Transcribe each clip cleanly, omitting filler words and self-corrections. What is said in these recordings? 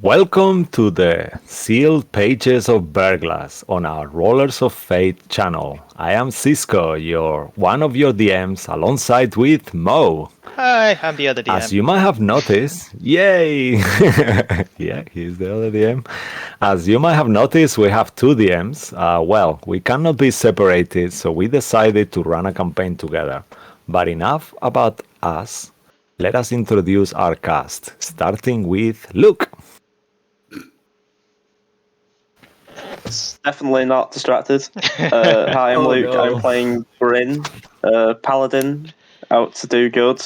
Welcome to the sealed pages of Verglas on our Rollers of Fate channel. I am Cisco, one of your DMs, alongside with Mo. Hi, I'm the other As DM. you might have noticed, yay! Yeah, he's the other DM. As you might have noticed, we have two DMs. We cannot be separated, so we decided to run a campaign together. But enough about us. Let us introduce our cast, starting with Luke. It's definitely not distracted. Hi, I'm Oh, Luke. I'm no. playing Bryn, paladin, out to do good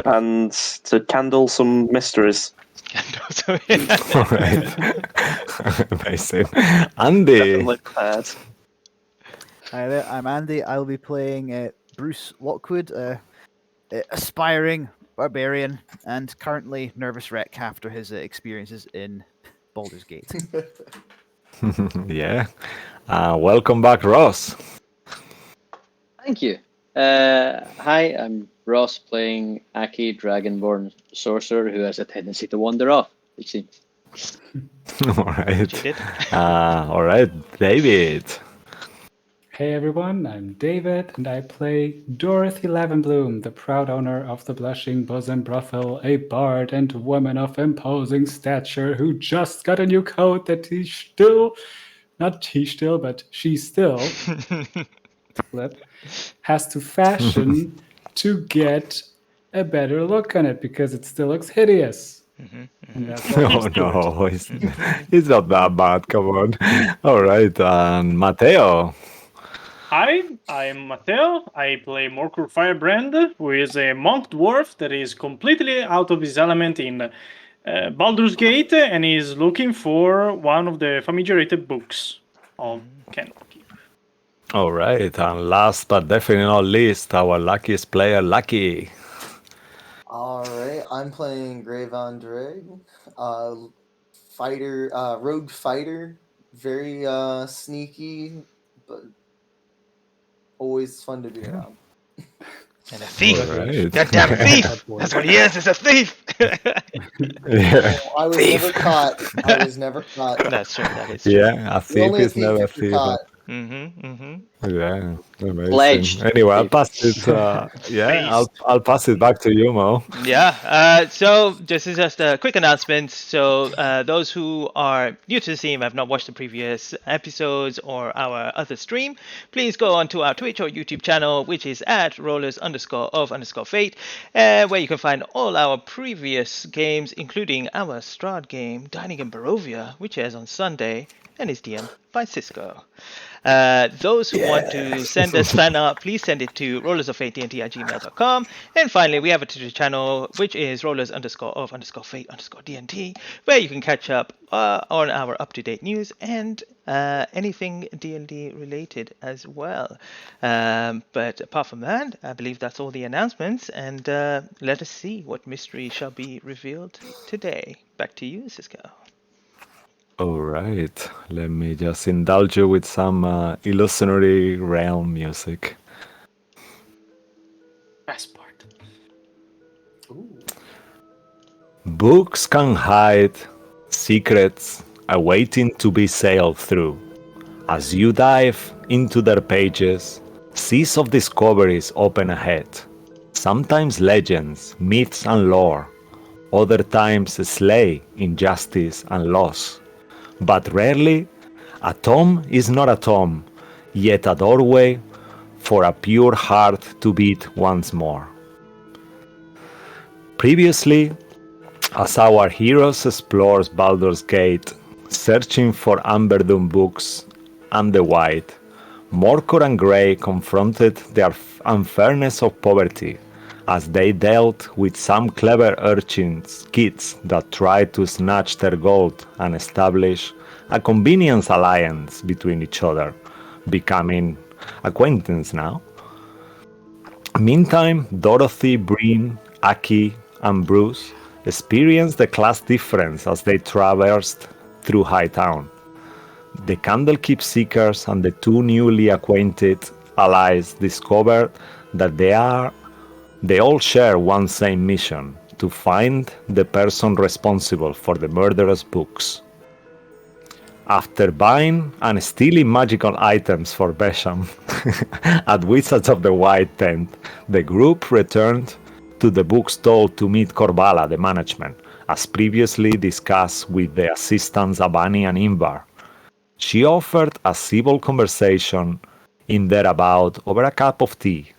and to candle some mysteries. All right. Amazing. Andy. Definitely prepared. Hi there, I'm Andy. I'll be playing Bruce Lockwood, aspiring barbarian and currently nervous wreck after his experiences in Baldur's Gate. Yeah. Welcome back, Ross. Thank you. Hi, I'm Ross playing Aki, Dragonborn Sorcerer, who has a tendency to wander off, it seems. All right. Cheated. All right, David. Hey everyone, I'm David, and I play Dorothy Lavenbloom, the proud owner of the Blushing Bosom Brothel, a bard and woman of imposing stature who just got a new coat that she still has to fashion to get a better look on it because it still looks hideous. And that's what Oh, no, it's not that bad. Come on. All right, and Mateo. Hi, I'm Matteo. I play Morkur Firebrand, who is a monk dwarf that is completely out of his element in Baldur's Gate and is looking for one of the famigerated books of Ken. All right, and last but definitely not least, our luckiest player, Lucky. Alright, I'm playing Gravon Dreg, fighter, rogue fighter, very sneaky, but always fun to be around. And a thief. All right. Goddamn thief! That's what he is a thief! Yeah, I was never caught. I was never caught. That's true, that is true. yeah, a thief Only a is thief never a if you're thief. caught. Yeah, amazing. Pledged. Anyway, I'll pass it. I'll pass it back to you, Mo. Yeah, so this is just a quick announcement. So those who are new to the stream, have not watched the previous episodes or our other stream, please go onto our Twitch or YouTube channel, which is at rollers_of_fate, where you can find all our previous games, including our Strahd game, Dining in Barovia, which airs on Sunday and is DM'd by Cisco. Those who want to send us fan art, please send it to rollersoffatednt@gmail.com. And finally, we have a Twitter channel, which is rollers_of_fate_dnt, where you can catch up on our up-to-date news and anything D&D related as well. But apart from that, I believe that's all the announcements. And let us see what mystery shall be revealed today. Back to you, Cisco. All right, let me just indulge you with some illusionary realm music. Best part. Books can hide secrets awaiting to be sailed through. As you dive into their pages, seas of discoveries open ahead. Sometimes legends, myths, and lore. Other times slay injustice and loss. But rarely, a tome is not a tome, yet a doorway for a pure heart to beat once more. Previously, as our heroes explore Baldur's Gate, searching for Amberdoom books and the White, Morcor and Grey confronted the unfairness of poverty as they dealt with some clever urchins, kids that tried to snatch their gold and establish a convenience alliance between each other, becoming acquaintance now. Meantime, Dorothy, Bryn, Aki, and Bruce experienced the class difference as they traversed through Hightown. The Candlekeep Seekers and the two newly acquainted allies discovered that they all share one same mission: to find the person responsible for the murderous books. After buying and stealing magical items for Besham at Wizards of the White Tent, the group returned to the bookstall to meet Corvalla, the management, as previously discussed with the assistants Abani and Imbar. She offered a civil conversation in thereabout over a cup of tea.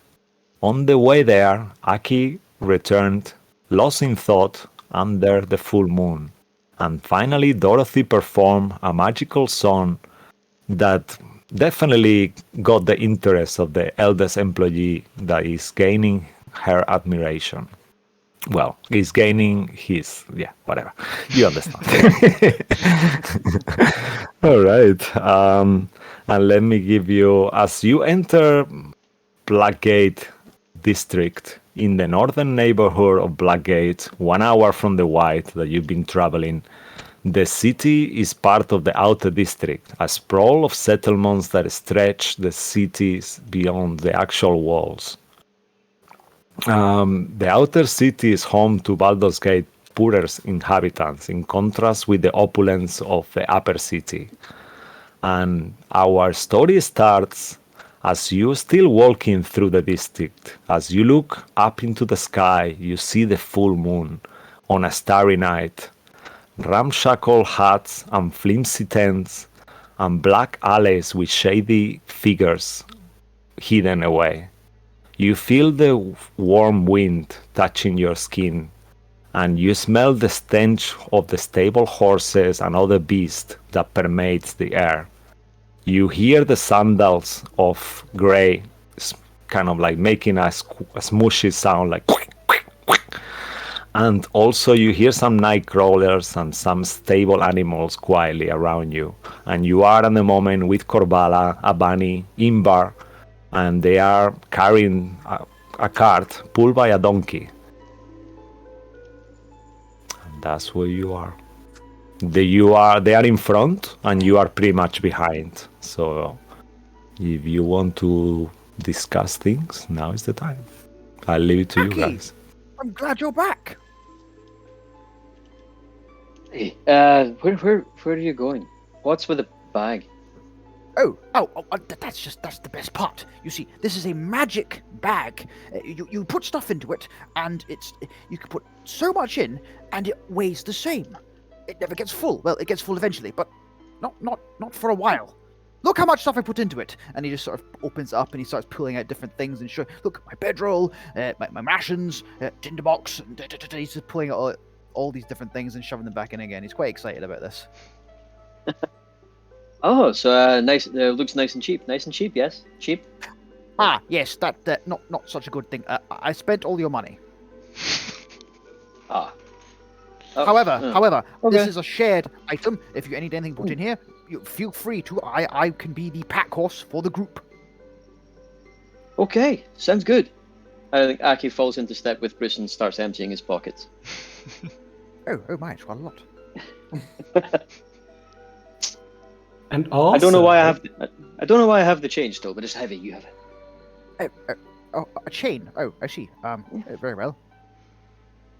On the way there, Aki returned, lost in thought, under the full moon. And finally, Dorothy performed a magical song that definitely got the interest of the eldest employee that is gaining her admiration. Well, he's gaining his, whatever. You understand. All right. And let me give you, as you enter Blackgate district, in the northern neighborhood of Blackgate, 1 hour from the White that you've been traveling, the city is part of the outer district, a sprawl of settlements that stretch the cities beyond the actual walls. The outer city is home to Baldur's Gate poorer inhabitants, in contrast with the opulence of the upper city. And our story starts as you still walking through the district. As you look up into the sky, you see the full moon on a starry night. Ramshackle huts and flimsy tents and black alleys with shady figures hidden away. You feel the warm wind touching your skin, and you smell the stench of the stable horses and other beasts that permeates the air. You hear the sandals of Grey kind of like making a smooshy sound, like quick, quick, quick. And also you hear some night crawlers and some stable animals quietly around you. And you are at the moment with Corvalla, Abani, Imbar, and they are carrying a cart pulled by a donkey. And that's where you are. They are in front and you are pretty much behind. So if you want to discuss things, now is the time. I'll leave it to you guys. I'm glad you're back. Hey, where are you going? What's with the bag? That's the best part. You see, this is a magic bag. You put stuff into it, and you can put so much in, and it weighs the same. It never gets full. Well, it gets full eventually, but not for a while. Look how much stuff I put into it. And he just sort of opens it up and he starts pulling out different things and show. Look, my bedroll, my rations, tinderbox. And he's just pulling out all these different things and shoving them back in again. He's quite excited about this. Oh, so nice. Looks nice and cheap. Nice and cheap, yes, cheap. Ah, yes, that not such a good thing. I spent all your money. Ah. However, okay. This is a shared item. If you need anything put in here, you feel free to. I can be the pack horse for the group. Okay, sounds good. I think Aki falls into step with Bruce and starts emptying his pockets. Oh my, it's quite a lot. And also, I don't know why I have the change still, but it's heavy. You have it. Oh, a chain. Oh, I see. Very well.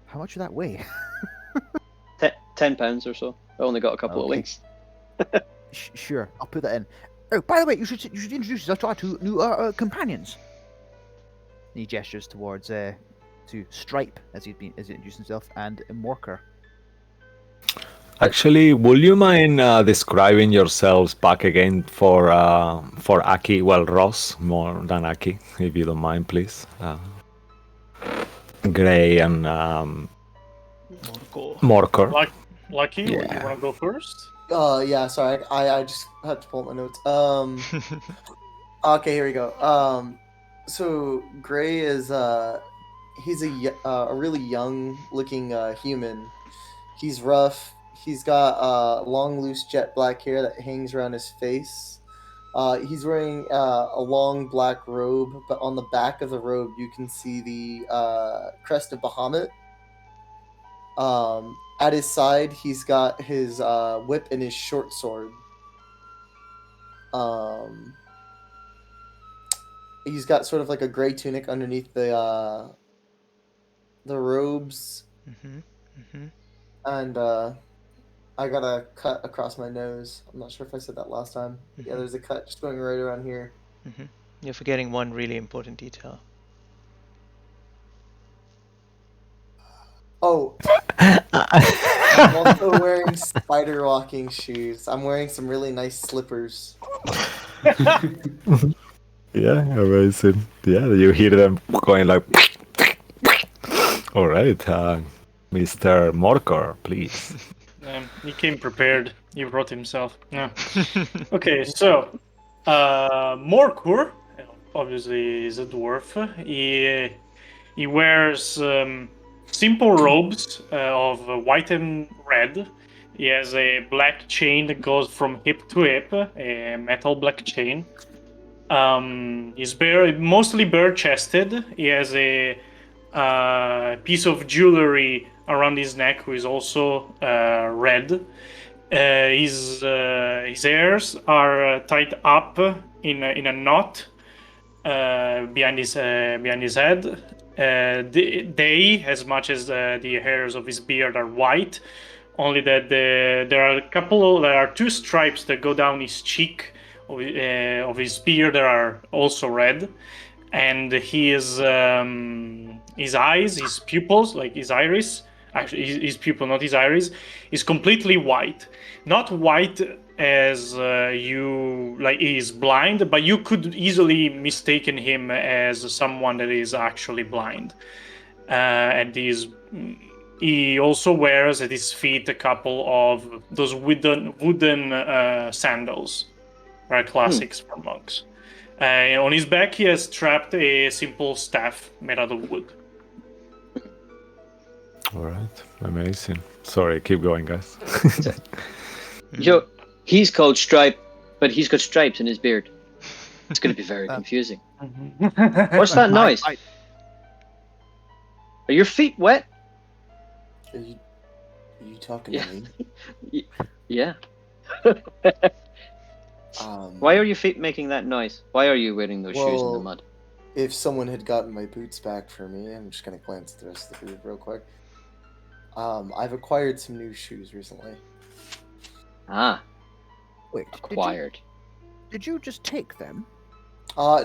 How much would that weigh? 10 pounds or so. I only got a couple of links. Sure, I'll put that in. Oh, by the way, you should introduce yourself to our two new companions. And he gestures towards to Stripe as he introduced himself, and Morker. Actually, would you mind describing yourselves back again for Aki? Well, Ross more than Aki, if you don't mind, please. Gray and Morker. Lucky, Yeah. you want to go first? Yeah, sorry. I just had to pull up my notes. Okay, here we go. So Gray is he's a really young looking human. He's rough. He's got long, loose jet black hair that hangs around his face. He's wearing a long black robe, but on the back of the robe you can see the crest of Bahamut. At his side, he's got his whip and his short sword. He's got sort of like a gray tunic underneath the robes, And I got a cut across my nose. I'm not sure if I said that last time. Yeah, there's a cut just going right around here. You're forgetting one really important detail. Oh, I'm also wearing spider walking shoes. I'm wearing some really nice slippers. Yeah, amazing. Yeah, you hear them going like. All right, Mr. Morkor, please. He came prepared. He brought himself. Yeah. Okay, so Morkur obviously is a dwarf. He wears simple robes of white and red. He has a black chain that goes from hip to hip, a metal black chain. He's mostly bare-chested. He has a piece of jewelry around his neck, who is also red. His hairs are tied up in a knot behind his head. They, as much as the hairs of his beard are white, only that there are two stripes that go down his cheek of his beard that are also red, and his eyes, his pupils, like his iris, actually his pupil, not his iris, is completely white. Not white as you like he is blind, but you could easily mistaken him as someone that is actually blind. And he also wears at his feet a couple of those wooden sandals, are classics for monks. On his back, he has strapped a simple staff made out of wood. All right, amazing. Sorry, keep going, guys. Yo, he's called Stripe, but he's got stripes in his beard. It's going to be very confusing. What's that noise? Are your feet wet? Are you talking Yeah. to me? Yeah. Um, Why are your feet making that noise? Why are you wearing those shoes in the Well, mud? If someone had gotten my boots back for me, I'm just gonna glance at the rest of the group real quick. I've acquired some new shoes recently. Ah, Wait, acquired. Did you just take them? No.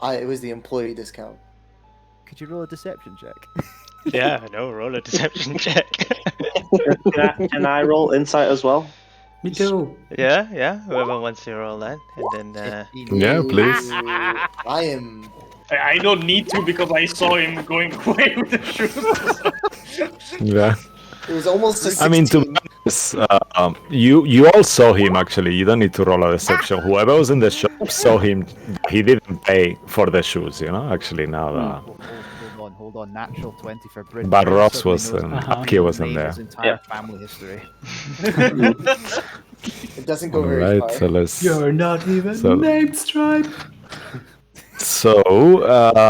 It was the employee discount. Could you roll a deception check? Yeah, no, roll a deception check. Can I roll insight as well? Me too. Yeah, whoever wants to roll that. And then, Yeah, please. I am. I don't need to because I saw him going away with the shoes. Yeah. It was almost a 16. I mean, to be honest, you all saw him actually. You don't need to roll a deception. Whoever was in the shop saw him. He didn't pay for the shoes, you know. Actually, now. Hold on. Natural 20 for Bridget. But Ross Certainly was, knows Aki wasn't there. Mabel's entire family history. It doesn't go All very right, far. so let's. You're not even So- named Stripe. So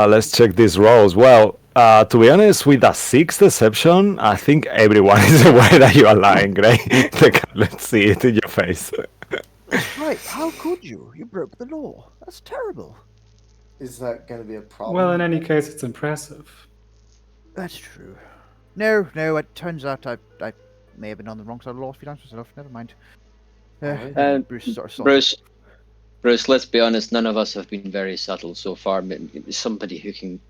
let's check these rolls. Well, to be honest, with a 6 deception, I think everyone is aware that you are lying, Gray. Let's see it in your face. Right, how could you? You broke the law. That's terrible. Is that gonna be a problem? Well, in any case, it's impressive. That's true. No, it turns out I may have been on the wrong side of the law a few times myself. Never mind. Bruce sort of saw Bruce, let's be honest, none of us have been very subtle so far. Somebody who can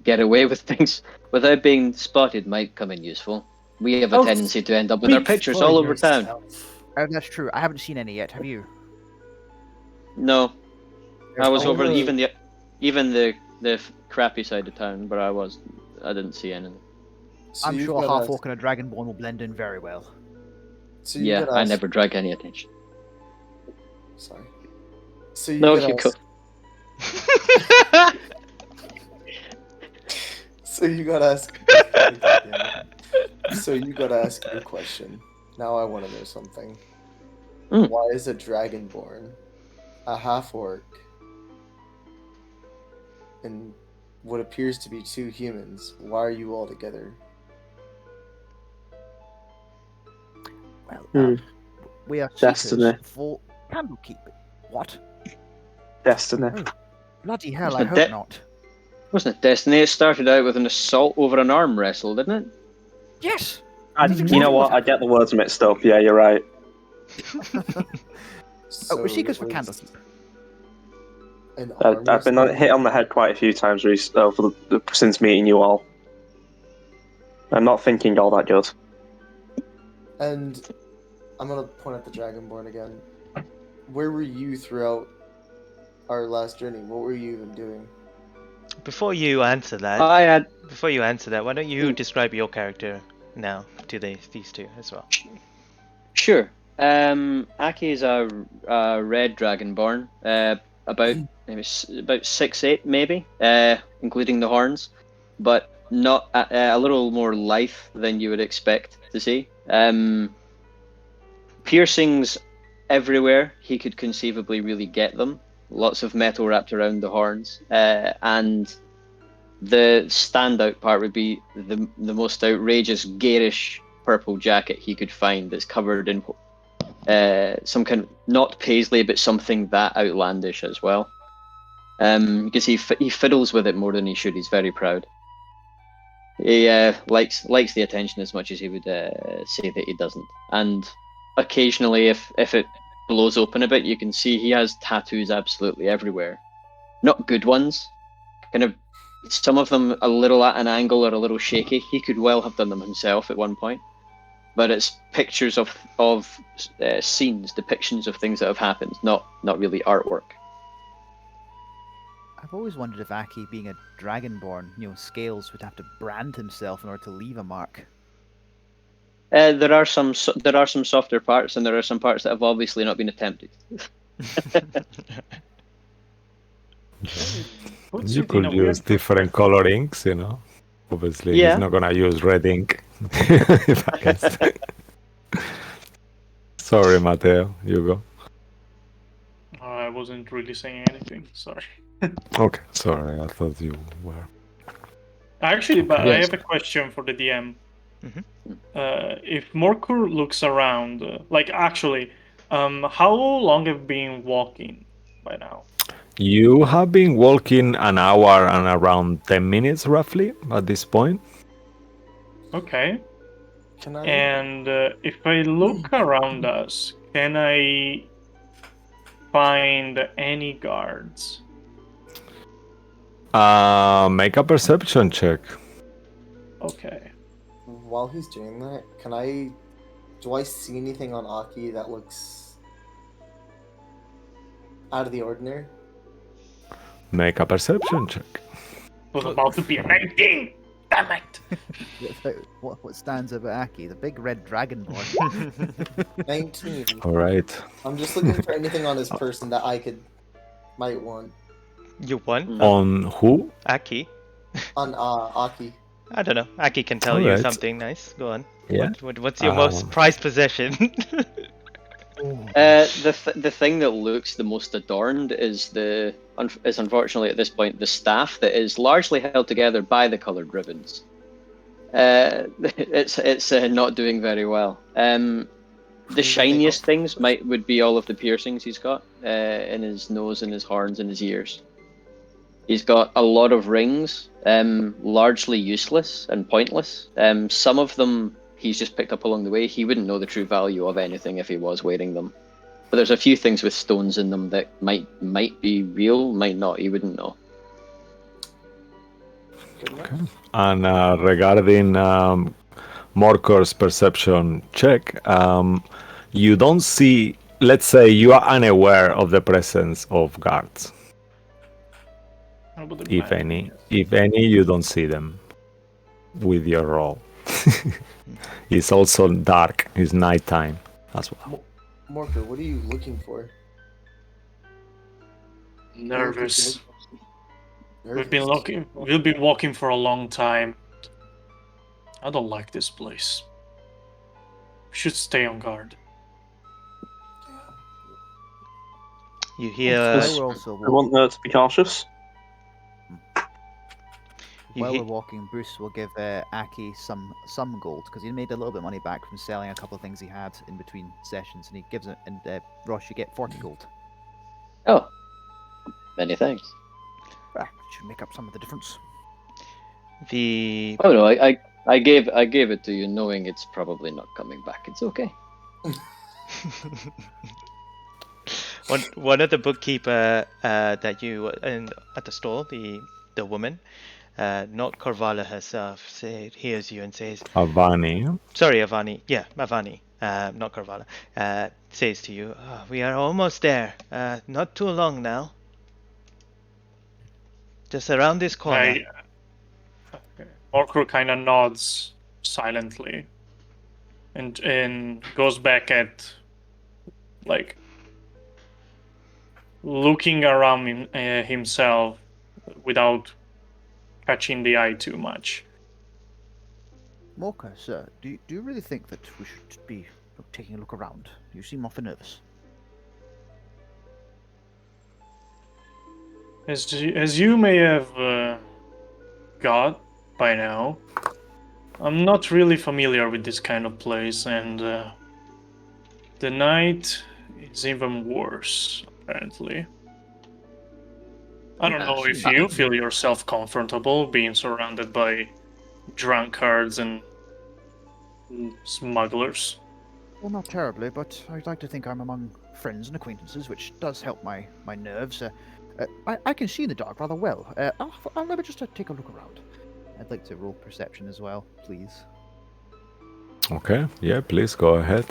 get away with things without being spotted might come in useful. We have a tendency to end up with our pictures all over town. Oh, that's true. I haven't seen any yet. Have you? No, I was over only- even the crappy side of town, but I didn't see anything. So I'm you've sure a got half orc and a dragonborn will blend in very well. So you Yeah, gotta I ask- never drag any attention. Sorry. So you No, gotta you ask- go. So you gotta ask. So you gotta ask your question. Now I want to know something. Why is a dragonborn a half orc and what appears to be two humans? Why are you all together? Well, we are Destiny. seekers for Candlekeep. What? Destiny. Bloody hell, It's I the hope de- not. Wasn't it Destiny? It started out with an assault over an arm wrestle, didn't it? Yes. You know what? I get the words mixed up. Yeah, you're right. So Rashika's it for was Candlekeep. an arm I've been wrestling? hit on the head quite a few times since meeting you all. I'm not thinking all that good. And I'm gonna point at the Dragonborn again. Where were you throughout our last journey? What were you even doing? Before you answer that, I had why don't you describe your character now to these two as well? Sure. Aki is a red dragonborn, about maybe about 6'8", maybe, including the horns, but not a little more lithe than you would expect to see. Piercings everywhere. He could conceivably really get them. Lots of metal wrapped around the horns, and the standout part would be the most outrageous, garish purple jacket he could find that's covered in some kind of, not paisley, but something that outlandish as well. You can see he fiddles with it more than he should. He's very proud. He likes the attention as much as he would say that he doesn't. And occasionally, if it blows open a bit, you can see he has tattoos absolutely everywhere. Not good ones. Kind of some of them a little at an angle or a little shaky. He could well have done them himself at one point. But it's pictures of scenes, depictions of things that have happened, not really artwork. I've always wondered if Aki, being a dragonborn, Scales would have to brand himself in order to leave a mark. There are some softer parts, and there are some parts that have obviously not been attempted. Puts You it in a could weird use different perspective. colorings, Obviously, Yeah. he's not gonna use red ink. If I can say. Sorry, Mateo. You go. I wasn't really saying anything. Sorry. Okay, sorry. I thought you were. Actually, but I Yes. have a question for the DM. Mhm. If Morkur looks around, how long have you been walking by now? You have been walking an hour and around 10 minutes, roughly, at this point. Okay. Can I? And if I look around us, can I find any guards? Make a perception check. Okay. While he's doing that, can I? Do I see anything on Aki that looks out of the ordinary? Make a perception check. Was about to be a 19! Damn it! What stands out about Aki? The big red dragonborn. 19. All right. I'm just looking for anything on his person that I might want. You won? On who? Aki? On Aki. I don't know. Aki can tell you Alright. something nice. Go on. Yeah. What's your most prized possession? The thing that looks the most adorned is unfortunately at this point the staff that is largely held together by the coloured ribbons. It's not doing very well. The shiniest things would be all of the piercings he's got in his nose and his horns and his ears. He's got a lot of rings, largely useless and pointless. Some of them he's just picked up along the way. He wouldn't know the true value of anything if he was wearing them. But there's a few things with stones in them that might be real, might not. He wouldn't know. And regarding Morkor's perception check, you don't see. Let's say you are unaware of the presence of guards. I would If imagine. any, you don't see them with your roll. It's also dark. It's nighttime as well. Morker, what are you looking for? Nervous. Nervous. We've been walking for a long time. I don't like this place. We should stay on guard. You hear. While we're also I want her to be cautious. While he- we're walking, Bruce will give Aki some gold because he made a little bit of money back from selling a couple of things he had in between sessions, and he gives it. And Ross, you get 40 gold. Oh, many thanks. Should make up some of the difference. The Oh no, I gave it to you knowing it's probably not coming back. It's okay. one of the bookkeeper that you at the store, the woman, not Corvalla herself, hears you and says, Avani. "Sorry, Avani. Yeah, Avani, not Corvalla. Says to you, we are almost there. Not too long now. Just around this corner." Orkru kind of nods silently and goes back at, like, looking around himself without catching the eye too much. Morka, sir, do you really think that we should be taking a look around? You seem awfully nervous. As you may have got by now, I'm not really familiar with this kind of place, and the night is even worse, apparently. I don't know if you feel yourself comfortable being surrounded by drunkards and smugglers. Well, not terribly, but I'd like to think I'm among friends and acquaintances, which does help my nerves. I can see in the dark rather well. I'll let me just take a look around. I'd like to roll perception as well, please. Okay, yeah, please go ahead.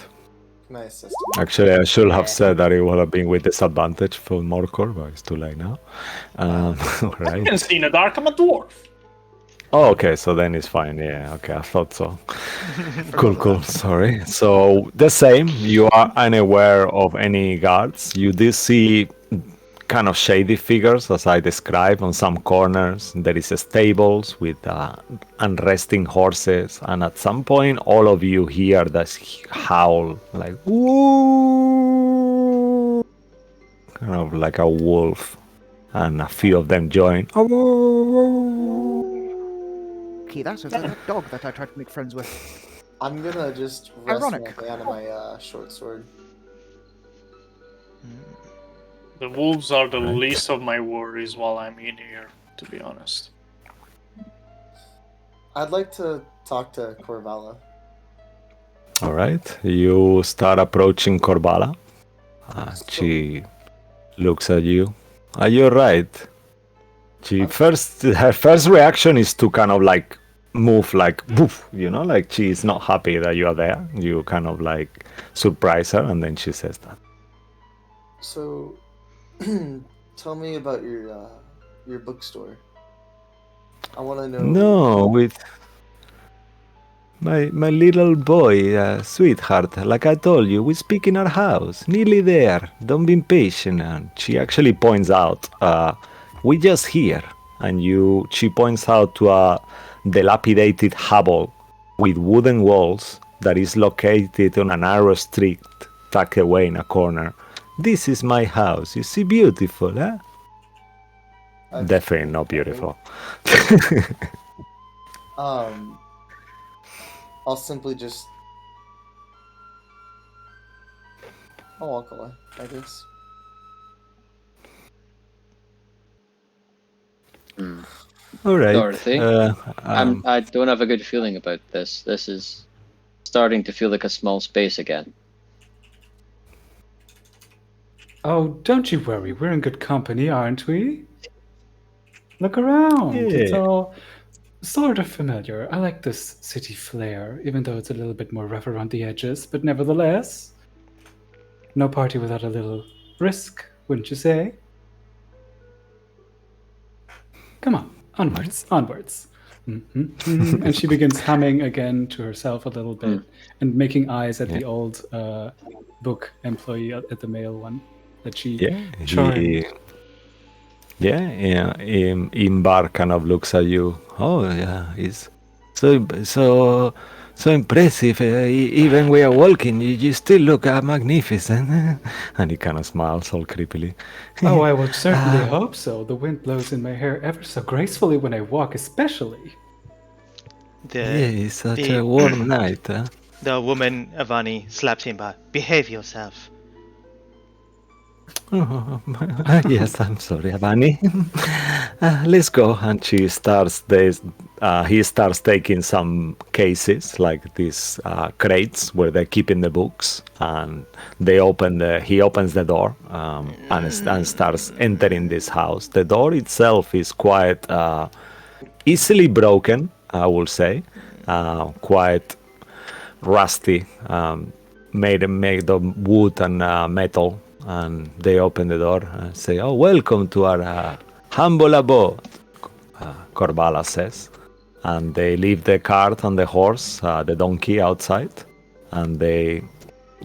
My assistant. Actually, I should have said that it would have been with disadvantage for Morcor, but it's too late now. I Right. can see in the dark. I'm a dwarf. Oh, okay, so then it's fine. Yeah, okay, I thought so. Cool. Sorry. So the same. You are unaware of any guards. You do see kind of shady figures, as I described, on some corners. There is stables with unresting horses, and at some point, all of you hear this howl, like woo, kind of like a wolf, and a few of them join. Okay, that's that dog that I tried to make friends with. I'm gonna just rest my Ironic. hand on my short sword. The wolves are the Right. least of my worries while I'm in here, to be honest. I'd like to talk to Corvalla. All right, you start approaching Corvalla. She looks at you. Are you right? Her first reaction is to kind of like move, like woof, like she is not happy that you are there. You kind of like surprise her, and then she says that. So, tell me about your bookstore. I want to know. No, with my little boy, sweetheart. Like I told you, we speak in our house. Nearly there. Don't be impatient. And she actually points out, we just here. And she points out to a dilapidated hovel with wooden walls that is located on a narrow street tucked away in a corner. This is my house. You see, beautiful, huh? Definitely not beautiful. I'll simply just. I'll walk away, I guess. All right. Dorothy, I don't have a good feeling about this. This is starting to feel like a small space again. Oh, don't you worry. We're in good company, aren't we? Look around. It's Yeah. all sort of familiar. I like this city flair, even though it's a little bit more rough around the edges. But nevertheless, no party without a little risk, wouldn't you say? Come on, onwards. And she begins humming again to herself a little bit and making eyes at the old book employee at the male one that she charmed. Imbar kind of looks at you. Oh yeah, it's so impressive. Even we are walking, you still look magnificent. And he kind of smiles all creepily. Oh, I would certainly hope so. The wind blows in my hair ever so gracefully when I walk, especially. It's such a warm night. Huh? The woman, Avani, slaps him back. Behave yourself. Oh, yes, I'm sorry, Avani. Let's go. And she starts this. He starts taking some cases like these crates where they're keeping the books, and they open the. He opens the door and starts entering this house. The door itself is quite easily broken, I will say, quite rusty, made of wood and metal. And they open the door and say, "Oh, welcome to our humble abode," Corvalla says. And they leave the cart and the horse, the donkey outside, and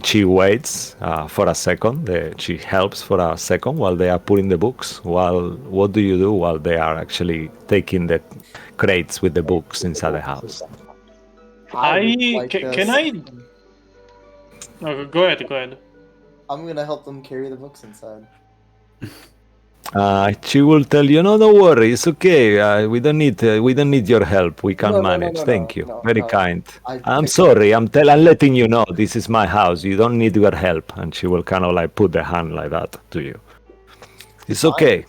she waits for a second. She helps for a second while they are putting the books. What do you do while they are actually taking the crates with the books inside the house? Can I? No, go ahead. I'm gonna help them carry the books inside. She will tell you, "No, don't worry, it's okay. We don't need your help. We can manage. Thank you, very kind. I'm sorry. I'm letting you know this is my house. You don't need your help." And she will kind of like put the hand like that to you. It's okay.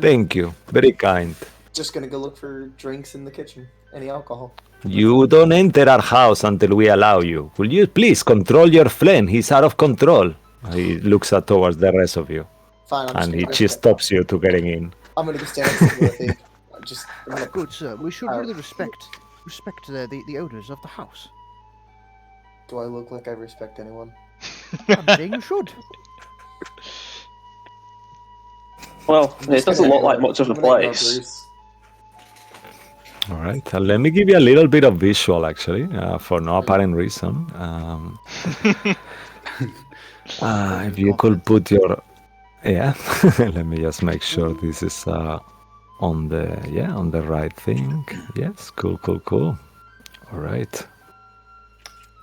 Thank you, very kind. Just gonna go look for drinks in the kitchen. Any alcohol? You don't enter our house until we allow you. Will you please control your flame? He's out of control. He looks towards the rest of you. Fine. And she stops you to getting in. I'm gonna go stand next to Dorothy. Good sir, we should really respect the owners of the house. Do I look like I respect anyone? I'm saying you should. Well, it doesn't look like much of a place. All right, let me give you a little bit of visual, actually, for no apparent reason. If you could put your... Yeah, let me just make sure this is on the right thing. Yes, cool. All right.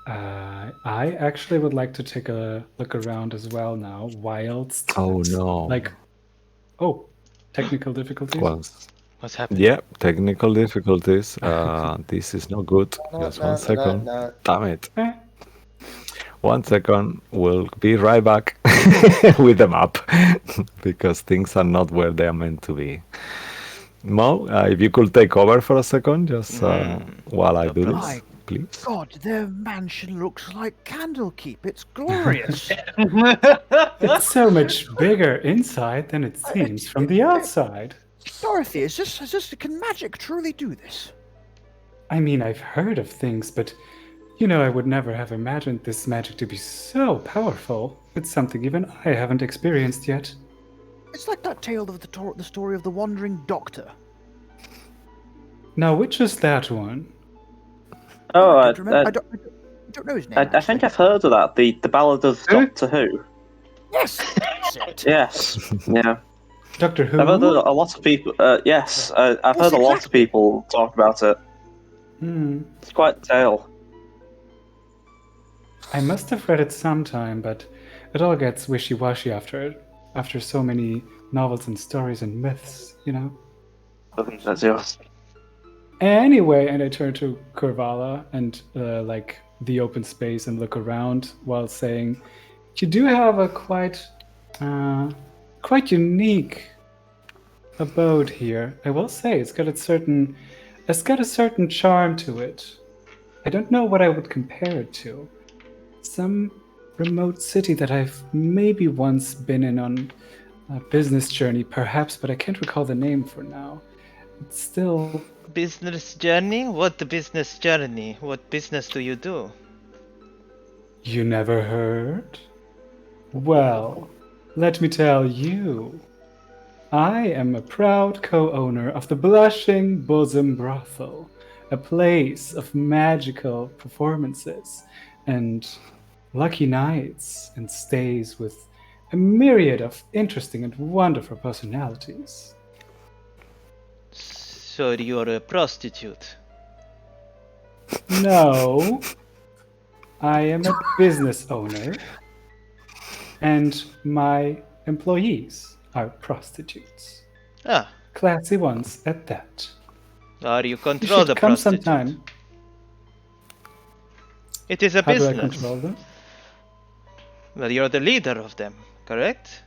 I actually would like to take a look around as well now, whilst... Oh, no. Technical difficulties? What's happening? Yeah, technical difficulties. This is not good. Just 1 second. Damn it. 1 second. We'll be right back with the map because things are not where they are meant to be. Mo, if you could take over for a second, just while I do this, please. God, their mansion looks like Candlekeep. It's glorious. It's so much bigger inside than it seems from the outside. Dorothy, can magic truly do this? I mean, I've heard of things, but I would never have imagined this magic to be so powerful. It's something even I haven't experienced yet. It's like that tale of the story of the wandering doctor. Now, which is that one? Oh, I don't know his name. I think I've heard of that. The Ballad of Doctor Who. Yes, that's it. Yes, yeah. Doctor Who? I've heard a lot of people. Yes, I've heard a lot of people talk about it. It's quite a tale. I must have read it sometime, but it all gets wishy-washy after so many novels and stories and myths, I think that's yours. Anyway, and I turn to Corvalla and the open space and look around while saying, "You do have a quite unique abode here. I will say it's got a certain charm to it. I don't know what I would compare it to. Some remote city that I've maybe once been in on a business journey, perhaps, but I can't recall the name for now. It's still..." Business journey? What the business journey? What business do you do? You never heard? Well, let me tell you. I am a proud co-owner of the Blushing Bosom Brothel, a place of magical performances and lucky nights and stays with a myriad of interesting and wonderful personalities. So you're a prostitute? No, I am a business owner, and my employees are prostitutes. Ah. Classy ones at that. Or you You control should the come prostitute? sometime. It is a How do I business. control them? Well, you're the leader of them, correct?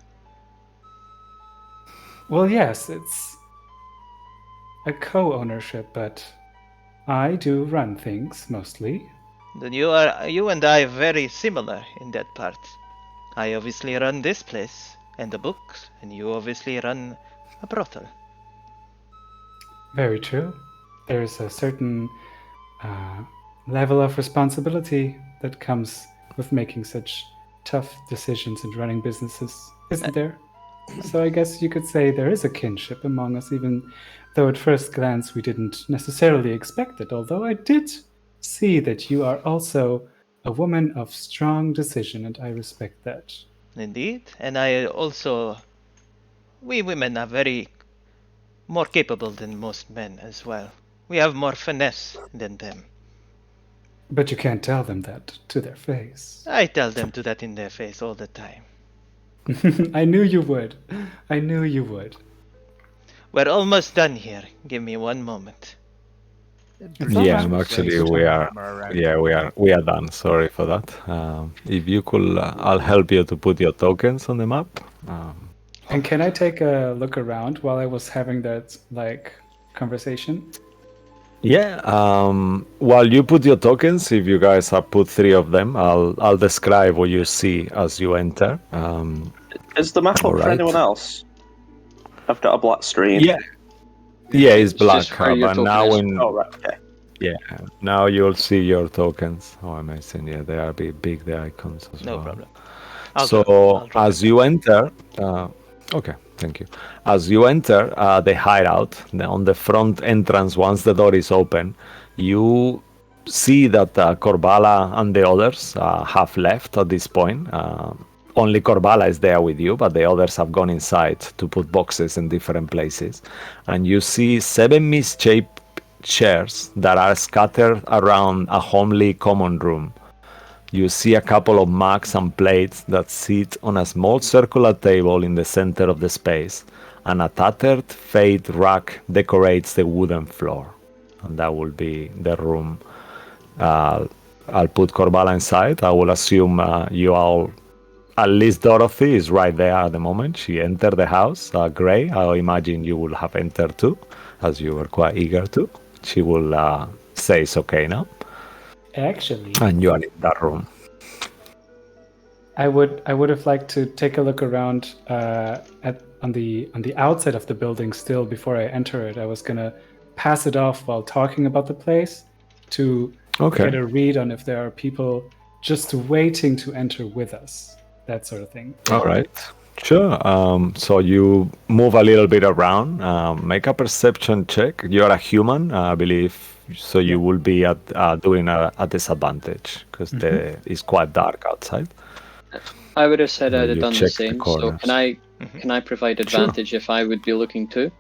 Well, yes, a co-ownership, but I do run things mostly. Then you and I are very similar in that part. I obviously run this place and the books, and you obviously run a brothel. Very true. There's a certain level of responsibility that comes with making such tough decisions and running businesses, isn't there? So I guess you could say there is a kinship among us, even though at first glance we didn't necessarily expect it, although I did see that you are also a woman of strong decision, and I respect that. Indeed, and I also... We women are very more capable than most men as well. We have more finesse than them. But you can't tell them that to their face. I tell them to that in their face all the time. I knew you would. I knew you would. We're almost done here. Give me one moment. Yeah, actually, we are. Yeah, we are done. Sorry for that. If you could, I'll help you to put your tokens on the map. And can I take a look around while I was having that conversation? Yeah. While you put your tokens, if you guys have put 3 of them, I'll describe what you see as you enter. Is the map up for anyone else? I've got a black screen. Yeah. Yeah, it's black, just where your but now token is. Oh, right, okay. yeah, now you'll see your tokens. Oh, amazing! Yeah, they are big. The icons as No well. problem. So as you enter, okay, thank you. As you enter the hideout on the front entrance, once the door is open, you see that Corvalla and the others have left at this point. Only Corvalla is there with you, but the others have gone inside to put boxes in different places. And you see 7 misshaped chairs that are scattered around a homely common room. You see a couple of mugs and plates that sit on a small circular table in the center of the space, and a tattered, faded rug decorates the wooden floor. And that will be the room. I'll put Corvalla inside. I will assume you all... At least Dorothy is right there at the moment. She entered the house. Gray, I imagine you will have entered too, as you were quite eager to. She will say it's okay now. Actually, And you are in that room. I would have liked to take a look around on the outside of the building still before I enter it. I was gonna pass it off while talking about the place to get a read on if there are people just waiting to enter with us. That sort of thing. All right. Sure. So you move a little bit around. Make a perception check. You're a human, I believe. So you will be doing a disadvantage because it's quite dark outside. I would have said I'd have You done the check the same. So corners. can I provide advantage if I would be looking to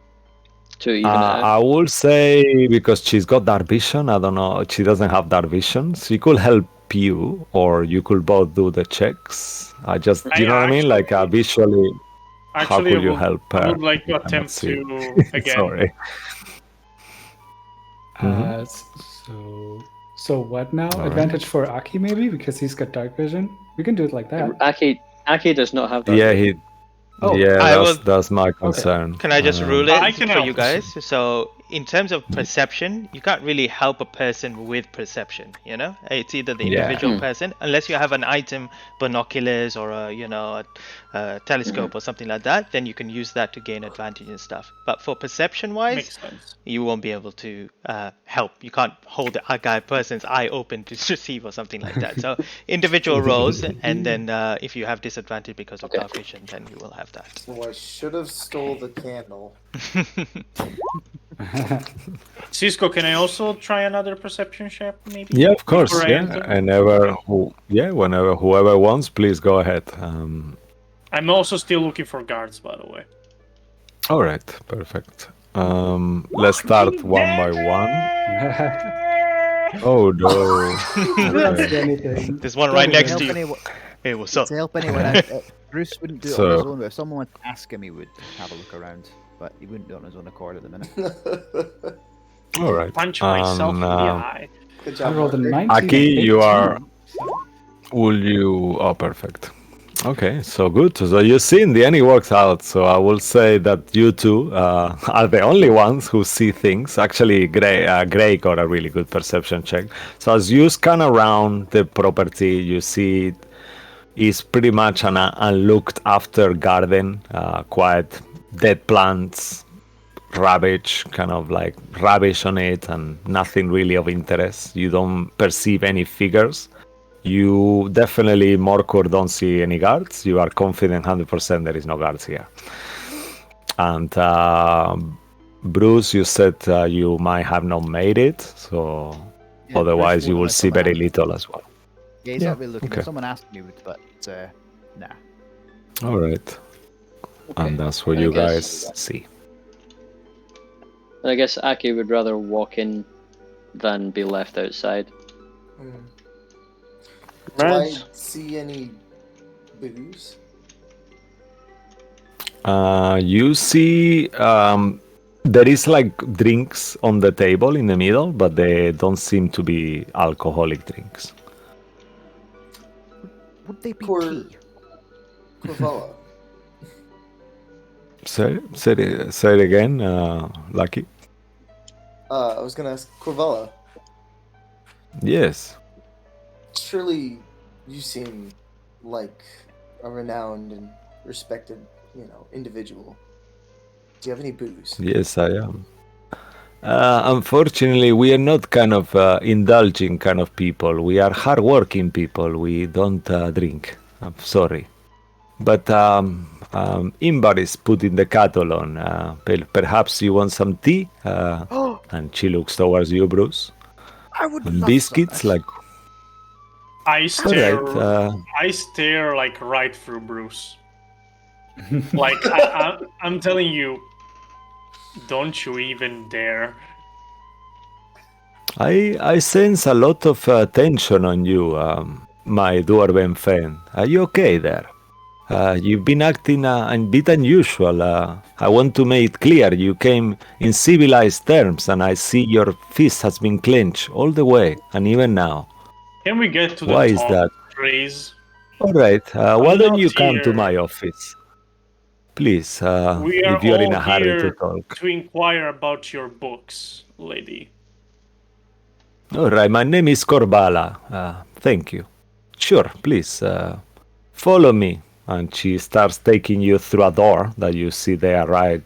even it out? I will say because she's got dark vision. I don't know. She doesn't have dark vision. She could help you, or you could both do the checks. Do you know what I mean? Like visually, how could you help her? I would like to I cannot attempt see. to again. Sorry. So what now? All Advantage for Aki maybe because he's got dark vision. We can do it like that. Aki does not have that. Yeah, Oh, that's my concern. Can I just rule I it can for help. you guys? So, in terms of perception, you can't really help a person with perception. You know, it's either the individual person, unless you have an item, binoculars, or a telescope or something like that. Then you can use that to gain advantage and stuff. But for perception-wise, Makes sense. you won't be able to help. You can't hold a person's eye open to receive or something like that. So individual rolls, and then if you have disadvantage because of dark vision, then you will have that. Oh, I should have stole the candle. Cisco, can I also try another perception check, maybe? Yeah, of course. Before I Yeah, enter? whenever whoever wants, please go ahead. I'm also still looking for guards, by the way. All right, perfect. Let's start one by one. Oh no! Don't say anything. There's one right next to help you. Hey, what's up? To help anyone, Bruce wouldn't do it on his own, but if someone would ask him, he would have a look around. But he wouldn't do it on his own accord at the minute. All right. Punch myself in the eye. Good I job, rolled a Mark. 19. Aki, and you are. 18. Will you? Oh, perfect. Okay, so good. So you see, in the end, it works out. So I will say that you two are the only ones who see things. Actually, Gray got a really good perception check. So as you scan around the property, you see it is pretty much an unlooked after garden, quite dead plants, rubbish, kind of like rubbish on it, and nothing really of interest. You don't perceive any figures. You definitely, Morkor, don't see any guards. You are confident 100% there is no guards here. And Bruce, you said you might have not made it, so Yeah, otherwise Bruce you won't will unless see someone very asks. little as well. Yeah, he's Yeah, not really looking. okay. If someone asked me, but nah. All right. Okay. And that's what I you guess- guys see. I guess Aki would rather walk in than be left outside. Do I Right. see any booze? You see there is like drinks on the table in the middle, but they don't seem to be alcoholic drinks. Would they be Cor- tea? Corvalla. Say it again, Lucky. I was gonna ask Corvalla. Yes. Surely you seem like a renowned and respected, individual. Do you have any booze? Yes, I am. Unfortunately, we are not kind of indulging kind of people. We are hardworking people. We don't drink. I'm sorry. But Imbar is putting the kettle on. Perhaps you want some tea? And she looks towards you, Bruce. I would And love biscuits, some. like... I stare. Alright, I stare like right through Bruce. Like I'm telling you, don't you even dare. I sense a lot of tension on you, my dwarven friend. Are you okay there? You've been acting a bit unusual. I want to make it clear you came in civilized terms, and I see your fist has been clenched all the way, and even now. Can we get to the Why is top, that? please? All right, why I'm don't not you come to here. my office? Please, We are if you are in all a hurry to here talk. to inquire about your books, lady. All right, my name is Corvalla. Thank you. Sure, please, follow me. And she starts taking you through a door that you see there right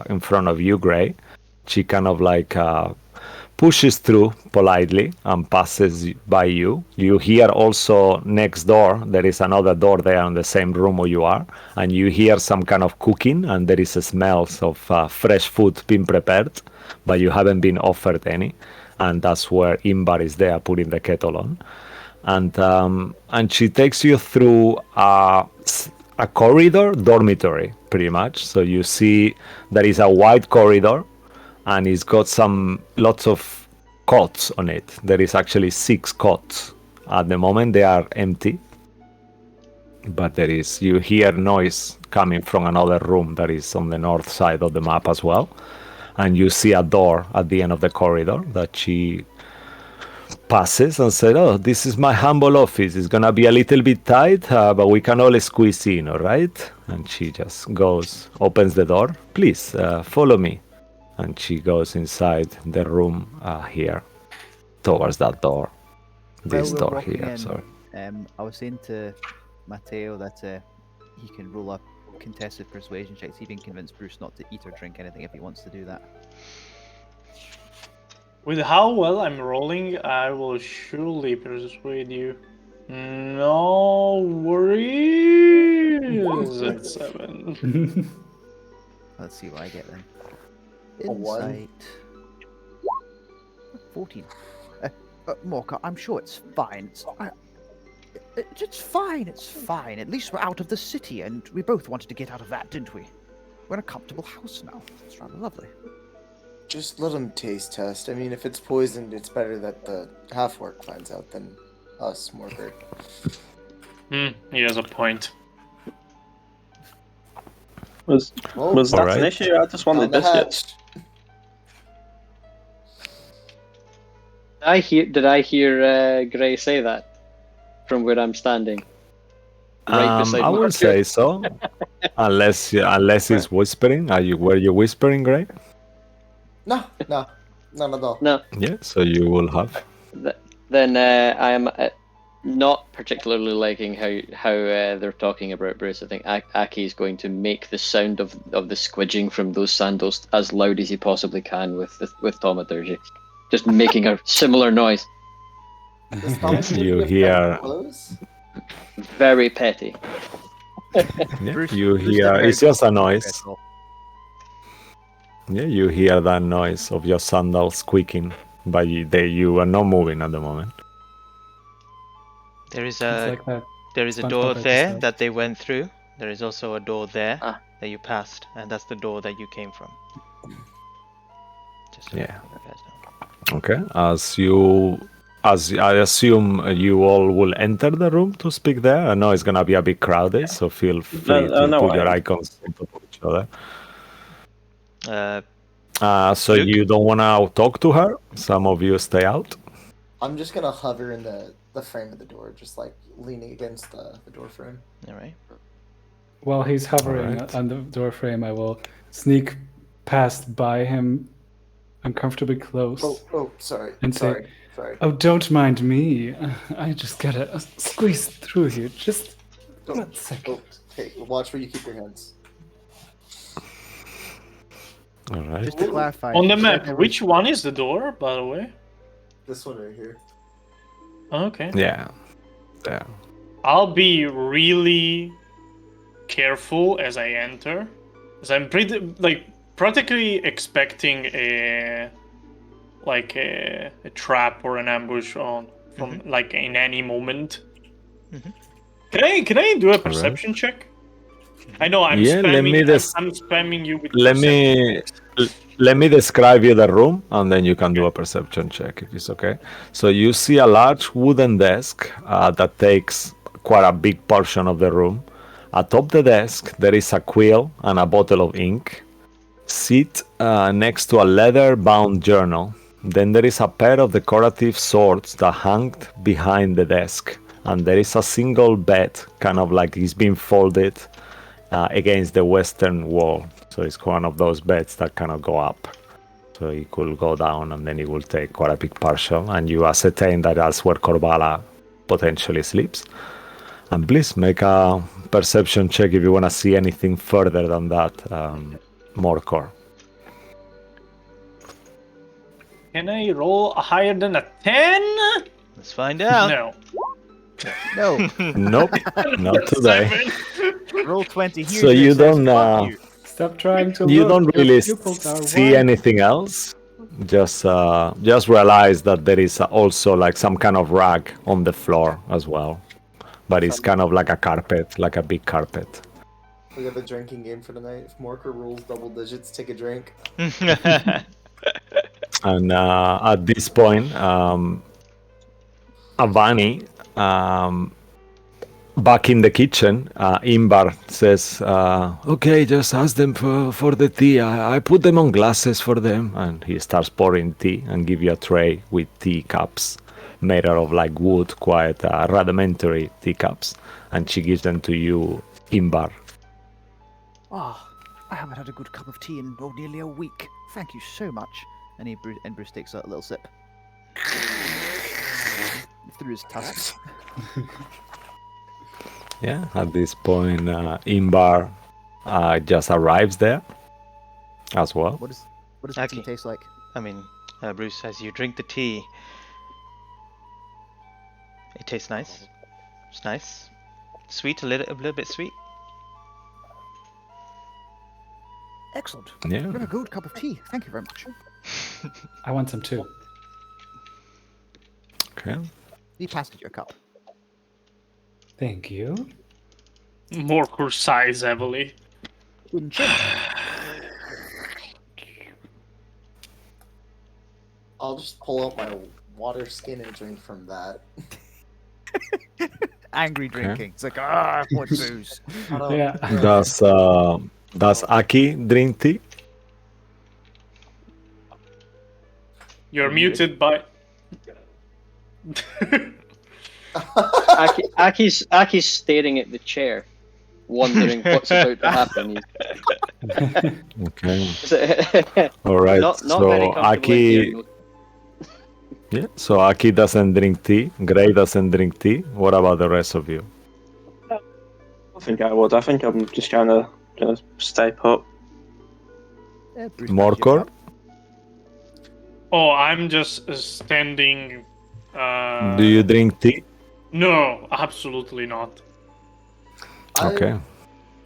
in front of you, Gray. She kind of like pushes through politely and passes by you. You hear also next door, there is another door there in the same room where you are, and you hear some kind of cooking, and there is a smells of fresh food being prepared, but you haven't been offered any. And that's where Imbar is there putting the kettle on. And she takes you through a corridor dormitory, pretty much. So you see there is a wide corridor, and it's got lots of cots on it. There is actually 6 cots. At the moment they are empty, but you hear noise coming from another room that is on the north side of the map as well. And you see a door at the end of the corridor that she passes and said, "Oh, this is my humble office. It's gonna be a little bit tight, but we can all squeeze in, all right?" And she just opens the door. "Please, follow me." And she goes inside the room here, towards that door. This While we're door walking here, in, sorry. I was saying to Matteo that he can roll up contested persuasion checks. He can convince Bruce not to eat or drink anything if he wants to do that. With how well I'm rolling, I will surely persuade you. No worries. It's 7. Let's see what I get then. A 1. Insight. 14. Morka, I'm sure it's fine. It's fine. It's fine. At least we're out of the city, and we both wanted to get out of that, didn't we? We're in a comfortable house now. It's rather lovely. Just let him taste test. I mean, if it's poisoned, it's better that the half-orc finds out than us, Morkor. He has a point. Was Well, that an Alright. issue? I just wanted Found the biscuits. hatch. Did I hear Gray say that from where I'm standing? right beside I will Marco. say so. Unless he's whispering. Were you whispering, Gray? No, none at all. No. Yeah, so you will have. Then I am not particularly liking how they're talking about Bruce. I think Aki is going to make the sound of the squidging from those sandals as loud as he possibly can with thaumaturgy, just making a similar noise. Does thaumaturgy You affect hear- clothes? Very petty. Yeah, Bruce- you Bruce hear. did very It's just a good noise. vessel. Yeah, you hear that noise of your sandals squeaking, but you are not moving at the moment. There is It's a like that. there is a SpongeBob door there episode. that they went through. There is also a door there Ah. that you passed, and that's the door that you came from. Just so Yeah. you guys know. Okay. As I assume you all will enter the room to speak there. I know it's gonna be a bit crowded, so feel free to no, put I your am. icons on top of each other. So Luke? you don't wanna talk to her? Some of you stay out. I'm just gonna hover in the frame of the door, just like leaning against the door frame. All right. While he's hovering Alright. on the door frame, I will sneak past by him uncomfortably close. Oh, sorry. And say, sorry. Oh, don't mind me. I just gotta squeeze through here. Just Don't- 1 second. Okay, watch where you keep your hands. All right. Just to clarify, On the you said map, there which was- one is the door, by the way? This one right here. Okay. Yeah. Yeah. I'll be really careful as I enter, because I'm practically expecting a trap or an ambush from like in any moment. Mhm. Can I do a perception check? I know I'm Yeah, let spamming. me I'm spamming you with. Let perception. let me describe you the room, and then you can do a perception check if it's okay. So you see a large wooden desk that takes quite a big portion of the room. Atop the desk, there is a quill and a bottle of ink. Sit next to a leather-bound journal. Then there is a pair of decorative swords that hang behind the desk, and there is a single bed, kind of like it's been folded against the western wall. So it's one of those beds that kind of go up. So it could go down and then it will take quite a big partial. And you ascertain that that's where Corvalla potentially sleeps. And please make a perception check if you want to see anything further than that, Morcor. Can I roll higher than a 10? Let's find out. No. No, Nope, not today. 7. roll 20 here. So you don't Stop trying to you look. don't Your really pupils are see wide. anything else. Just realize that there is also like some kind of rag on the floor as well, but it's kind of like a carpet, like a big carpet. We have a drinking game for tonight. If Morker rolls double digits, take a drink. And at this point, Avani, back in the kitchen, Imbar says, okay, just ask them for the tea. I put them on glasses for them. And he starts pouring tea and give you a tray with tea cups made out of like wood, quite rudimentary teacups. And she gives them to you, Imbar. Oh, I haven't had a good cup of tea in nearly a week. Thank you so much. And Bruce takes a little sip. Through his tusks. Yeah, at this point, Imbar just arrives there as well. What does Okay. tea taste like? I mean, Bruce, as you drink the tea, it tastes nice. It's nice, sweet, a little bit sweet. Excellent. Yeah. Very good cup of tea. Thank you very much. I want some too. Okay. He passed your cup. Thank you. Morkur sighs heavily. In chin. I'll just pull out my water skin and drink from that. Angry drinking. It's like, I want booze. I don't- Yeah. Does Aki drink tea? You're muted by. Aki's staring at the chair, wondering what's about to happen. Okay. He's- All right. not very So comfortable in here. Aki, yeah. So Aki doesn't drink tea. Gray doesn't drink tea. What about the rest of you? I think I would. I think I'm just gonna stay put. Yeah, Bruce picks you Morcor? up. Oh, I'm just standing. Do you drink tea? No, absolutely not. Okay. I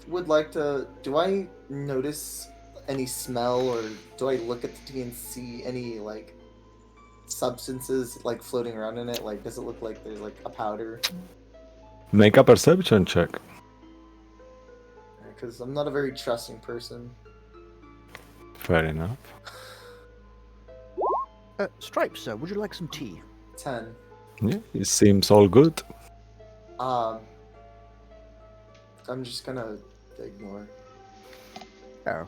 would like to. Do I notice any smell, or do I look at the tea and see any like substances like floating around in it? Like, does it look like there's like a powder? Make a perception check. Because I'm not a very trusting person. Fair enough. Stripes, sir, would you like some tea? 10. Yeah, it seems all good. I'm just gonna ignore. Oh.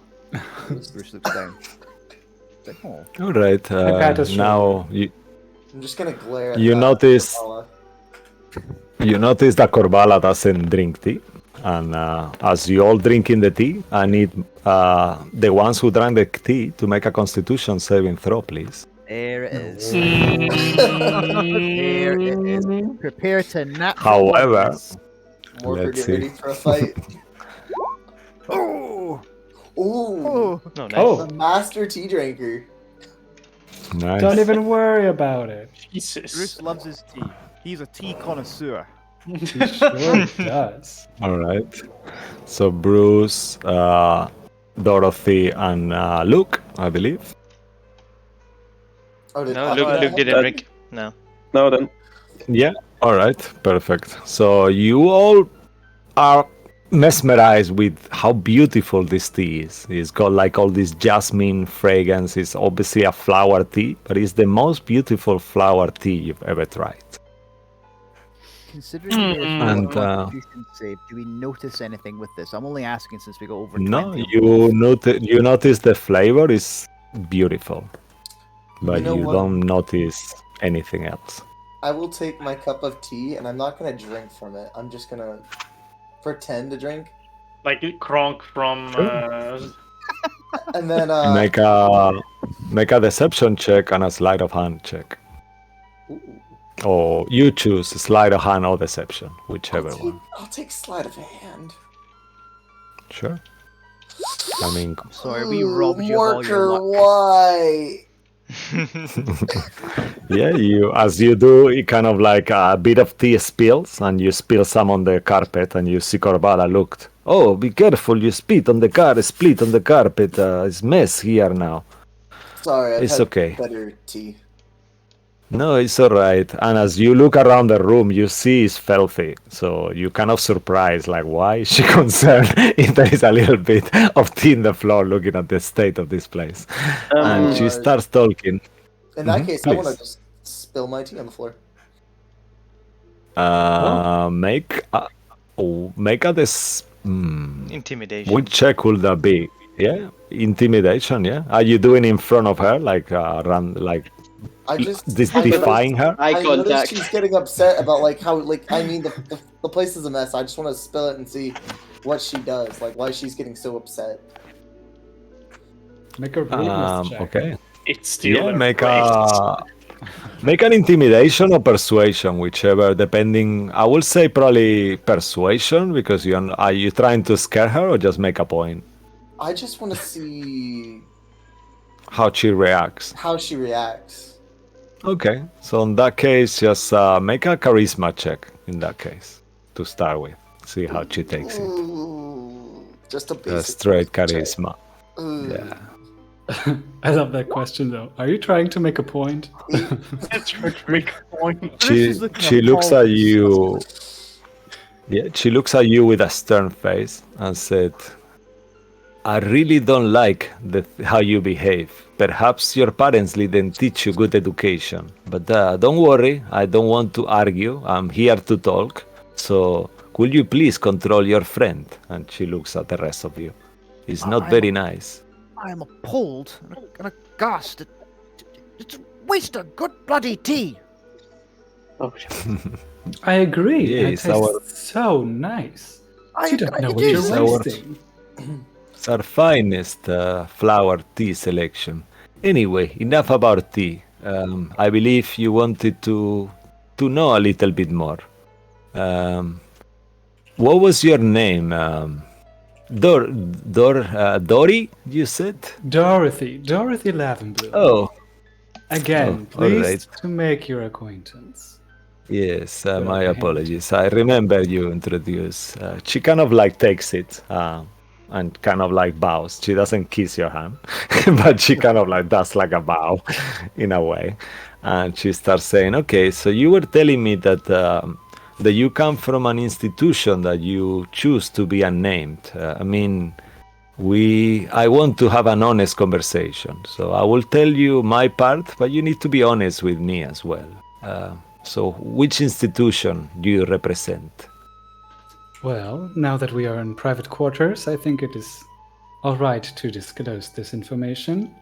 Bruce looks down. It's like, oh. All right. pat his Now you I'm just gonna glare at You that notice- Corvalla. notice that Corvalla doesn't drink tea, and as you all drinking the tea, I need the ones who drank the tea to make a Constitution saving throw, please. There it is. Mm. There it is. Prepare to nap. for However, darkness. Morpher, Let's get see. ready for a fight. Oh! Ooh, Oh! No, nice. Oh, the master tea drinker. Nice. don't even worry about it. Jesus. Bruce loves his tea. He's a tea connoisseur. He sure does. All right. So Bruce, Dorothy, and Luke, I believe. Oh, did No, Papa Luke have- didn't drink. No. No, then. Yeah. All right. Perfect. So you all are mesmerized with how beautiful this tea is. It's got like all this jasmine fragrance. It's obviously a flower tea, but it's the most beautiful flower tea you've ever tried. Considering there's And, no Constitution save, do we notice anything with this? I'm only asking since we go over 20. No, you notice the flavor is beautiful, but You know you what? don't notice anything else. I will take my cup of tea and I'm not gonna drink from it. I'm just gonna pretend to drink. Like Kronk from. And then Make a deception check and a sleight of hand check. ooh, Or you choose sleight of hand or deception, whichever one. I'll take sleight of hand. Sure. I mean, Sorry, we robbed you of all your Worker, luck. why? yeah, as you do, it kind of like a bit of tea spills, and you spill some on the carpet, and you see Corvalla looked. Oh, be careful! You split on the carpet. It's mess here now. Sorry, I've It's had okay. better tea. No, it's all right. And as you look around the room, you see it's filthy. So you kind of surprised, like, why is she concerned if there is a little bit of tea in the floor looking at the state of this place? And she starts talking. In that Mhm, case, I want to please. just spill my tea on the floor. Make a Intimidation. which check would that be? Yeah, intimidation. Yeah. Are you doing in front of her, like I just defying her? Eye I noticed contact. she's getting upset about like how like I mean the place is a mess. I just want to spill it and see what she does, like why she's getting so upset. Make a rudeness check. Okay. It's still. Yeah, a make place. make an intimidation or persuasion, whichever. Depending, I will say probably persuasion because are you trying to scare her or just make a point? I just want to see How she reacts. how she reacts. Okay, so in that case, just make a charisma check. In that case, to start with, see how she takes it. Ooh, just a basic Straight check. charisma. Ooh. Yeah. I love that question though. Are you trying to make a point? That's what we point. She looks at you. Yeah, she looks at you with a stern face and said, "I really don't like how you behave. Perhaps your parents didn't teach you good education. But don't worry, I don't want to argue. I'm here to talk. So, could you please control your friend?" And she looks at the rest of you. It's not very nice. I am appalled and aghast. It's a waste of good bloody tea. Oh, shit. I agree. Yeah, and it it's tastes so nice. You don't know what you're It's our- wasting. It's our finest flower tea selection. Anyway, enough about tea. I believe you wanted to know a little bit more. What was your name? Dory, you said? Dorothy Lavenblum. Oh, Again, all right. pleased to make your acquaintance. Yes, Bit of my a hint. apologies. I remember you introduced. She kind of like takes it and kind of like bows. She doesn't kiss your hand, but she kind of like does like a bow in a way. And she starts saying, okay, so you were telling me that that you come from an institution that you choose to be unnamed. I mean, I want to have an honest conversation. So I will tell you my part, but you need to be honest with me as well. So which institution do you represent? Well, now that we are in private quarters, I think it is all right to disclose this information.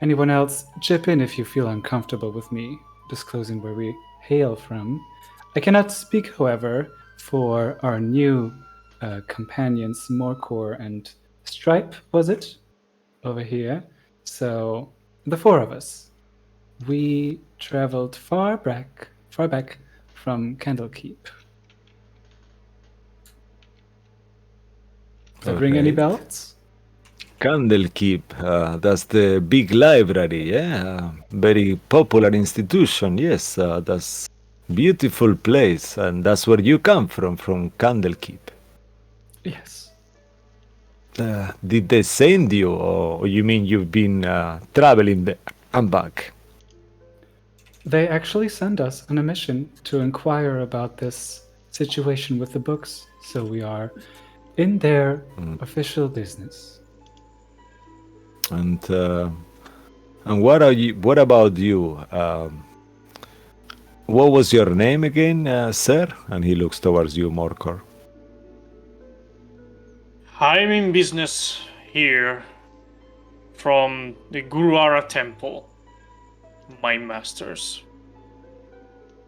Anyone else, chip in if you feel uncomfortable with me disclosing where we hail from. I cannot speak, however, for our new companions, Morcor and Stripe, was it? Over here. So, the four of us. We traveled far back from Candlekeep. Does that ring any Alright. bells? Candlekeep, that's the big library, yeah? Very popular institution, yes. That's beautiful place, and that's where you come from Candlekeep. Yes. Did they send you, or you mean you've been traveling there and back? They actually sent us on a mission to inquire about this situation with the books, so we are in their official business. And what are you? What about you? What was your name again, sir? And he looks towards you, Morcor. I'm in business here from the Guruara Temple, my masters.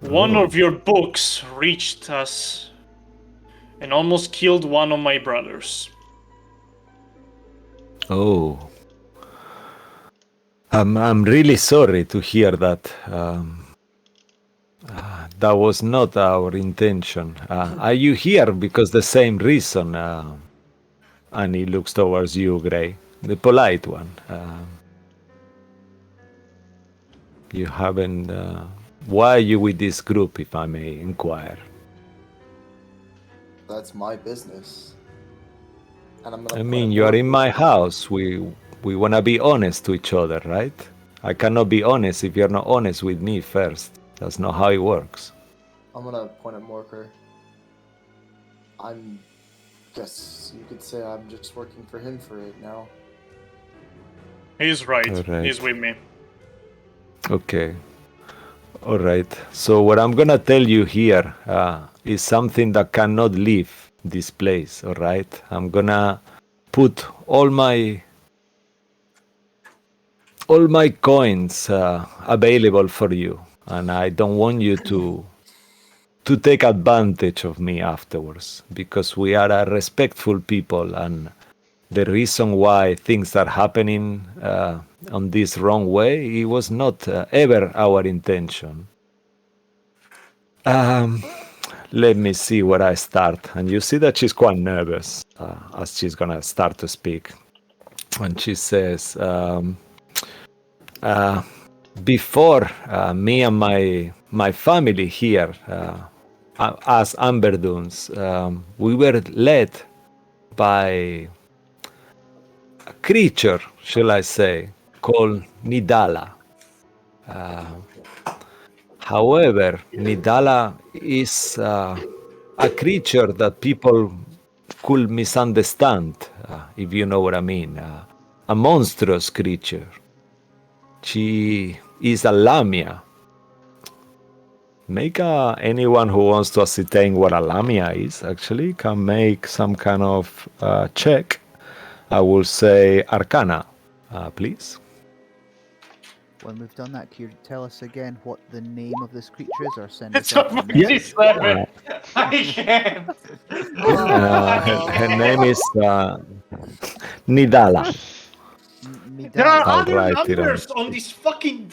One of your books reached us and almost killed one of my brothers. Oh, I'm really sorry to hear that. That was not our intention. Are you here because the same reason? And he looks towards you, Gray, the polite one. You haven't. Why are you with this group, if I may inquire? That's my business. And I'm gonna I put mean, it you are in more- my house. We want to be honest to each other, right? I cannot be honest if you're not honest with me first. That's not how it works. I'm gonna point at Morker. Guess you could say I'm just working for him for right now. He's right. Alright. He's with me. Okay. All right. So what I'm gonna tell you here is something that cannot leave this place. All right. I'm gonna put all my coins available for you, and I don't want you to take advantage of me afterwards, because we are a respectful people, and the reason why things are happening on this wrong way, it was not ever our intention. Let me see where I start. And you see that she's quite nervous as she's gonna start to speak. And she says, before me and my family here, as Amberdunes, we were led by a creature, shall I say, called Nidala. However, Nidala is a creature that people could misunderstand, if you know what I mean. A monstrous creature. She is a Lamia. Make anyone who wants to ascertain what a Lamia is, actually, can make some kind of check. I will say Arcana, please. When we've done that, can you tell us again what the name of this creature is, or send us It's a a message? 57. I can't. Her name is Nidala. There are Midala. I'll other write it on numbers the on this fucking.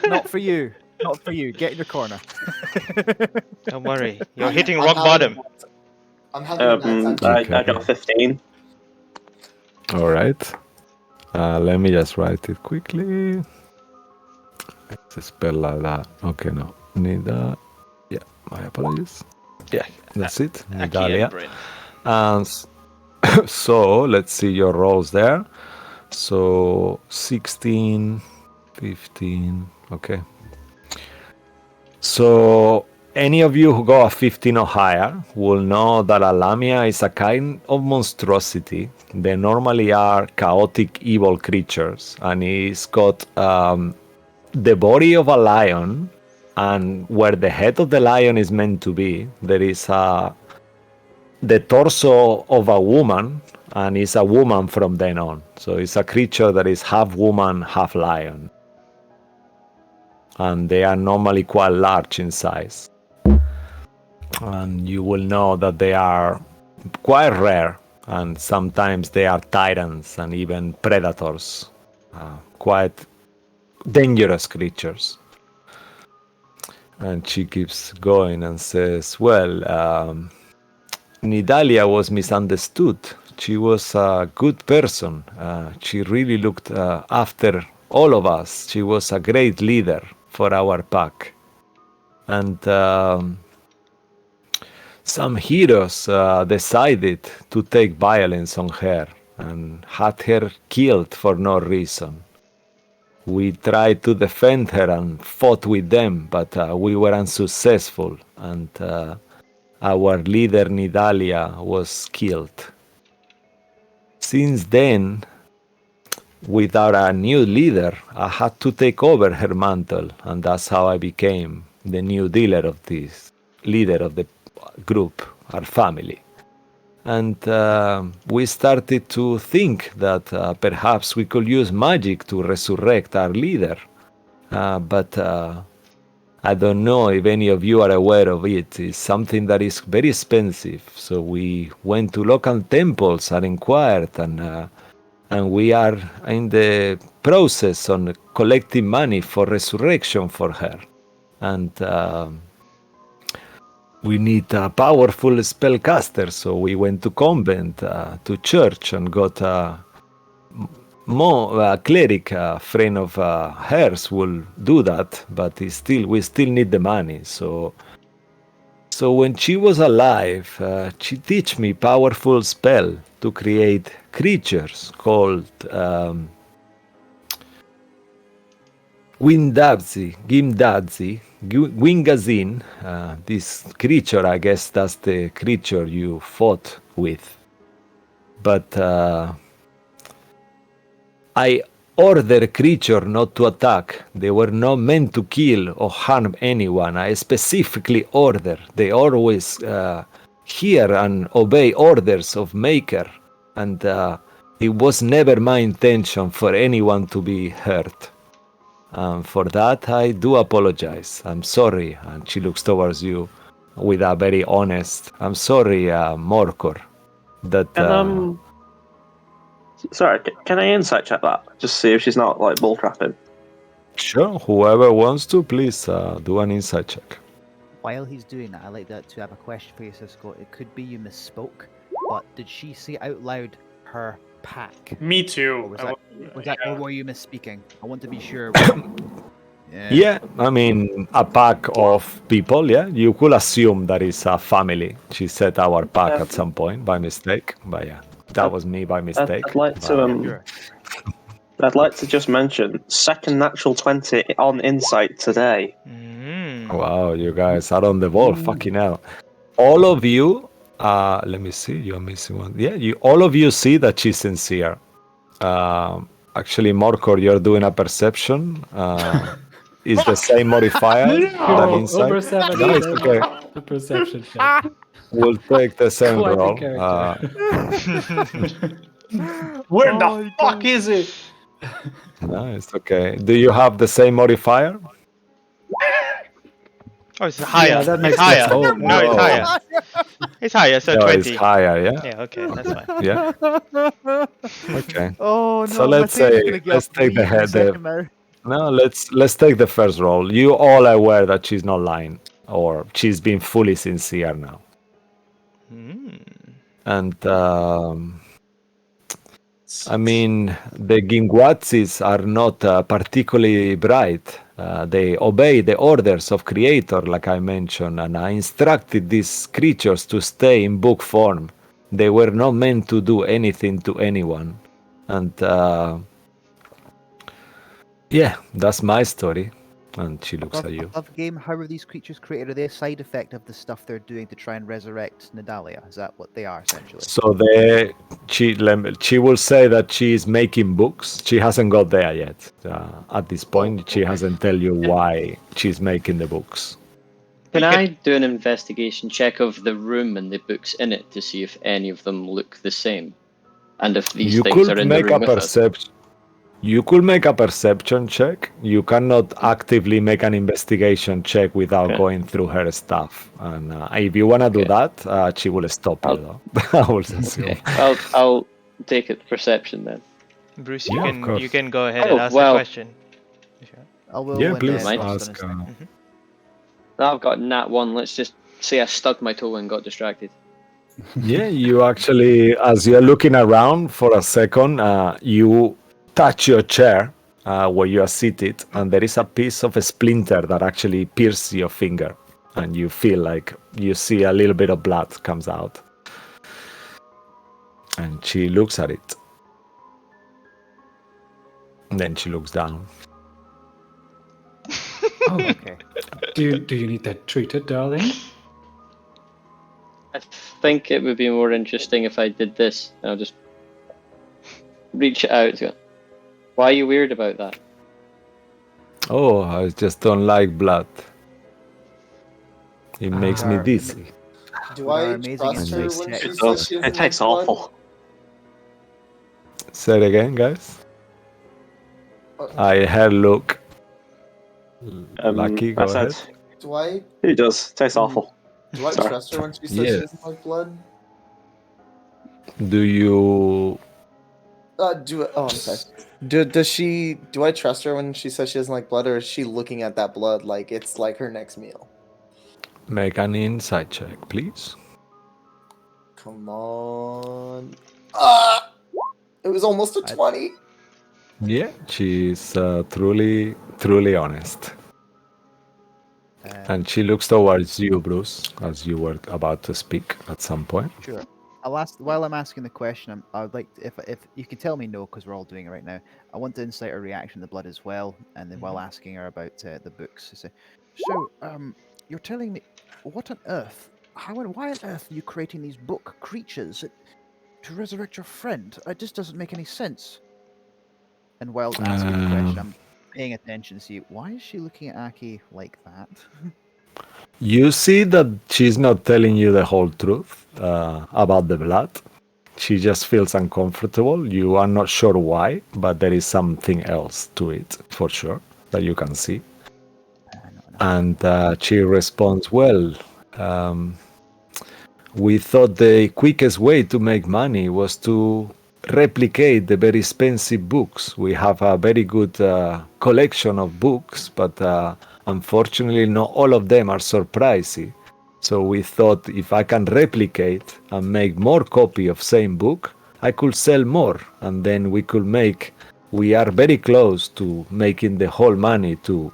Not for you. Not for you. Get in your corner. Don't worry, you're I'm- hitting I'm rock having- bottom. I'm having a bad time. I got 15. All right. Let me just write it quickly. It's a spell like that. Okay, no. Nida. Yeah, my apologies. Yeah, that's it. Nidalia. And so let's see your rolls there. So 16, 15. Okay. So any of you who go a 15 or higher will know that a lamia is a kind of monstrosity. They normally are chaotic, evil creatures, and it's got the body of a lion, and where the head of the lion is meant to be, there is the torso of a woman, and it's a woman from then on. So it's a creature that is half woman, half lion. And they are normally quite large in size. And you will know that they are quite rare, and sometimes they are tyrants and even predators, quite dangerous creatures. And she keeps going and says, well, Nidalia was misunderstood. She was a good person. She really looked after all of us. She was a great leader for our pack. And some heroes decided to take violence on her and had her killed for no reason. We tried to defend her and fought with them, but we were unsuccessful, and our leader Nidalia was killed. Since then, without a new leader, I had to take over her mantle, and that's how I became the new leader of the group, our family. And we started to think that perhaps we could use magic to resurrect our leader. But I don't know if any of you are aware of it. It's something that is very expensive. So we went to local temples and inquired, and we are in the process on collecting money for resurrection for her. And we need a powerful spellcaster, so we went to convent, to church, and got a cleric, a friend of hers, will do that, but we still need the money. So when she was alive, she teach me powerful spell to create creatures called Gimdadzi, Wingazin. This creature, I guess that's the creature you fought with. But I order creature not to attack. They were not meant to kill or harm anyone. I specifically order. They always hear and obey orders of Maker. And it was never my intention for anyone to be hurt. For that, I do apologize. I'm sorry. And she looks towards you with a very honest, I'm sorry, Morkor. That. Sorry, can I insight check that? Just see if she's not like bull trapping. Sure, whoever wants to, please do an insight check. While he's doing that, I like that to have a question for you, Cisco. It could be you misspoke, but did she say out loud her pack? Me too. Or were you misspeaking? I want to be sure. Yeah, I mean, a pack of people, yeah. You could assume that it's a family. She said our pack at some point by mistake, but yeah, that was me by mistake. I'd like to I'd like to just mention second natural 20 on insight today. Wow, you guys are on the ball. Fucking hell. All of you, let me see, you're missing one. Yeah, all of you see that she's sincere. Actually, Morkor, you're doing a perception. Is the same modifier than insight? Over 7. No, it's okay. The perception check. We'll take the same Quite roll. the character. Where the fuck is it? Nice. Okay. Do you have the same modifier? Oh, it's higher. that It's makes higher. sense. Oh, No, it's no. higher. It's higher, so No, it's 20. higher. Yeah. Yeah, okay, that's fine. Yeah. Okay. Oh no, So let's Mateo's say gonna get let's up take and the leave in a head. second now. No, let's take the first roll. You all are aware that she's not lying, or she's being fully sincere now. And I mean, the Gingwatsis are not particularly bright. They obey the orders of Creator, like I mentioned, and I instructed these creatures to stay in book form. They were not meant to do anything to anyone. And yeah, that's my story. And she looks at you. Above game, how are these creatures created? Are they a side effect of the stuff they're doing to try and resurrect Nadalia? Is that what they are essentially? So she will say that she is making books. She hasn't got there yet. At this point, she hasn't tell you why she's making the books. Can I do an investigation check of the room and the books in it to see if any of them look the same, and if these things are in the room with us? You could make a perception check. You cannot actively make an investigation check without going through her stuff. And if you want to do that, she will stop you. Though. I will assume. Okay. I'll take it perception then. Bruce, Yeah, of course. you can go ahead and ask the question. I will. Yeah, when, please Austin ask. is next. I've got nat 1. Let's just say I stubbed my toe and got distracted. Yeah, you actually, as you're looking around for a second, you touch your chair where you are seated, and there is a piece of a splinter that actually pierces your finger, and you feel like you see a little bit of blood comes out. And she looks at it. And then she looks down. Oh, okay. Do you need that treated, darling? I think it would be more interesting if I did this. And I'll just reach it out. Why are you weird about that? Oh, I just don't like blood. It makes me dizzy. Do I amazing trust her insights. when It she says does. she It doesn't tastes like blood? awful. Say it again, guys. I heard Luke. Lucky, go I said, ahead. Do I it does. Tastes awful. do I Sorry. trust her when she says she Yes. doesn't like blood? Do you... I'm sorry. Do I trust her when she says she doesn't like blood, or is she looking at that blood like it's like her next meal? Make an insight check, please. Come on. It was almost a 20. Yeah, she's truly honest. And she looks towards you, Bruce, as you were about to speak at some point. Sure. I'll ask while I'm asking the question. I would like if you can tell me no, because we're all doing it right now. I want to insight her reaction to the blood as well, and then while asking her about the books. So, you're telling me what on earth? Why on earth are you creating these book creatures to resurrect your friend? It just doesn't make any sense. And while asking the question, I'm paying attention to see why is she looking at Aki like that. You see that she's not telling you the whole truth about the blood. She just feels uncomfortable. You are not sure why, but there is something else to it, for sure, that you can see. And she responds, well, we thought the quickest way to make money was to replicate the very expensive books. We have a very good collection of books, but unfortunately not all of them are so pricey. So we thought if I can replicate and make more copy of same book, I could sell more, and then we are very close to making the whole money to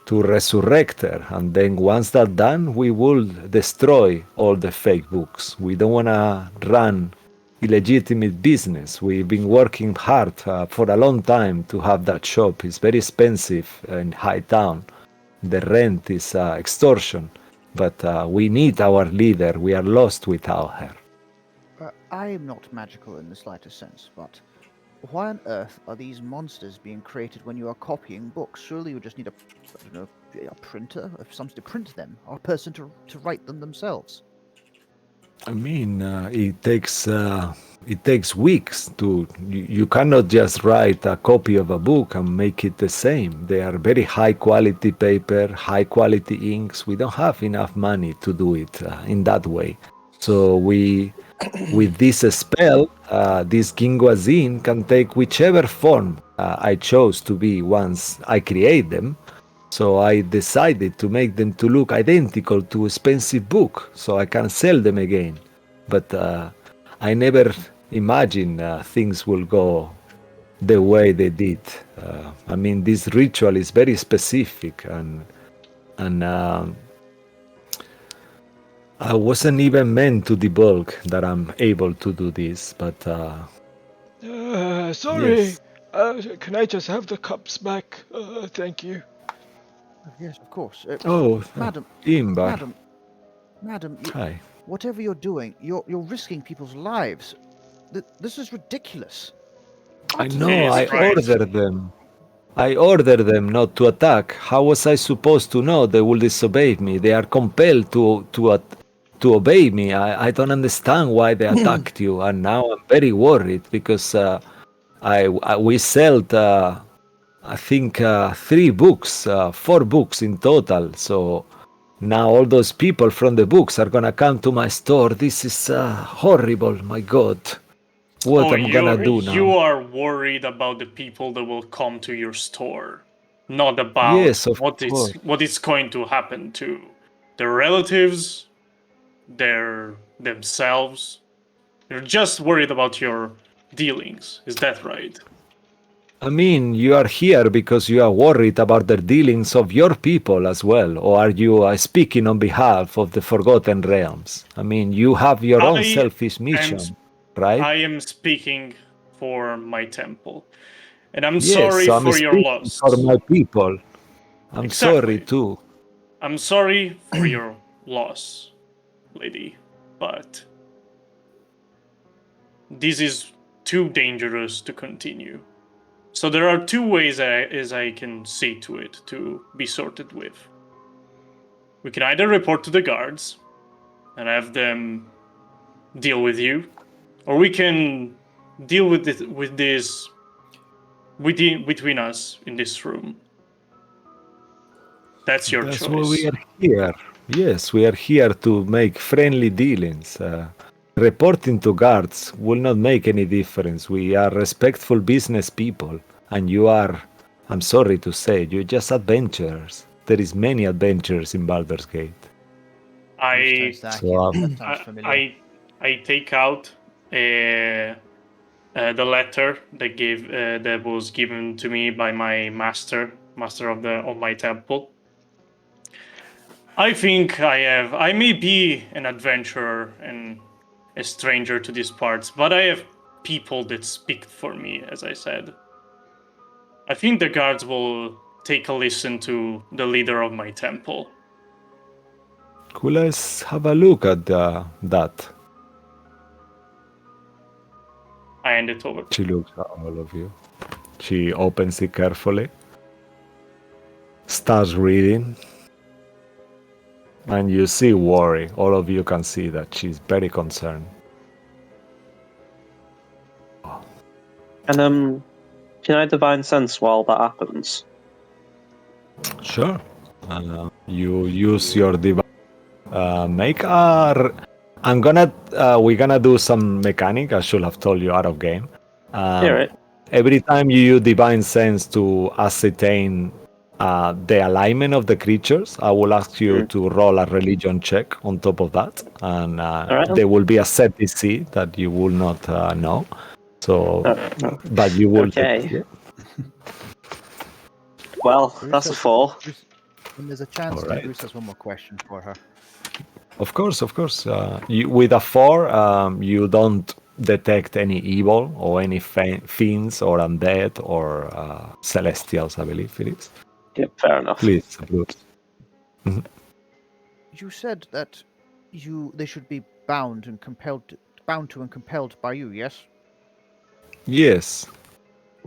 resurrect her, and then once that's done, we will destroy all the fake books. We don't want to run illegitimate business. We've been working hard for a long time to have that shop. It's very expensive in High Town. The rent is extortion, but we need our leader. We are lost without her. I am not magical in the slightest sense, but why on earth are these monsters being created when you are copying books? Surely you just need a printer, something to print them, or a person to write them themselves. I mean, it it takes weeks to. You cannot just write a copy of a book and make it the same. They are very high quality paper, high quality inks. We don't have enough money to do it in that way. So with this spell, this Ginguazin can take whichever form I chose to be once I create them. So I decided to make them to look identical to expensive book, so I can sell them again. But I never imagined things will go the way they did. I mean, this ritual is very specific, and I wasn't even meant to debug that I'm able to do this. But sorry. yes. Can I just have the cups back? Thank you. Yes, of course. Oh, Madam, Imbar. madam, Hi. whatever you're doing, you're risking people's lives. This is ridiculous. I know. Yes, I right. ordered them. I ordered them not to attack. How was I supposed to know they will disobey me? They are compelled to obey me. I don't understand why they attacked you, and now I'm very worried because we sold I think 3 books, 4 books in total. So now all those people from the books are gonna come to my store. This is horrible. My God, what I'm gonna do now? You are worried about the people that will come to your store, not about Yes, of course. what is going to happen to their relatives, themselves. You're just worried about your dealings. Is that right? I mean, you are here because you are worried about the dealings of your people as well, or are you speaking on behalf of the Forgotten Realms? I mean, you have your own selfish mission, right? I am speaking for my temple, and I'm Yes, sorry so I'm for your speaking loss. for my people. I'm Exactly. sorry too. I'm sorry for your loss, lady, but this is too dangerous to continue. So there are 2 ways as I can see to it to be sorted with. We can either report to the guards and have them deal with you, or we can deal with this between us in this room. That's your That's choice. why we are here. Yes, we are here to make friendly dealings. Reporting to guards will not make any difference. We are respectful business people, and you are, I'm sorry to say, you're just adventurers. There is many adventures in Baldur's Gate. I That sounds familiar. I take out the letter that was given to me by my master of my temple. I think I may be an adventurer and a stranger to these parts, but I have people that speak for me, as I said. I think the guards will take a listen to the leader of my temple. Could let's have a look at that. I hand it over. She looks at all of you. She opens it carefully, starts reading, and you see worry. All of you can see that she's very concerned. And can I divine sense while that happens? Sure. You use your divine. Make our. I'm gonna. We're gonna do some mechanic. I should have told you out of game. Yeah, right. Every time you use divine sense to ascertain the alignment of the creatures, I will ask you to roll a religion check on top of that, and right. there will be a set DC that you will not know. So, but you will. Okay. Well, that's a 4. And there's a chance All right. Bruce has one more question for her. Of course. With a 4, you don't detect any evil or any fiends or undead or celestials, I believe it is. Yep, fair enough. Please, Bruce. You said that they should be bound to and compelled by you, yes? Yes.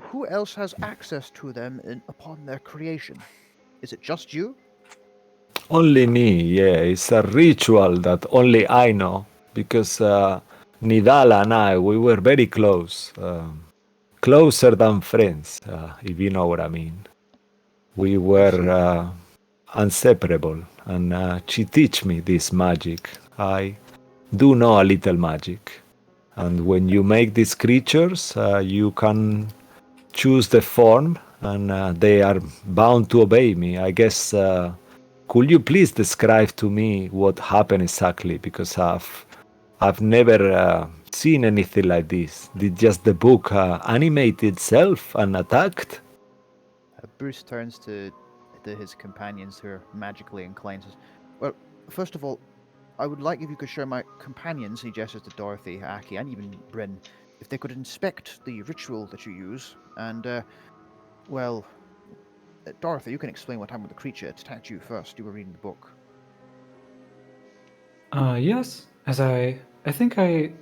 Who else has access to them upon their creation? Is it just you? Only me, yeah. It's a ritual that only I know because Nidala and I, we were very close. Closer than friends, if you know what I mean. We were inseparable, and she teach me this magic. I do know a little magic. And when you make these creatures, you can choose the form, and they are bound to obey me. I guess, could you please describe to me what happened exactly? Because I've never seen anything like this. Did just the book animate itself and attacked? Bruce turns to his companions who are magically inclined. Says, "Well, first of all, I would like if you could show my companions," he gestures to Dorothy, Aki, and even Bryn, "if they could inspect the ritual that you use. And, well, Dorothy, you can explain what happened with the creature. It attacked you first. You were reading the book." Yes, as I think I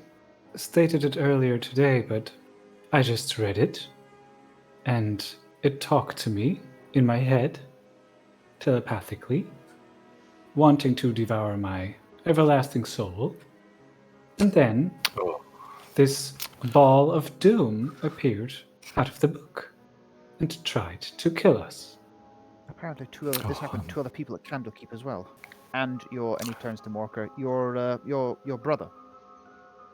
stated it earlier today, but I just read it, and it talked to me in my head, telepathically, wanting to devour my everlasting soul. And then this ball of doom appeared out of the book and tried to kill us. Apparently, this happened to two other people at Candlekeep as well. And and he turns to Morker, your brother.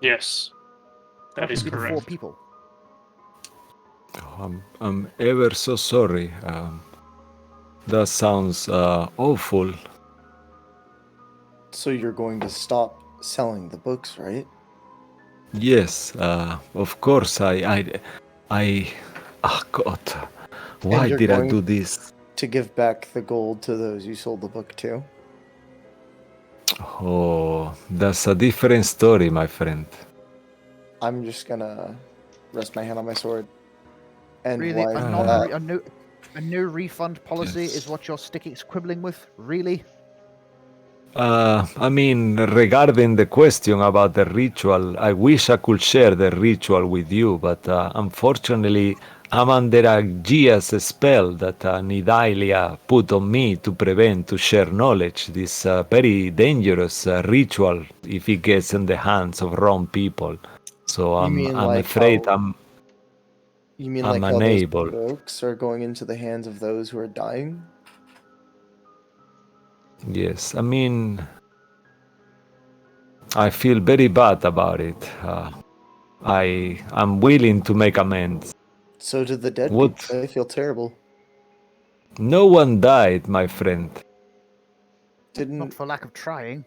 Yes, that is Be the four correct. people. I'm ever so sorry. That sounds awful. So you're going to stop selling the books, right? Yes, of course. Oh God, why you're did I going- do this? To give back the gold to those you sold the book to? Oh, that's a different story, my friend. I'm just gonna rest my hand on my sword. And Really, why a new refund policy Yes. is what you're quibbling with? Really? I mean, regarding the question about the ritual, I wish I could share the ritual with you, but unfortunately, I'm under a Gia's spell that Nidalia put on me to share knowledge. This very dangerous ritual if it gets in the hands of wrong people. So I'm afraid You mean I'm like how unable. those books are going into the hands of those who are dying? Yes, I mean, I feel very bad about it. I'm willing to make amends. So did the dead What? people. They feel terrible. No one died, my friend. Not Didn't for lack of trying.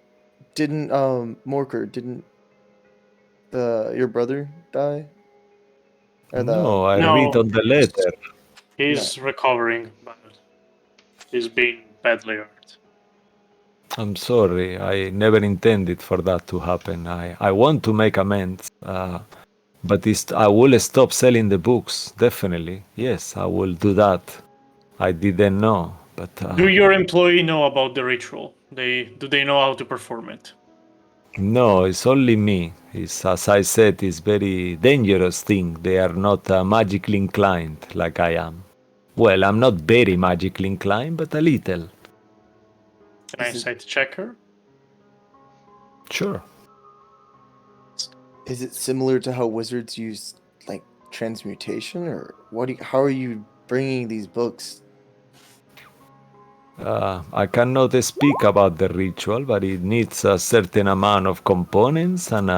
Morker, didn't your brother die? Or No, I No. read on the letter. He's recovering, but he's being badly hurt. I'm sorry. I never intended for that to happen. I want to make amends. But I will stop selling the books. Definitely. Yes, I will do that. I didn't know. But Do your employee know about the ritual? Do they know how to perform it? no, it's only me. It's, as I said, it's very dangerous thing. They are not magically inclined like I am. Well, I'm not very magically inclined, but a little. Can I insight check her? Sure. Is it similar to how wizards use like transmutation, or how are you bringing these books? I cannot speak about the ritual, but it needs a certain amount of components and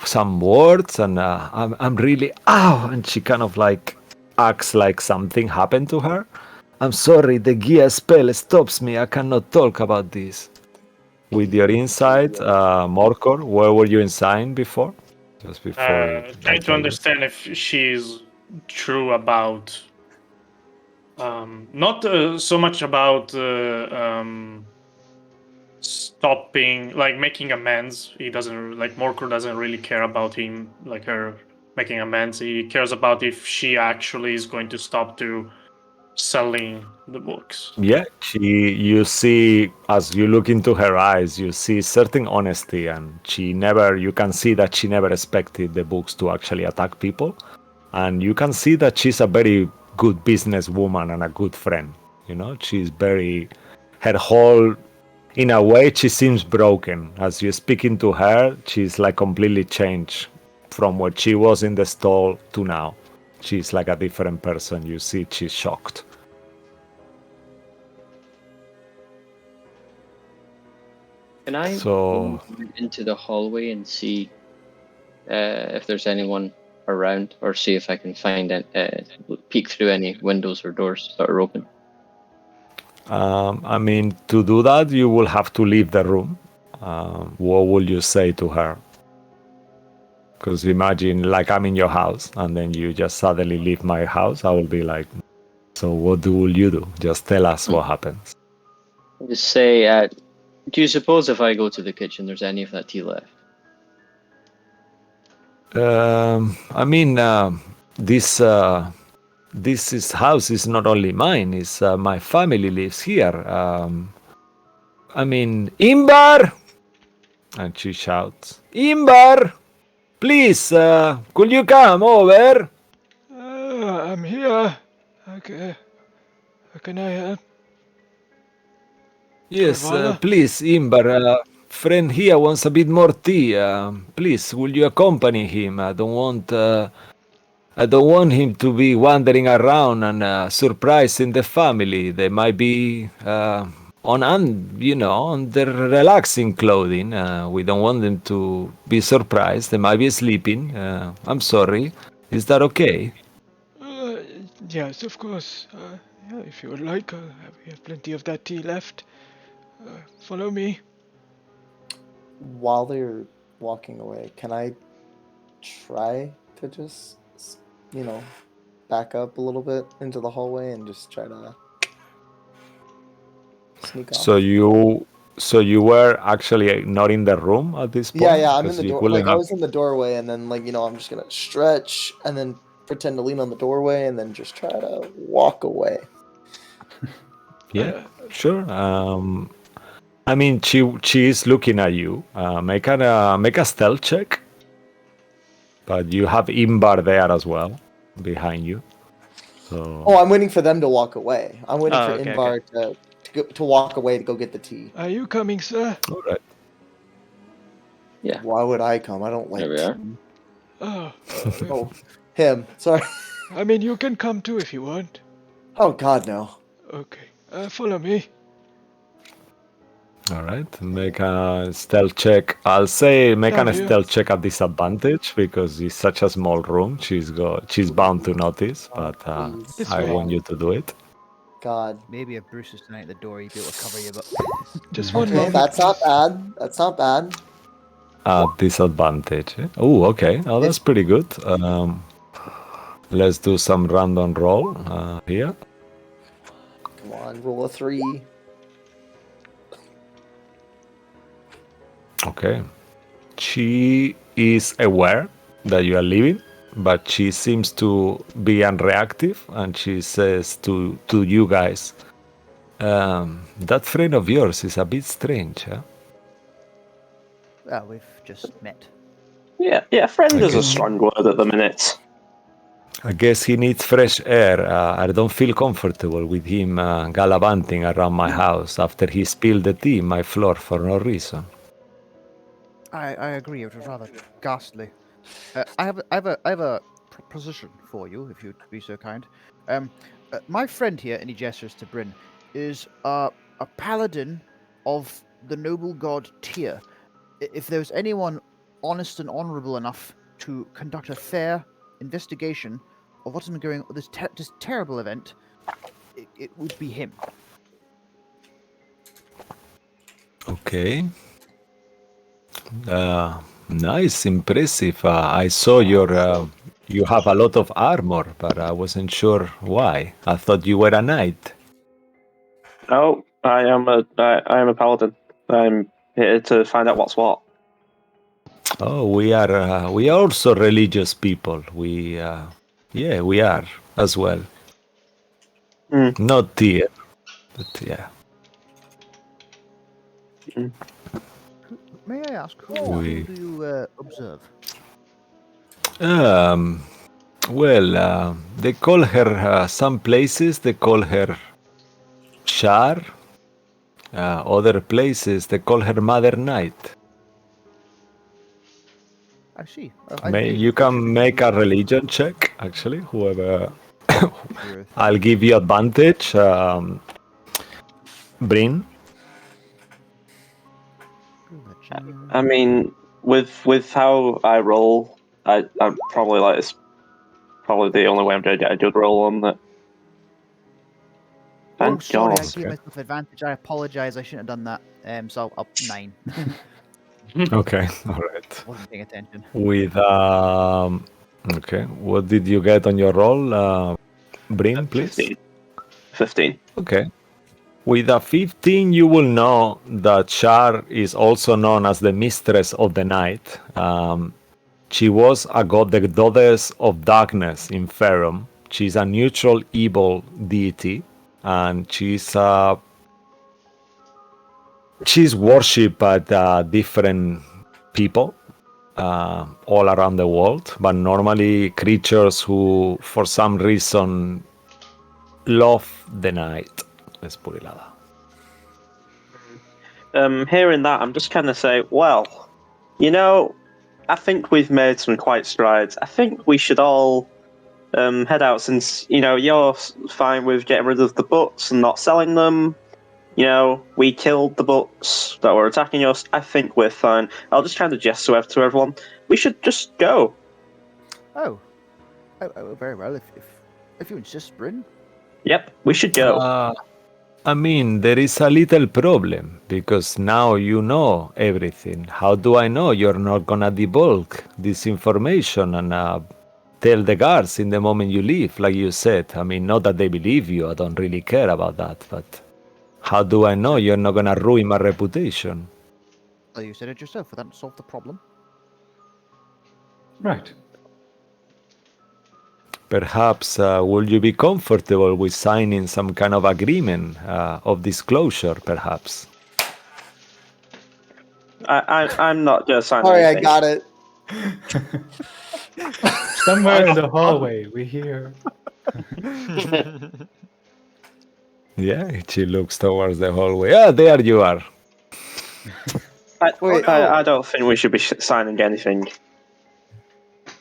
some words, and I'm really and she kind of like acts like something happened to her. I'm sorry, the Gia spell stops me. I cannot talk about this. With your insight, Morkor, where were you inside before? Just before. Trying to understand if she's true about not so much about stopping, like making amends. He doesn't like Morkor doesn't really care about him, like her making amends. He cares about if she actually is going to stop to selling the books. Yeah, you see, as you look into her eyes, you see certain honesty, and you can see that she never expected the books to actually attack people. And you can see that she's a very good businesswoman and a good friend. You know, her whole in a way, she seems broken. As you're speaking to her, she's like completely changed from what she was in the stall to now. She's like a different person. You see, she's shocked. Can I So- go into the hallway and see if there's anyone around, or see if I can find peek through any windows or doors that are open? I mean, to do that, you will have to leave the room. What will you say to her? Because imagine, like, I'm in your house, and then you just suddenly leave my house. I will be like, so what will you do? Just tell us what happens. Just say, do you suppose if I go to the kitchen, there's any of that tea left? I mean, this house is not only mine. It's my family lives here. I mean, Imbar! And she shouts, Imbar! Please, could you come over? I'm here. Okay. How can I help? Yes, Corvalla? please, Imbar. Friend here wants a bit more tea. Please, will you accompany him? I don't want him to be wandering around and surprising the family. They might be on their relaxing clothing. We don't want them to be surprised. They might be sleeping. I'm sorry. Is that okay? Yes, of course. Yeah, if you would like, we have plenty of that tea left. Follow me. While they're walking away, can I try to just, back up a little bit into the hallway and just try to sneak off? So you were actually not in the room at this point? Yeah, I'm in 'Cause the you door. wouldn't Like, I have- was in the doorway, and then, I'm just gonna stretch and then pretend to lean on the doorway and then just try to walk away. Yeah, sure. I mean, she is looking at you. Make a stealth check. But you have Imbar there as well, behind you. So Oh, I'm waiting for them to walk away. I'm waiting for okay, Inbar to walk away to go get the tea. Are you coming, sir? all right. Yeah. Why would I come? I don't like There we are. tea. Oh, Oh, him. Sorry. I mean, you can come too if you want. Oh God, no. Okay. Follow me. All right. Make a stealth check. I'll say make Down a here. stealth check at disadvantage because it's such a small room. She's bound to notice, but Please. This I way. want you to do it. God. Maybe if Bruce is standing at the door, he'd be able to cover you, but Just one Okay, moment. that's not please. bad. That's not bad. At disadvantage. Oh, okay. Oh, that's pretty good. Let's do some random roll here. Come on, roll a 3. Okay. She is aware that you are leaving, but she seems to be unreactive, and she says to you guys, that friend of yours is a bit strange, huh? well, we've just met. Yeah, friend is a Okay. strong word at the minute. I guess he needs fresh air. I don't feel comfortable with him gallivanting around my house after he spilled the tea on my floor for no reason. I agree. It was rather ghastly. I have a proposition for you, if you'd be so kind. My friend here, and he gestures to Bryn, is a paladin of the noble god Tyr. If there's anyone honest and honourable enough to conduct a fair investigation of what's been going on with this terrible event, it would be him. Okay. Nice, impressive. I saw you have a lot of armor, but I wasn't sure why. I thought you were a knight. No, I am a paladin. I'm here to find out what's what. Oh, we are also religious people. We are as well. Mm. Not Tyr, but yeah. May I ask, who We- do you observe? Well, they call her some places. They call her Shar, Other places they call her Mother Night. I see. You can make a religion check, actually. Whoever. Sure I'll give you advantage. Bryn. Religion. I mean, with how I roll, I'm probably like it's probably the only way I'm going to get a good roll on that. Oh, Thank sorry, God. I gave myself advantage. I apologize. I shouldn't have done that. So I'll 9. Okay, all right. Wasn't paying attention. With okay, what did you get on your roll, Bryn, please? 15. Okay. With a 15, you will know that Shar is also known as the Mistress of the Night. She was the goddess of darkness in Faerun. She's a neutral evil deity, and she's worshipped by different people all around the world, but normally creatures who, for some reason, love the night. Let's put it like that. Hearing that, I'm just kind of say, well, you know, I think we've made some quite strides. I think we should all head out since, you know, you're fine with getting rid of the books and not selling them. You know, we killed the books that were attacking us. I think we're fine. I'll just kind of gesture to everyone. We should just go. Oh, very well. If you insist, Bryn. Yep, we should go. I mean, there is a little problem because now you know everything. How do I know you're not gonna debulk this information and tell the guards in the moment you leave, like you said? I mean, not that they believe you. I don't really care about that, but how do I know you're not gonna ruin my reputation? Well, you said it yourself. That solved the problem. Right. Perhaps will you be comfortable with signing some kind of agreement of disclosure, perhaps? I'm not going to sign Sorry, I anything. got it. Somewhere in the hallway, we hear. Yeah, she looks towards the hallway. Ah, there you are. I don't think we should be signing anything.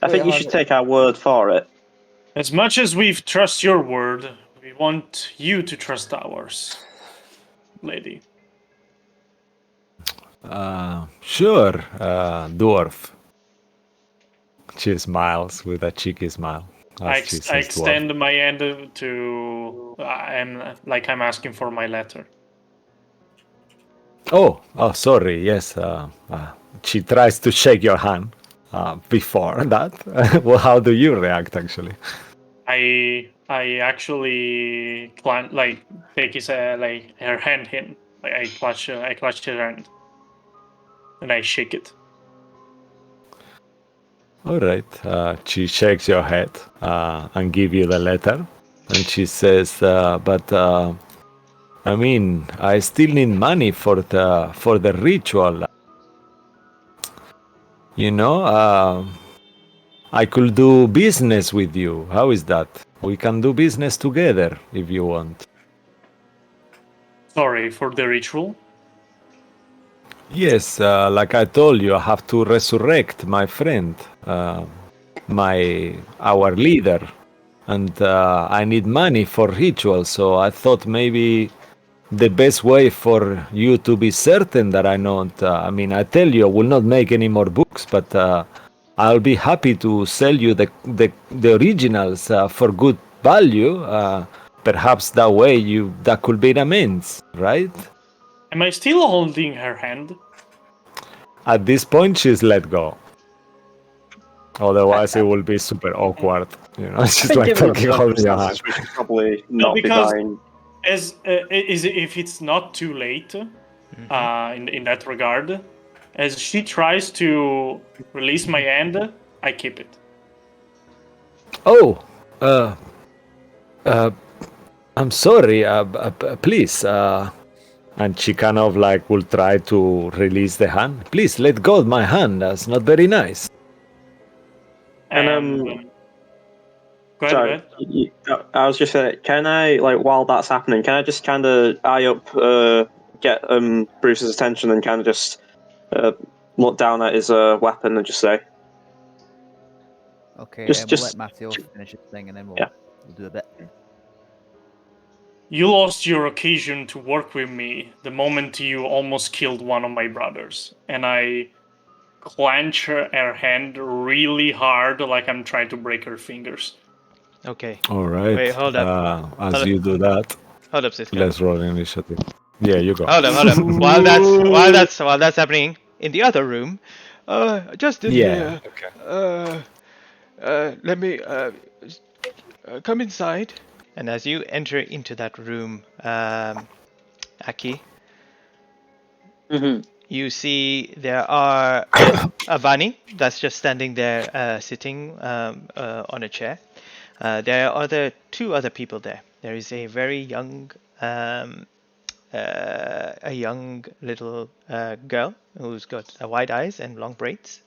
I think you should take our word for it. As much as we trust your word, we want you to trust ours, lady. Sure, dwarf. She smiles with a cheeky smile. I as she says dwarf. extend my hand to. I'm asking for my letter. Oh, sorry. Yes, she tries to shake your hand. Before that, well, how do you react? Actually, I actually take his her hand in. Like I clutch her hand, and I shake it. all right. She shakes your head and give you the letter, and she says, "But I mean, I still need money for the ritual. You know, I could do business with you. How is that? We can do business together if you want." Sorry for the ritual. Yes, like I told you, I have to resurrect my friend, our leader, and I need money for ritual. So I thought maybe the best way for you to be certain that I not. I mean, I tell you, I will not make any more books, but I'll be happy to sell you the originals for good value. Perhaps that way that could be an amends, right? Am I still holding her hand? At this point, she's let go. Otherwise, it will be super awkward. You know, she's like talking holding your hand. We should probably not be because buying. as if it's not too late, in that regard, as she tries to release my hand, I keep it. Oh, I'm sorry. Please. And she kind of like will try to release the hand. Please let go of my hand. That's not very nice. And Go ahead. I was just saying, can I, like, while that's happening, can I just kind of eye up get Bruce's attention and kind of just look down at his weapon and just say, Okay, Just- we'll just- let Matteo finish his thing, and then Yeah. we'll do a bit. You lost your occasion to work with me the moment you almost killed one of my brothers. And I clench her hand really hard, like I'm trying to break her fingers. Okay. All right. Wait, hold up. As Hold you do that, Hold up, Cisco. let's roll initiative. Yeah, you go. Hold up. While that's happening in the other room, Just in Yeah. here. Okay. Let me come inside. and as you enter into that room, Aki, Mm-hmm. you see there are a bunny that's just standing there, sitting on a chair. There are two other people there. There is a very young, a young little girl who's got wide eyes and long braids,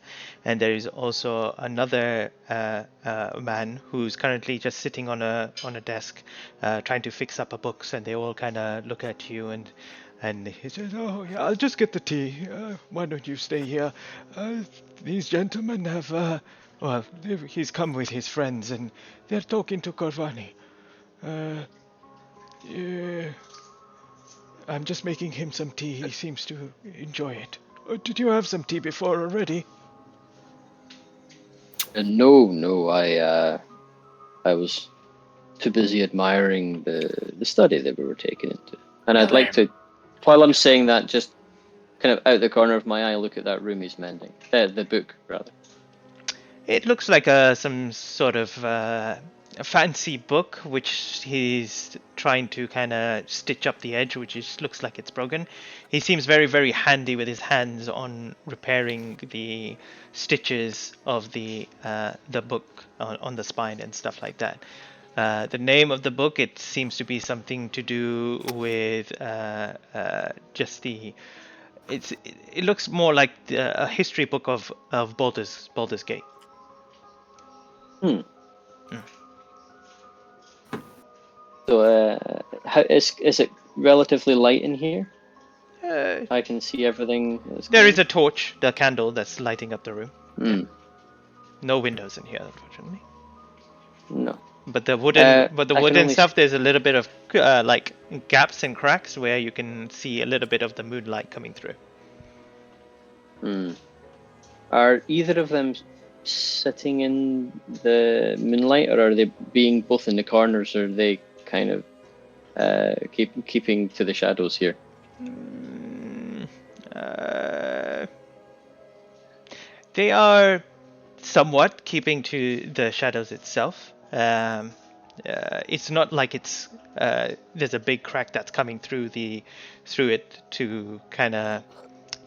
and there is also another man who's currently just sitting on a desk, trying to fix up a books, and they all kind of look at you and He says, "Oh, yeah, I'll just get the tea. Why don't you stay here? These gentlemen have, he's come with his friends, and they're talking to Corvani. Yeah, I'm just making him some tea. He seems to enjoy it. Did you have some tea before already?" No, I was too busy admiring the study that we were taking into, and I'd like to, while I'm saying that, just kind of out the corner of my eye, look at that room he's mending, the book rather. It looks like some sort of a fancy book, which he's trying to kind of stitch up the edge, which looks like it's broken. He seems very, very handy with his hands on repairing the stitches of the book on the spine and stuff like that. The name of the book, it seems to be something to do with just the. It looks more like a history book of Baldur's Gate. So, how is it relatively light in here? Uh, I can see everything. There is a torch, the candle that's lighting up the room. Mm. No windows in here, unfortunately. No. But the wooden, I can only stuff, there's a little bit of like gaps and cracks where you can see a little bit of the moonlight coming through. Are either of them sitting in the moonlight, or are they being both in the corners, or are they kind of keeping to the shadows here? They are somewhat keeping to the shadows itself. It's not like it's there's a big crack that's coming through it to kind of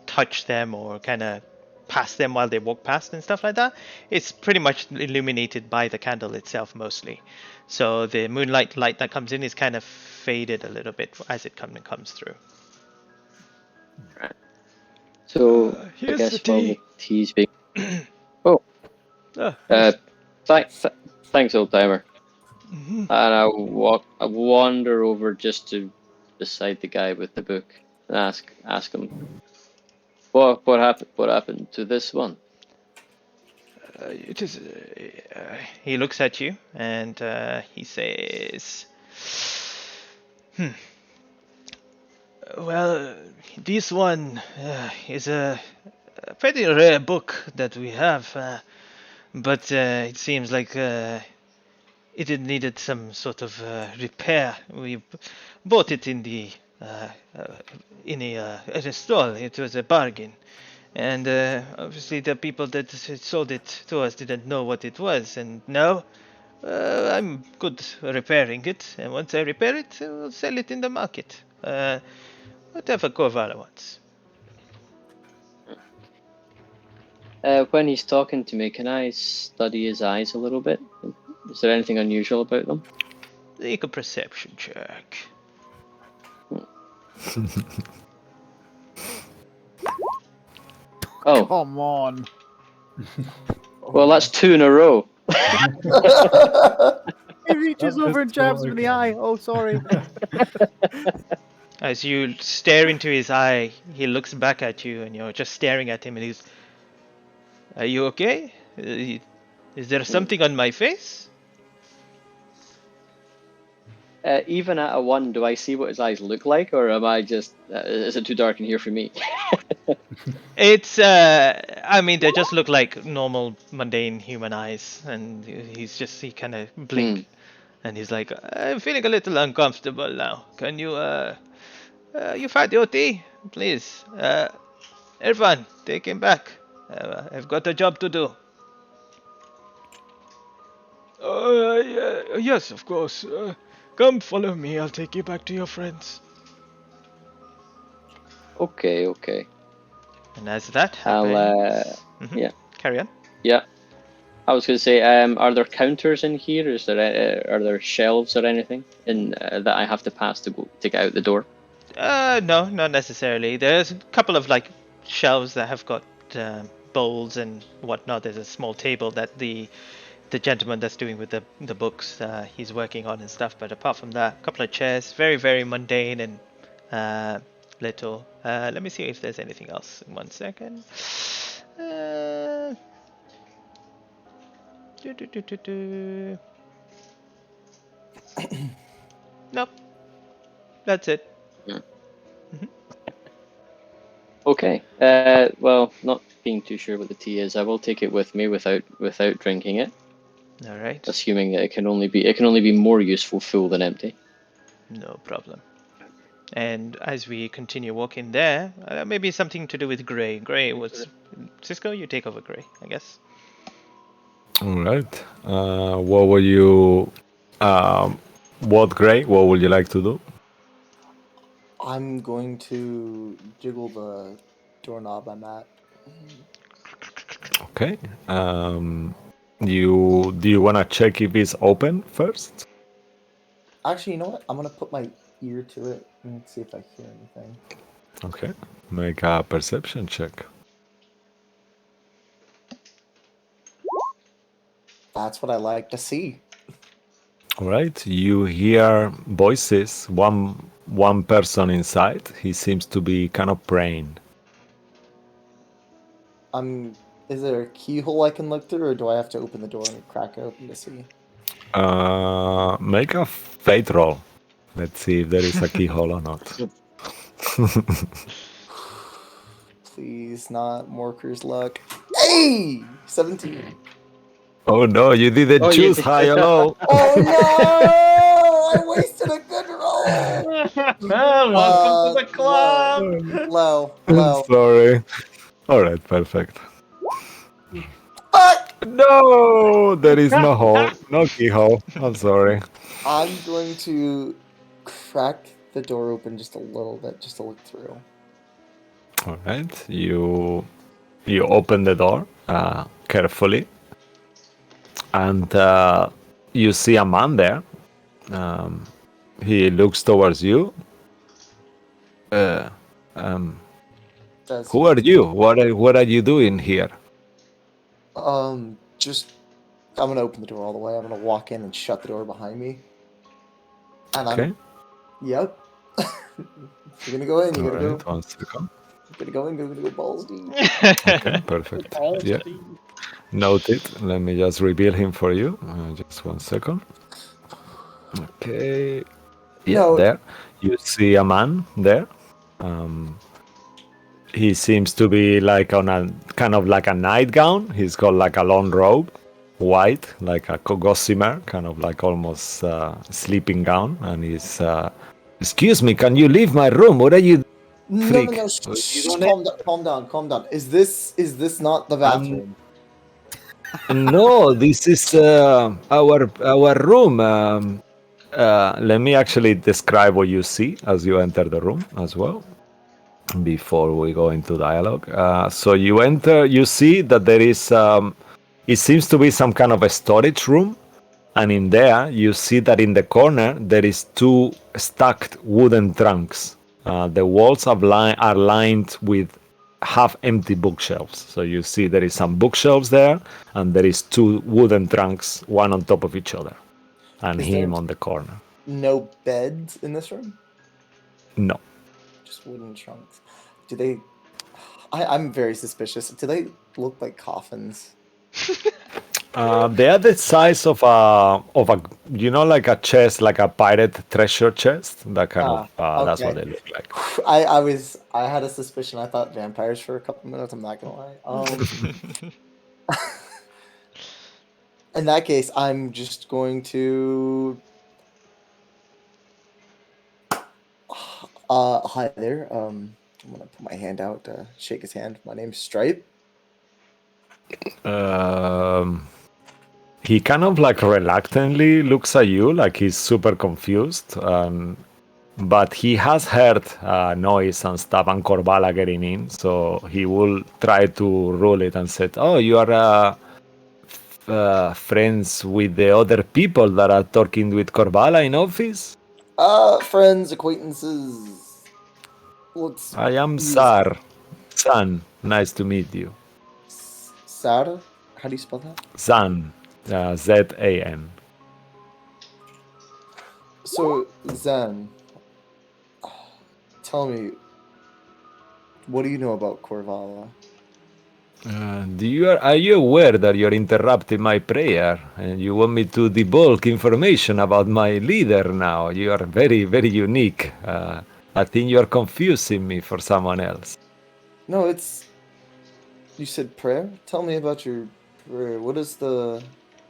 touch them or kind of pass them while they walk past and stuff like that. It's pretty much illuminated by the candle itself mostly. So the moonlight light that comes in is kind of faded a little bit as it comes through. Right. So I Here's guess the while tea. the tea's being. Oh. Thanks, old timer. And I wander over just to beside the guy with the book and ask him, what happened to this one? It is. He looks at you and he says, Well, this one is a pretty rare book that we have, but it seems like it needed some sort of repair. We bought it in a stall. It was a bargain. And obviously the people that sold it to us didn't know what it was. And now I'm good repairing it. And once I repair it, I'll sell it in the market. Whatever Corvalla wants. When he's talking to me, can I study his eyes a little bit? Is there anything unusual about them? Make a perception check. Oh, Come on. well, that's 2 in a row. He reaches over and jabs him in the eye. Oh, sorry. As you stare into his eye, he looks back at you, and you're just staring at him, and he's, "Are you okay? Is there something on my face?" Even at a 1, do I see what his eyes look like, or am I just? Is it too dark in here for me? It's, I mean, they just look like normal, mundane human eyes, and he kind of blink, and he's like, "I'm feeling a little uncomfortable now. Can you, you find your tea, please? Irfan, take him back. I've got a job to do." Yes, of course. Come follow me. I'll take you back to your friends. Okay. And as that I'll. happens, Yeah. carry on. Yeah. I was going to say, are there counters in here? Is there are there shelves or anything in that I have to pass to get out the door? No, not necessarily. There's a couple of like shelves that have got bowls and whatnot. There's a small table that the gentleman that's doing with the books he's working on and stuff. But apart from that, a couple of chairs, very very mundane and little. Let me see if there's anything else. In 1 second. Nope. That's it. Okay. Well, not being too sure what the tea is, I will take it with me without drinking it. All right. Assuming that it can only be more useful full than empty. No problem. And as we continue walking there, maybe something to do with Gray. Gray was Cisco. You take over Gray, I guess. All right. What will you? What Gray? What would you like to do? I'm going to jiggle the doorknob I'm at. Okay. Do you wanna check if it's open first? Actually, you know what? I'm gonna put my ear to it and see if I hear anything. Okay. Make a perception check. That's what I like to see. All right. You hear voices. One person inside. He seems to be kind of praying. Is there a keyhole I can look through, or do I have to open the door and crack it open to see? Make a fate roll. Let's see if there is a keyhole or not. Please, not Morker's luck. Hey! 17. Oh no, you didn't choose high or low. Oh no! I wasted a good roll! Welcome to the club! Low. Sorry. All right, perfect. Fuck! No, there is no hole, no keyhole. I'm sorry. I'm going to crack the door open just a little bit, just to look through. All right, you open the door carefully, and you see a man there. He looks towards you. Does Who are you? What are you doing here? Just I'm gonna open the door all the way. I'm gonna walk in and shut the door behind me. And Okay. Yep. You're gonna go in. You're All gonna right, 1 second. You're gonna go balls deep. Okay, perfect. Yeah. Noted. Let me just reveal him for you. Just 1 second. Okay. Yeah, No. there. You see a man there. He seems to be like on a kind of like a nightgown. He's got like a long robe, white, like a gossamer, kind of like almost sleeping gown. And he's, excuse me, can you leave my room? What are you? No, Freak. shh, calm down. Is this not the bathroom? No, this is our room. Let me actually describe what you see as you enter the room as well, before we go into dialogue. So you enter, you see that there is, it seems to be some kind of a storage room, and in there you see that in the corner there is 2 stacked wooden trunks. The walls are lined with half-empty bookshelves. So you see there is some bookshelves there, and there is 2 wooden trunks, one on top of each other, and Is him there- on the corner. No beds in this room? No. Just wooden trunks. Do they? I'm very suspicious. Do they look like coffins? They are the size of a like a chest, like a pirate treasure chest. That kind of that's what Okay. they look like. I had a suspicion. I thought vampires for a couple minutes. I'm not gonna lie. In that case, I'm just going to. Hi there. I'm gonna put my hand out to shake his hand. My name's Stripe. He kind of like reluctantly looks at you, like he's super confused. But he has heard noise and stuff and Corvalla getting in, so he will try to rule it and said, "Oh, you are friends with the other people that are talking with Corvalla in office?" Friends, acquaintances. Let's I am use Sar. San. Nice to meet you. Sar. How do you spell that? Zan. Z-A-N. So Zen, tell me, what do you know about Corvalla? Are you aware that you're interrupting my prayer and you want me to debulk information about my leader now? You are very, very unique. I think you're confusing me for someone else. No, it's. You said prayer? Tell me about your prayer. What is the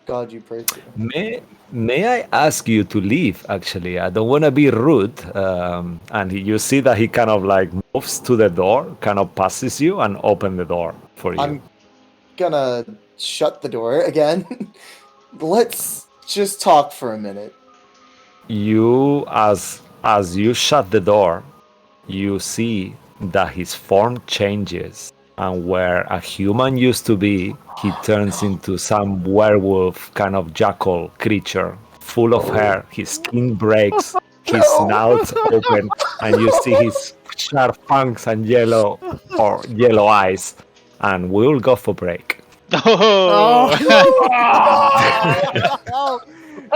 god you pray to? May I ask you to leave, actually? I don't want to be rude. And you see that he kind of like moves to the door, kind of passes you and open the door for you. I'm gonna shut the door again. Let's just talk for a minute. You, as you shut the door, you see that his form changes, and where a human used to be, he turns into some werewolf kind of jackal creature, full of hair. His skin breaks, his snout open, and you see his sharp fangs and yellow eyes. And we'll go for break. Oh.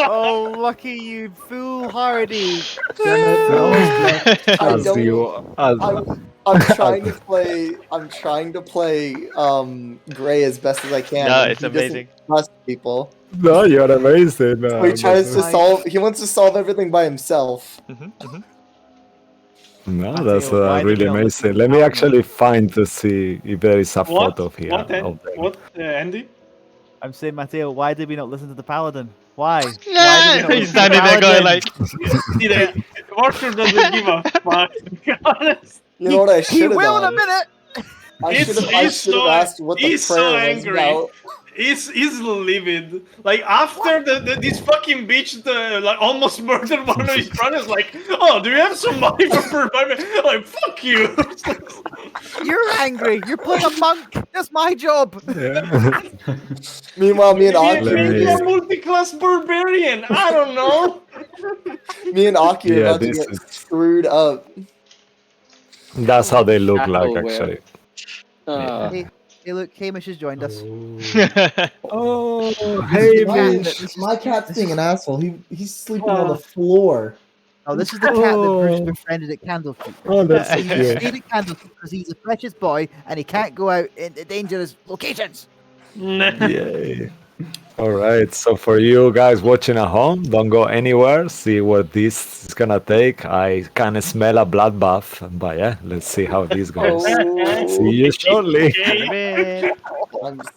Oh, lucky you, foolhardy! I As don't. you, as, I'm trying to play Gray as best as I can. No, and it's he doesn't amazing. trust people. no, you're amazing. So he tries to solve. He wants to solve everything by himself. No, Mateo, that's why did really you not listen amazing. to Let me Paladin? actually find to see if there is a What? photo here. What? of them. What? Andy? I'm saying, Mateo, why did we not listen to the Paladin? Why? Why did we Nah, not he's listen to the standing there going Paladin? like, Walker doesn't give a fuck, to be honest. You know what I He should have will in a done? minute! I should have asked what the He's so prayer was angry. about. He's livid. Like after this fucking bitch like almost murdered one of his brothers. Like, oh, do you have some money for payment? Like, fuck you. You're angry. You're playing a monk. That's my job. Yeah. Meanwhile, me and Aki, Maybe a multi-class barbarian. I don't know. me and Aki are Yeah, about to this get is- screwed up. That's how they look like, Shackleware. actually. Hey, look, Hamish has joined us. Oh, Hey, Hamish. my cat's being an asshole. He's sleeping on the floor. Oh, this is the cat that Bruce befriended at Candlekeep. Oh, that's He cute. stayed at Candlekeep because he's a precious boy and he can't go out into dangerous locations. Yay. All right. So for you guys watching at home, don't go anywhere. See what this is gonna take. I can smell a bloodbath, but yeah, let's see how this goes. See you shortly. Okay. I'm so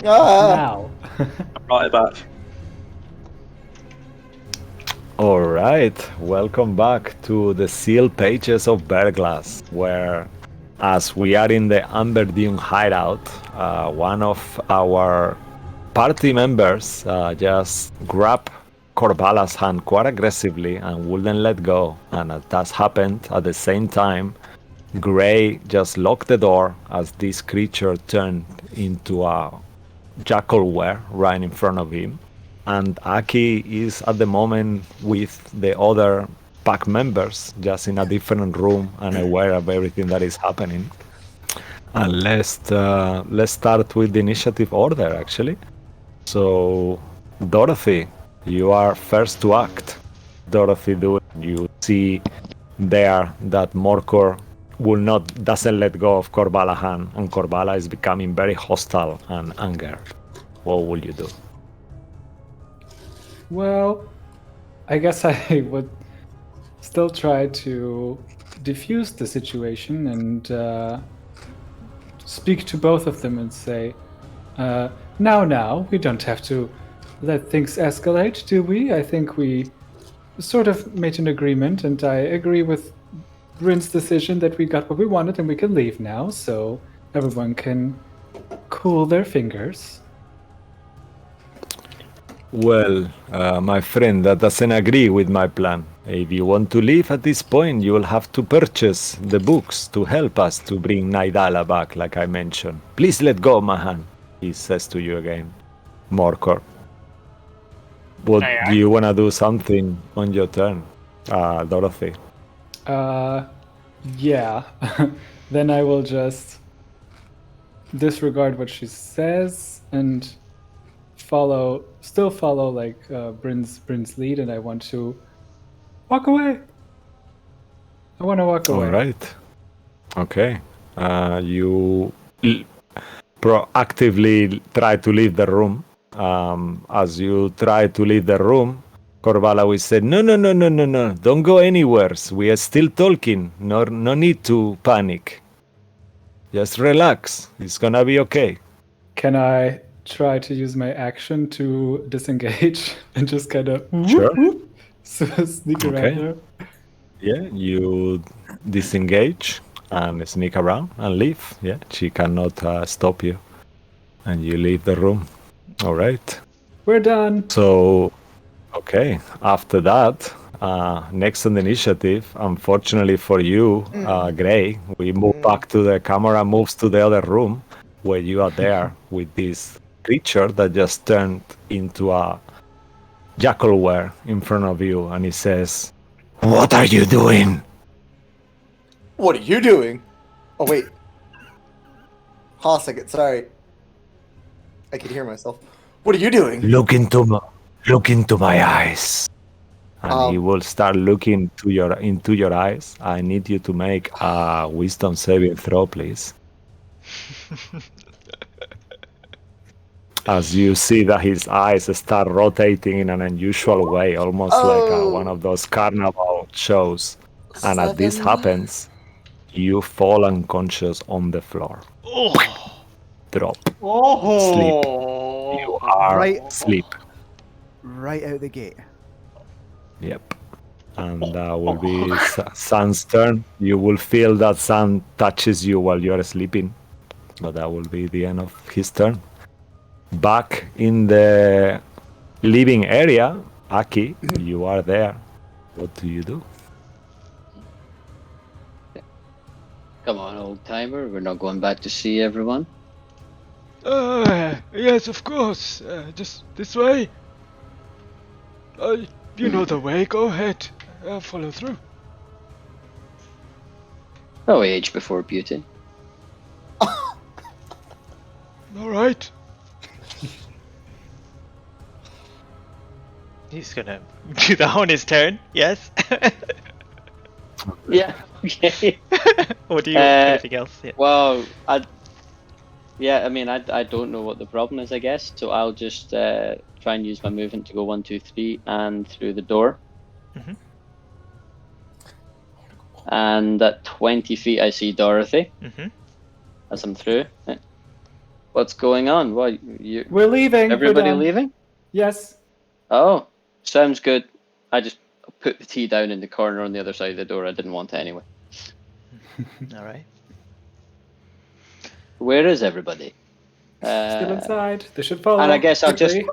Now. Brought it back. All right, welcome back to the sealed pages of Verglas, where, as we are in the Amber Dune hideout, one of our party members just grabbed Corvalla's hand quite aggressively and wouldn't let go. And that happened at the same time. Gray just locked the door as this creature turned into a jackalware right in front of him. And Aki is at the moment with the other pack members, just in a different room and aware of everything that is happening. And let's start with the initiative order, actually. So, Dorothy, you are first to act. Dorothy, you see there that Morcor doesn't let go of Corvalla's hand, and Corvalla is becoming very hostile and angered. What will you do? Well, I guess I would still try to diffuse the situation and speak to both of them and say, now, we don't have to let things escalate, do we? I think we sort of made an agreement, and I agree with Bryn's decision that we got what we wanted and we can leave now, so everyone can cool their fingers. Well, my friend, that doesn't agree with my plan. If you want to leave at this point, you will have to purchase the books to help us to bring Naidala back, like I mentioned. Please let go of my hand, he says to you again. Morcor. Do you want to do something on your turn, Dorothy? Yeah. Then I will just disregard what she says and still follow like Bryn's lead, and I want to walk away. I want to walk away. All right. Okay. You proactively try to leave the room. As you try to leave the room, Corvalla will say, no, don't go anywhere. We are still talking. No need to panic. Just relax. It's gonna be okay. Can I try to use my action to disengage and just kind of Sure. sneak around there? Yeah, you disengage and sneak around and leave. Yeah, she cannot stop you. And you leave the room. All right. We're done. So, okay. After that, next on the initiative, unfortunately for you, Gray, we move back to the camera, moves to the other room where you are there with this creature that just turned into a jackalware in front of you, and he says, "What are you doing?" What are you doing? Oh, wait. Hold on a second. Sorry. I could hear myself. What are you doing? Look into my eyes. And he will start looking into your eyes. I need you to make a wisdom saving throw, please. As you see that his eyes start rotating in an unusual way, almost like one of those carnival shows. And as this happens, you fall unconscious on the floor. Drop. Sleep. You are asleep. Right out the gate. Yep. And that will be Sun's turn. You will feel that Sun touches you while you are sleeping. But that will be the end of his turn. Back in the living area, Aki, you are there. What do you do? Come on, old timer. We're not going back to see everyone. Yes, of course. Just this way. You know the way. Go ahead. I'll follow through. Oh, age before beauty. All right. He's gonna do that on his turn. Yes. Yeah. Okay. Or do you anything else? Yeah. Well, I don't know what the problem is, I guess. So I'll just try and use my movement to go 1, 2, 3, and through the door. Mhm. And at 20 feet, I see Dorothy Mhm. as I'm through. What's going on? What you? We're leaving. Everybody We're done. leaving? Yes. Oh, sounds good. I just put the tea down in the corner on the other side of the door. I didn't want it anyway. All right. Where is everybody? Still inside. They should follow. And I guess quickly.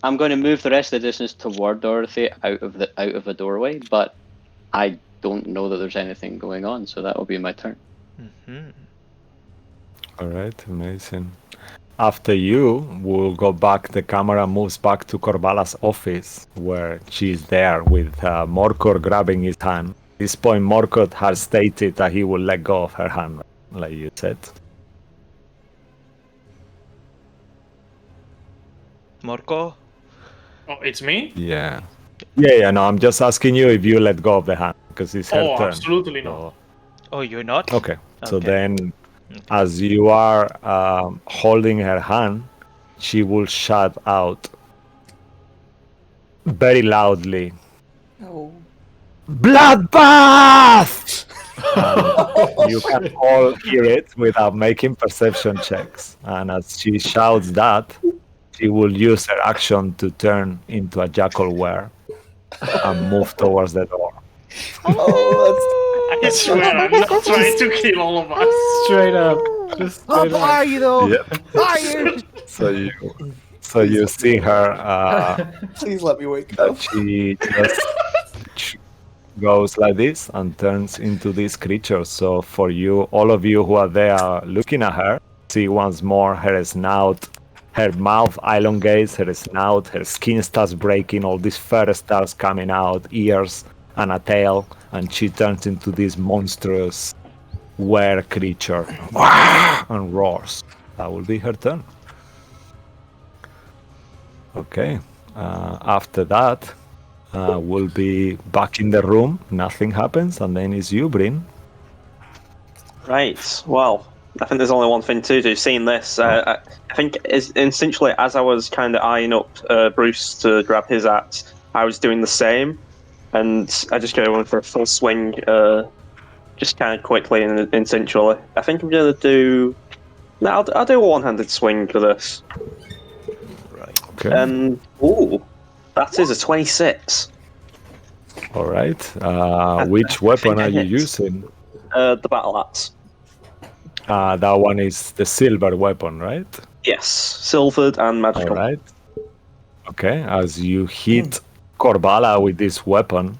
I'm going to move the rest of the distance toward Dorothy out of a doorway, but I don't know that there's anything going on, so that will be my turn. Mm-hmm. All right, amazing. After you, we'll go back. The camera moves back to Corvalla's office, where she's there with Morkor grabbing his hand. At this point, Morkor has stated that he will let go of her hand, like you said. Morko? Oh, it's me? Yeah. Yeah, no, I'm just asking you if you let go of the hand, because it's her turn. Absolutely not. So- Oh, you're not? Okay, so Okay. then, as you are holding her hand, she will shout out very loudly, No. "Bloodbath!" And you can all hear it without making perception checks. And as she shouts that, she will use her action to turn into a jackal were and move towards the door. Oh, I swear I'm not trying to kill all of us. Straight up. Just Oh, straight are up. you though? Yeah. Are you? So you see her please let me wake that up. she just goes like this and turns into this creature. So for you, all of you who are there looking at her, see once more her snout, her mouth elongates, her snout, her skin starts breaking, all these fur starts coming out, ears and a tail, and she turns into this monstrous were creature and roars. That will be her turn. Okay. After that, we'll be back in the room. Nothing happens, and then it's you, Bryn. Right. Well, I think there's only one thing to do. Seeing this, I think instinctually, as I was kind of eyeing up Bruce to grab his axe, I was doing the same, and I just go in for a full swing, just kind of quickly and instinctually. I think I'm gonna do. No, I'll do a one-handed swing for this. Right. Okay. Ooh, that is a 26. All right. Which weapon are you using? The battle axe. That one is the silver weapon, right? Yes, silvered and All magical. right. Okay. As you hit Corvalla with this weapon,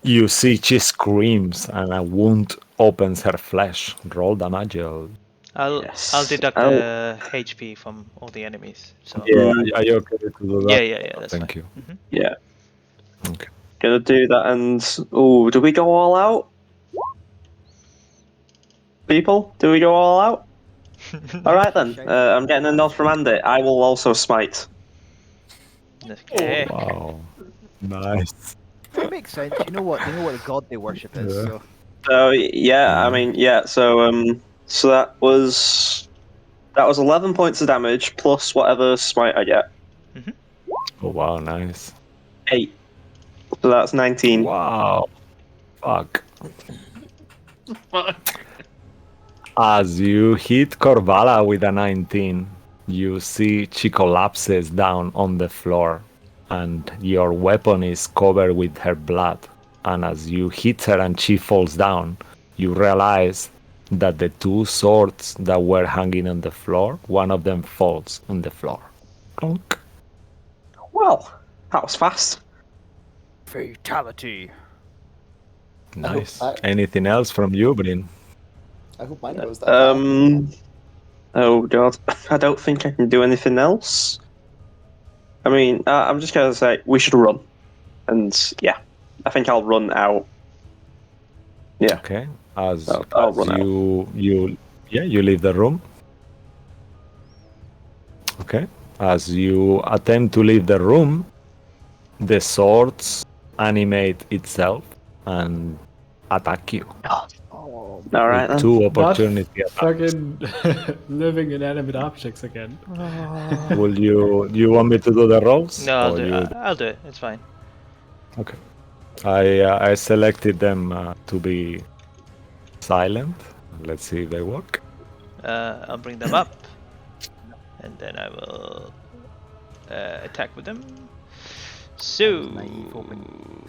you see she screams and a wound opens her flesh. Roll damage. I'll Yes. deduct Oh. the HP from all the enemies. So Yeah, are you okay to do that? yeah, that's Thank fine. you. Yeah. Okay. Gonna do that, and do we go all out? People, do we go all out? All right then. I'm getting a nod from Andy. I will also smite. Okay. Wow. Nice. It makes sense. You know what? They know what the god they worship is. Yeah. So So yeah, I mean yeah. So that was 11 points of damage plus whatever smite I get. Oh, wow, nice. 8. So that's 19. Wow. Fuck. Fuck. As you hit Corvalla with a 19, you see she collapses down on the floor, and your weapon is covered with her blood. And as you hit her and she falls down, you realize that the two swords that were hanging on the floor, one of them falls on the floor. Clunk. Well, that was fast. fatality. Nice. I- Anything else from you, Bryn? I hope mine goes that fast. Oh god, I don't think I can do anything else. I mean, I'm just gonna say we should run, and yeah, I think I'll run out. Yeah. Okay. As, I'll as run out. you leave the room. Okay. As you attempt to leave the room, the swords animate itself and attack you. Oh, All right then. Two Not opportunity attacks. fucking living inanimate objects again. Will you want me to do the rolls? No, I'll Or do, you- I'll do it. It's fine. Okay. I selected them to be silent. Let's see if they work. I'll bring them up, and then I will attack with them. So, naive hoping.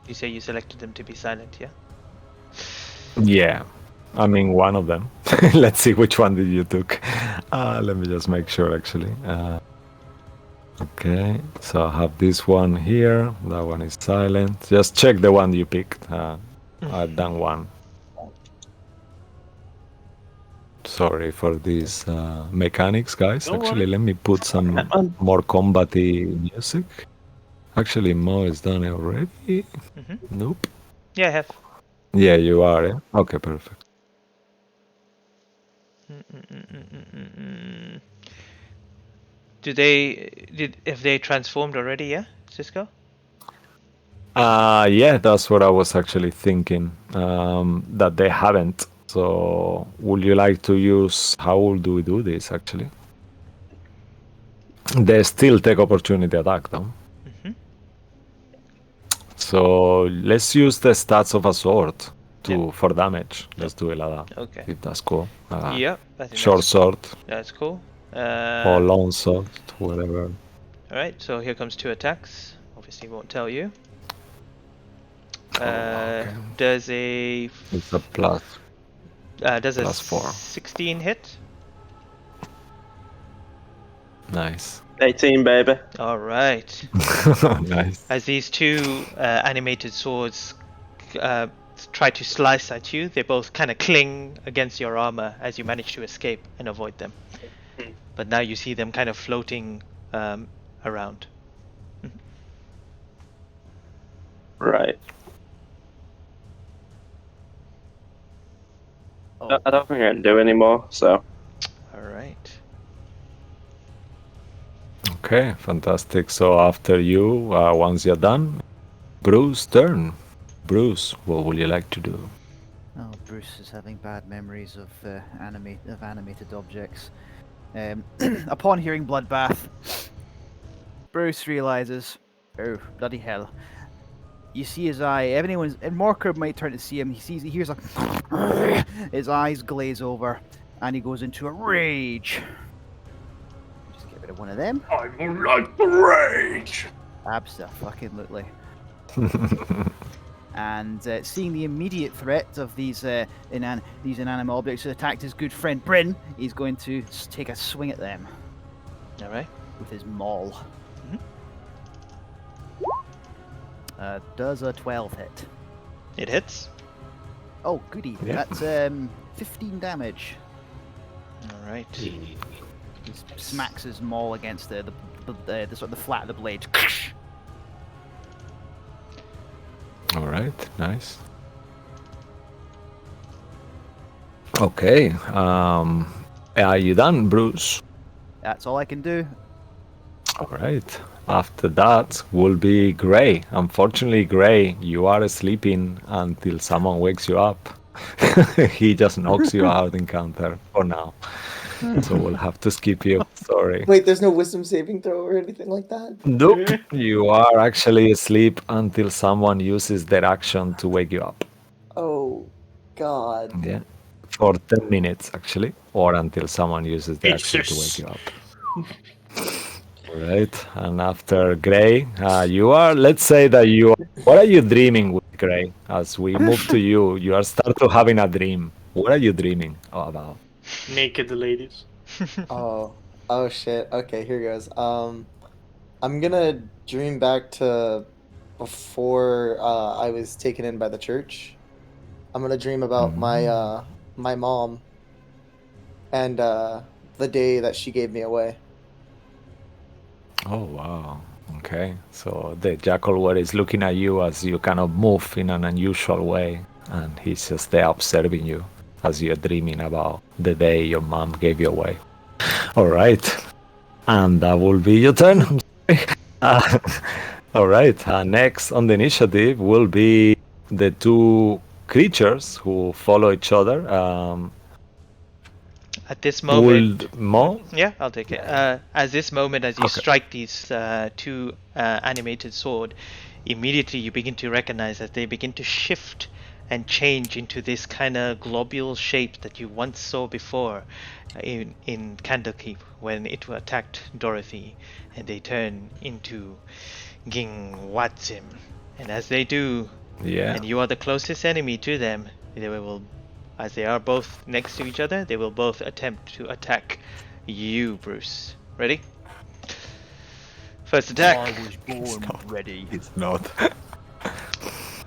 you say you selected them to be silent, yeah? Yeah. I mean, one of them. Let's see which one did you took. Let me just make sure, actually. Okay, so I have this one here. That one is silent. Just check the one you picked. I've done one. Sorry for these mechanics, guys. Don't Actually, worry. let me put some more combat-y music. Actually, Mo has done it already. Nope. Yeah, I have. Yeah, you are. Yeah? Okay, perfect. If they transformed already, yeah, Cisco? Yeah, that's what I was actually thinking. That they haven't. So, would you like to use? How do we do this? Actually, they still take opportunity attack, though. So let's use the stats of a sword for damage. Let's do it like that. Okay. If that's cool. Yeah, I think Short sword that's cool. or long sword, whatever. All right, so here comes 2 attacks. Obviously, won't tell you. Okay. Does a It's a plus. Does a Plus 4. 16 hit? Nice. 18, baby. All right. Nice. As these 2 animated swords try to slice at you, they both kind of cling against your armor as you manage to escape and avoid them. But now you see them kind of floating around. Right. Oh, I don't think I can do any more, so. All right. Okay, fantastic. So after you, once you're done, Bruce turn. Bruce, what would you like to do? oh, Bruce is having bad memories of animated objects. Upon hearing bloodbath, Bruce realizes, oh bloody hell! You see his eye. Everyone's and Morker might turn to see him. He hears a. His eyes glaze over, and he goes into a rage. Just get rid of one of them. I would like to rage. Abso-fucking-lutely. And seeing the immediate threat of these inanimate objects that attacked his good friend Bryn, he's going to take a swing at them All right. with his maul. Does a 12 hit? It hits. Oh, goody. Yeah. That's 15 damage. All right. He smacks his maul against the sort of the flat of the blade. All right, nice. Okay, are you done, Bruce? That's all I can do. All right. After that will be Gray. Unfortunately, Gray, you are sleeping until someone wakes you up. He just knocks you out in counter for now. So we'll have to skip you. Sorry. Wait, there's no wisdom saving throw or anything like that? Nope. You are actually asleep until someone uses their action to wake you up. Oh, God. Yeah. For 10 minutes, actually. Or until someone uses their It's action to wake you up. Right. And after Gray, you are, let's say that you are, what are you dreaming with, Gray? As we move to you, you are start to having a dream. What are you dreaming about? Naked ladies. Oh shit. Okay, here goes. I'm gonna dream back to before I was taken in by the church. I'm gonna dream about my mom and the day that she gave me away. Oh, wow. Okay. So the Jackalware is looking at you as you kind of move in an unusual way, and he's just there observing you as you're dreaming about the day your mom gave you away. All right. And that will be your turn. All right. Next on the initiative will be the 2 creatures who follow each other. At this moment, Would Mo? yeah, I'll take it. At this moment, as you strike these 2 animated sword, immediately you begin to recognize that they begin to shift and change into this kind of globule shape that you once saw before in Candlekeep when it attacked Dorothy, and they turn into Gingwatzim. And as they do, Yeah. and you are the closest enemy to them, they will, as they are both next to each other, they will both attempt to attack you, Bruce. Ready? First attack. I was born ready. It's not.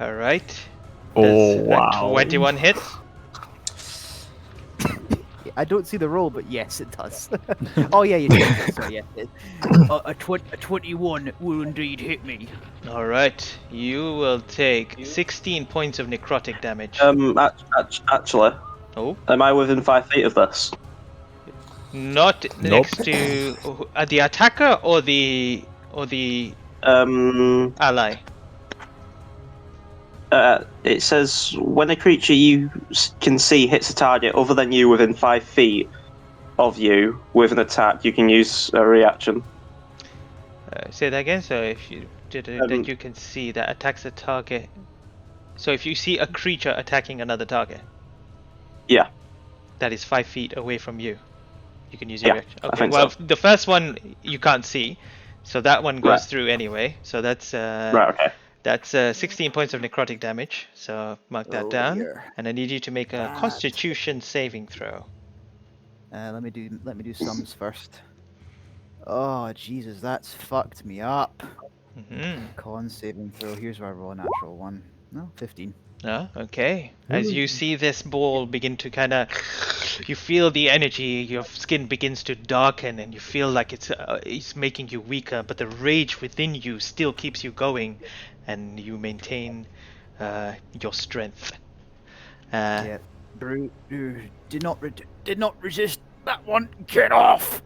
All right. Oh, Does wow. a 21 hit? I don't see the roll, but yes, it does. Oh yeah, you did. So yeah, a 21 will indeed hit me. All right. You will take 16 points of necrotic damage. Actually, Oh, am I within 5 feet of this? not next to the attacker or the Um, ally. It says when a creature you can see hits a target other than you within 5 feet of you with an attack, you can use a reaction. Say that again. So if you did it, that you can see that attacks a target. So if you see a creature attacking another target, Yeah. that is 5 feet away from you, you can use Yeah, your reaction. I Okay. think Well, so. the first one you can't see, so that one goes Right. through anyway. So that's Right. Okay. That's 16 points of necrotic damage. So mark that Oh, down, dear. and I need you to make a That. Constitution saving throw. Let me do sums first. Oh Jesus, that's fucked me up. Con saving throw. Here's where I roll a natural one. No, 15. Okay. As you see this ball begin to kind of, you feel the energy. Your skin begins to darken, and you feel like it's making you weaker. But the rage within you still keeps you going, and you maintain your strength. Yeah. Did not resist that one. Get off.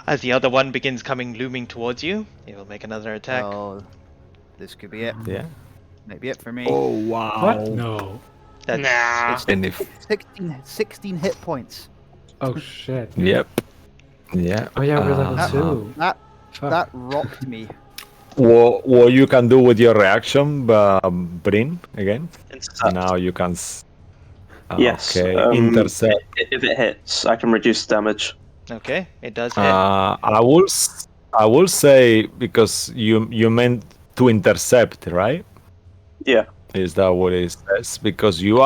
As the other one begins looming towards you, it will make another attack. Oh, this could be it. Yeah. Might be it for me. Oh, wow. What? No. That's Nah. it's And if... 16 hit points. Oh shit. Yep. Yeah. Oh yeah, we're level That- 2. That Fuck. that rocked me. What you can do with your reaction, Bryn, again? Intercept. Now you can... Yes. Okay, intercept. If it hits, I can reduce damage. okay. It does hit. I will say, because you meant to intercept, right? Yeah. Is that what it says? Because you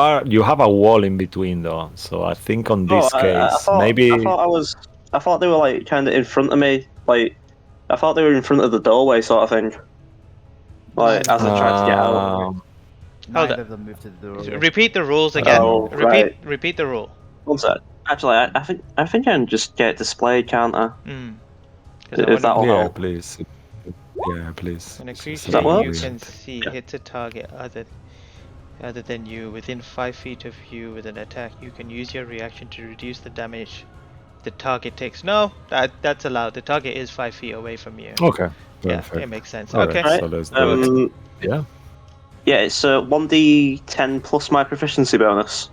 have a wall in between, though. So I think on this case, maybe... I thought they were like kind of in front of me. Like, I thought they were in front of the doorway, sort of thing. Like as I tried to get out. Hold Neither up. of them moved to the door. Repeat the rules again. Oh, right. Repeat the rule. One sec. Actually, I think I can just get it displayed, can't I? Because If that'll Yeah, help. please. Yeah, please. when a Does creature that work? you can see hits a target other than you within 5 feet of you with an attack, you can use your reaction to reduce the damage the target takes. No, that's allowed. The target is 5 feet away from you. Okay. Yeah, Perfect. it makes sense. Alright, Okay. so let's do it. Yeah. Yeah, it's 1d10 plus my proficiency bonus.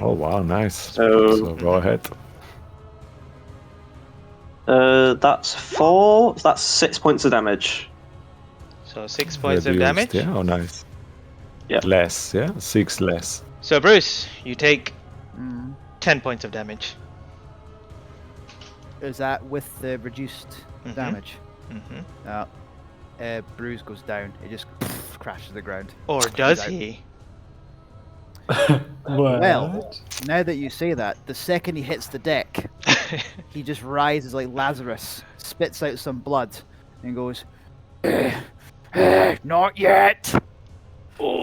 Oh, wow, nice. So- So go ahead. That's 4. That's 6 points of damage. So 6 points of Reduced, damage. Yeah, oh, nice. Yeah. Less, yeah? 6 less. So Bruce, you take Mm. 10 points of damage. Is that with the reduced Mhm. damage? hmm Bruise goes down. It just crashes to the ground. Or does out. he? What? Well, now that you say that, the second he hits the deck, he just rises like Lazarus, spits out some blood, and goes, "Not yet."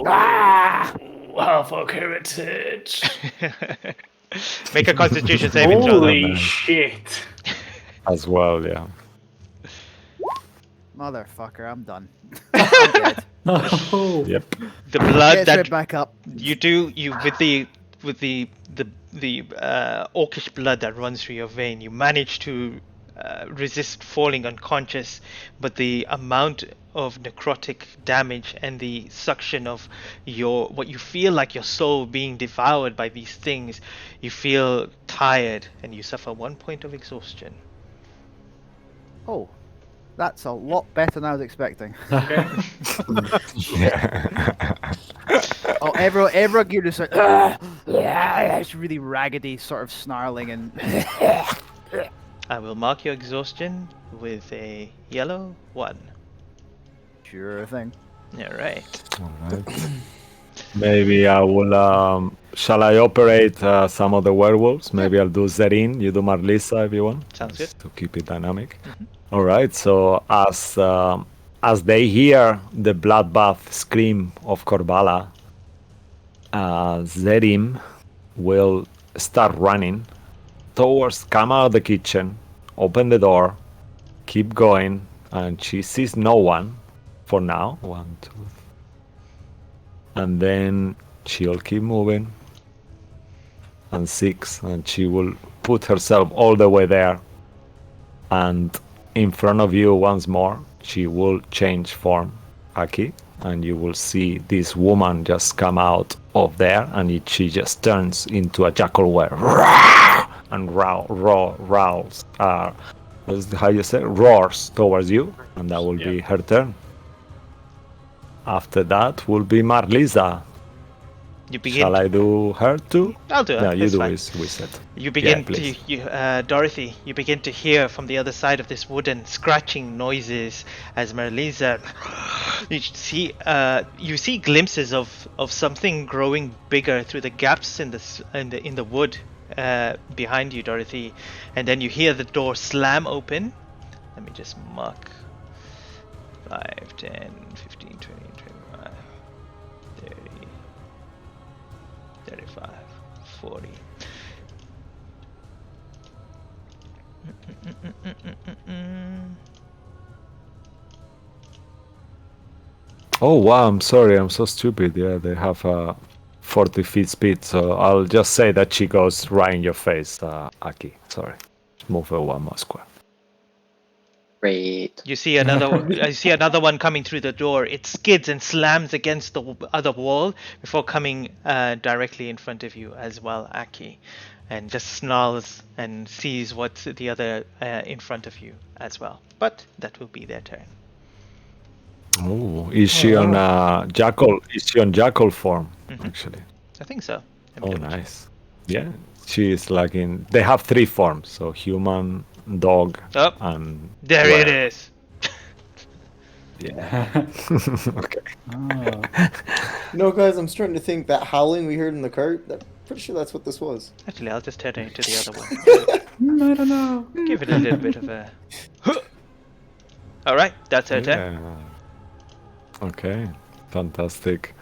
Ah! Half-orc heritage. Make a Constitution saving throw. Holy nice. shit. As well, yeah. Motherfucker, I'm done. I'm dead. No. Yep. The blood Gets that right back up. you with the orcish blood that runs through your vein, you manage to resist falling unconscious, but the amount of necrotic damage and the suction of what you feel like your soul being devoured by these things, you feel tired and you suffer 1 point of exhaustion. Oh, That's a lot better than I was expecting. Okay. Oh, everyone you just like, yeah, it's really raggedy, sort of snarling and. I will mark your exhaustion with a yellow 1. Sure thing. Alright. Alright. Maybe I will. Shall I operate some of the werewolves? Maybe I'll do Zerin. You do Marlisa if you want. Sounds Just to keep it dynamic. All right. So as they hear the bloodbath scream of Corvalla, Zerim will start running towards. Come out of the kitchen, open the door, keep going, and she sees no one for now. 1, 2, 3. And then she'll keep moving. And 6, and she will put herself all the way there. And in front of you once more, she will change form, Aki, and you will see this woman just come out of there, and she just turns into a jackal were and roars. How you say? Roars towards you, and that will be her turn. After that will be Marlisa. You begin. Shall I do her too? I'll do it. No, you That's do fine. is we said. You begin Yeah, please. Dorothy, you begin to hear from the other side of this wooden scratching noises as Marlisa. You see glimpses of something growing bigger through the gaps in the wood behind you, Dorothy, and then you hear the door slam open. Let me just mark 5, 10, 15, 20, 25, 30. 35, 40. Oh wow, I'm sorry, I'm so stupid. Yeah, they have 40 feet speed, so I'll just say that she goes right in your face, Aki. Sorry. Move her one more square. Great. You see another one coming through the door. It skids and slams against the other wall before coming directly in front of you as well, Aki, and just snarls and sees what's the other in front of you as well. But that will be their turn. Oh, is she on jackal? Is she on jackal form? Actually. I think so. Oh, nice. Yeah, she is like in. They have 3 forms, so human, dog, and. There it is. Yeah. Okay. Oh. No, guys, I'm starting to think that howling we heard in the cart. Pretty sure that's what this was. Actually, I'll just turn it into the other one. I don't know. Give it a little bit of a. All right, that's her turn. Okay, fantastic.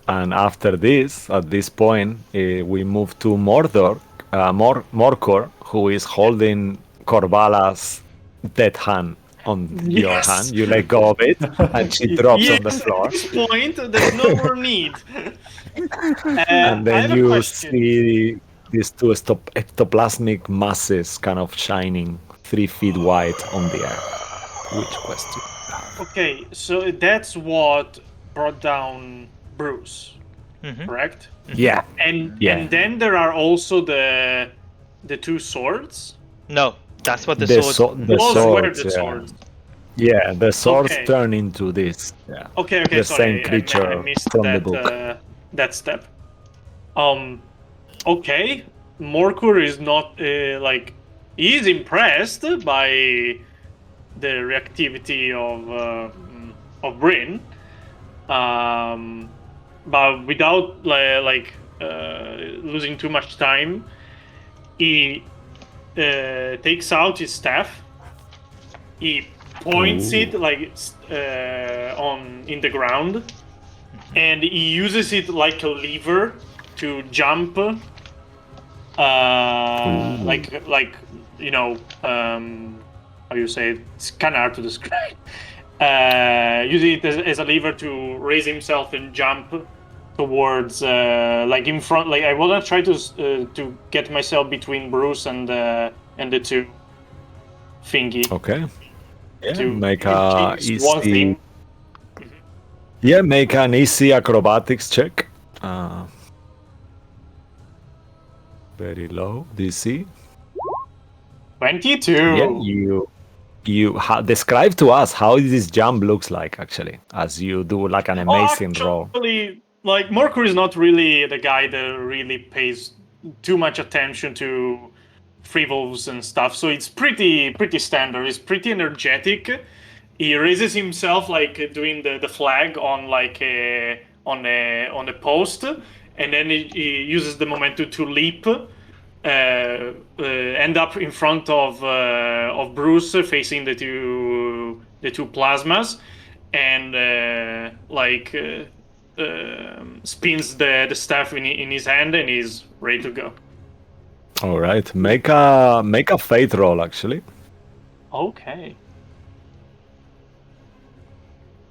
And after this, at this point, we move to Mordor, Morkor, who is holding Corvalla's dead hand on your hand. You let go of it, and she drops on the floor. At this point, there's no more need. And then you see these 2 ectoplasmic masses kind of shining 3 feet wide on the air. Which question? Okay, so that's what brought down Bruce, correct? Yeah. And then there are also the 2 swords. No, that's what the swords. Those were the swords. Yeah, the swords turn into this. Yeah. Okay. The sorry, same creature I missed from that, the book. that step. Okay, Morkur is not he's impressed by the reactivity of Bryn, but without losing too much time, he takes out his staff. He points it in the ground, and he uses it like a lever to jump. How you say it? It's kind of hard to describe. Using it as a lever to raise himself and jump towards, in front. I want to try to get myself between Bruce and the 2 thingy. Okay. Yeah, To make achieve one easy. thing. Yeah, make an easy acrobatics check. Very low DC. 22. Yeah, describe to us how this jump looks like actually, as you do like an amazing roll. Actually, like Morkur is not really the guy that really pays too much attention to frivols and stuff, so it's pretty standard. It's pretty energetic. He raises himself like doing the flag on like on a post, and then he uses the momentum to leap. End up in front of Bruce, facing the two plasmas, and spins the staff in his hand, and he's ready to go. All right, make a fate roll actually. Okay.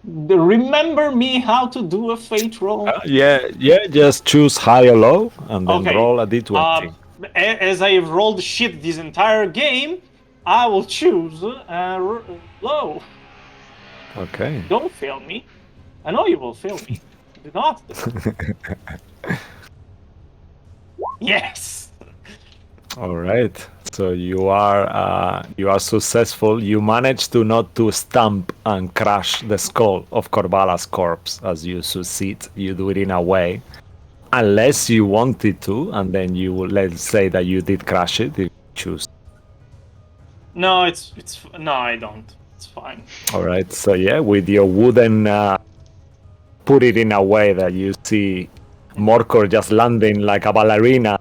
Remember me how to do a fate roll? Yeah, just choose high or low, and then Okay. roll a d20. As I have rolled shit this entire game, I will choose low. Okay. Don't fail me. I know you will fail me. Do not. Yes. All right. So you are successful. You managed to not to stamp and crush the skull of Corvalla's corpse as you succeed. You do it in a way, unless you wanted to, and then you let's say that you did crush it. If you choose. No, no, I don't. It's fine. All right. So yeah, with your wooden, put it in a way that you see Morkor just landing like a ballerina.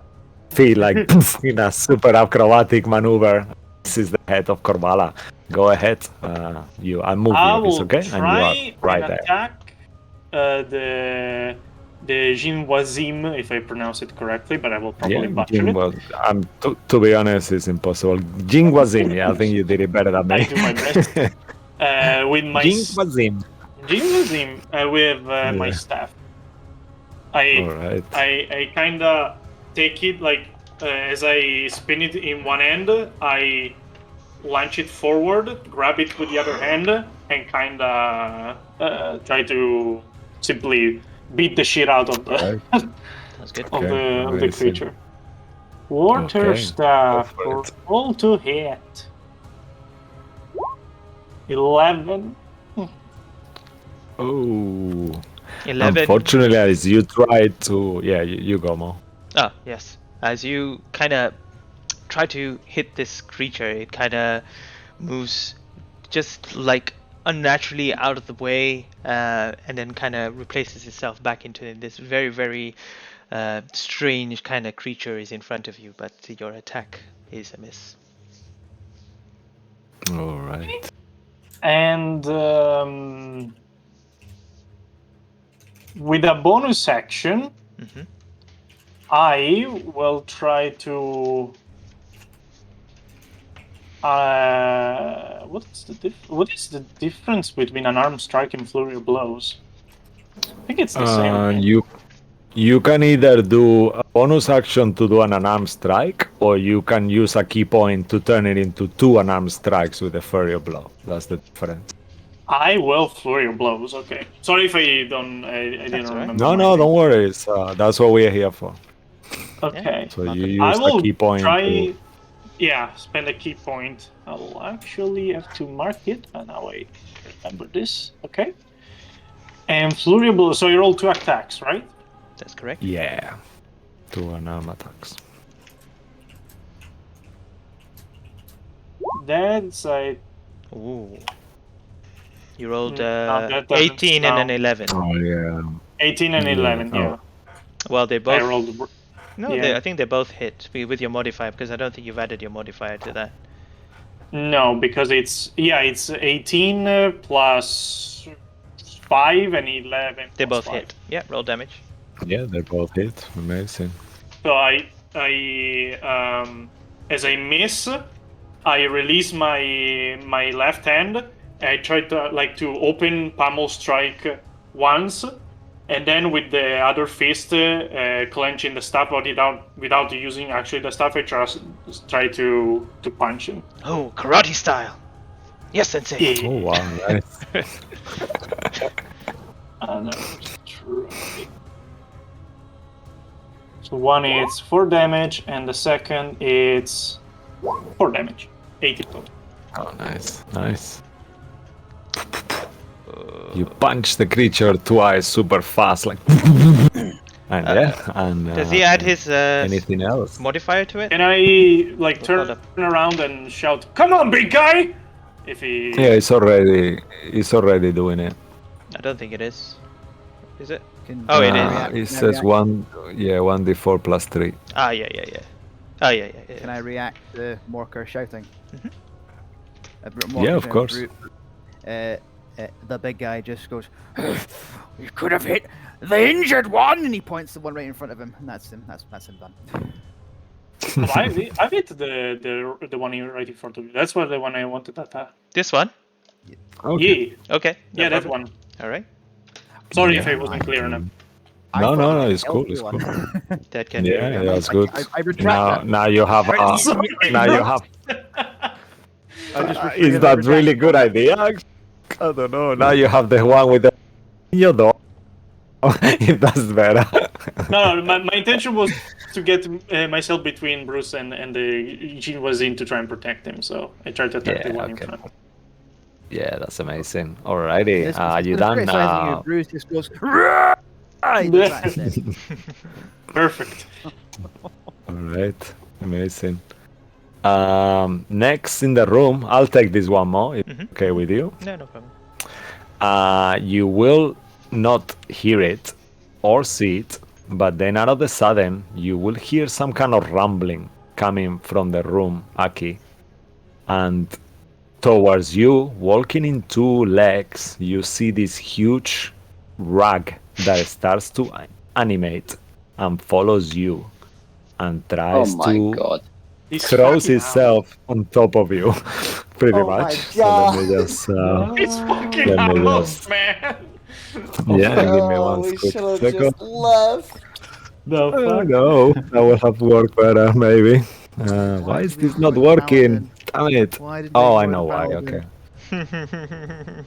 Feel like poof, in a super acrobatic maneuver. This is the head of Corvalla. Go ahead. I'll move you. It's okay. Try And you are right and there. attack the Jinwazim, if I pronounce it correctly, but I will probably butcher it. To be honest, it's impossible. Jinwazim. Yeah, I think you did it better than me. I do my best. With my Jinwazim. Jinwazim with my staff. I kind of take it like as I spin it in one end, I launch it forward, grab it with the other hand, and kind of try to simply beat the shit out of the That's good. of the creature. Water staff for all to hit. 11. Oh. 11. Unfortunately, as you tried to, you go, Mo. Ah, yes. As you kind of try to hit this creature, it kind of moves just like unnaturally out of the way, and then kind of replaces itself back into this very, very strange kind of creature is in front of you, but your attack is a miss. All right. And with a bonus action, I will try to. What is the difference between an arm strike and flurry of blows? I think it's the same. You can either do a bonus action to do an unarmed strike, or you can use a key point to turn it into 2 unarmed strikes with a flurry of blow. That's the difference. I will flurry of blows. Okay. Sorry if I didn't remember. No, don't worry. That's what we're here for. Okay. So you use a key point. Spend a key point. I will actually have to mark it. And now I remember this. Okay. And flurry of blows. So you roll 2 attacks, right? That's correct. Yeah. 2 unarmed attacks. That's a. Ooh. You rolled that 18 and an 11. Oh yeah. 18 and 11. Yeah. Well, they both. I rolled. No, I think they both hit with your modifier, because I don't think you've added your modifier to that. No, because it's 18 plus 5 and 11. They both 5. hit. Yeah, roll damage. Yeah, they both hit. Amazing. So I as I miss, I release my left hand. I try to open pummel strike once, and then with the other fist clenching the staff, but without using actually the staff, I try to punch him. Oh, karate style. Yes, sensei. Yeah. Oh wow, nice. Try. So one is 4 damage, and the second it's 4 damage. 80 total. Oh, nice. You punch the creature twice, super fast, like. Does he add his anything else? modifier to it? Can I like Hold turn up. around and shout, "Come on, big guy!" If he. Yeah, it's already doing it. I don't think it is. Is it? Can- Oh, it can I is. react- It can I says react- 1d4 plus 3. Ah, yeah. Oh, yeah. Can I react to Morker shouting? Mhm. Yeah, of course. The big guy just goes, "You could have hit the injured one," and he points to one right in front of him, and that's him. That's him done. Oh, I've hit the one right in front of you. That's what the one I wanted to attack. This one? Okay. Yeah, Okay. yeah, that problem. one. All right. Sorry if I wasn't clear enough. I No, thought no, I it's killed cool. It's the cool. one. That can be. Yeah, that's good. I retract that. Now you have a. Sorry, Now you have. I just Is retrieved that and really retract. good idea? I don't know. Now you have the one with the your door. If that's better. No, my intention was to get myself between Bruce and the Gene was in to try and protect him, so I tried to attack the Yeah, one in okay. front. Yeah, that's amazing. Alrighty, This- you this done criticizing you, now? Bruce just goes, "Rah!" He does that instead. Perfect. Alright, amazing. Next in the room, I'll take this one more. If Mhm. okay with you. No problem. You will not hear it or see it, but then out of the sudden, you will hear some kind of rumbling coming from the room, Aki. And towards you, walking in two legs, you see this huge rag that starts to animate and follows you and Oh tries my to god. He's throws fucking itself on top of you, pretty Oh my much. So let me just, out. It's fucking let me out, just- man. yeah, give me Oh, one we quick should have second. just left. The Oh fuck? no, I will have to work better, maybe. Why Why is did we this not ignore the working? Damn it. Why did we Oh, I ignore the know why, paladin? okay.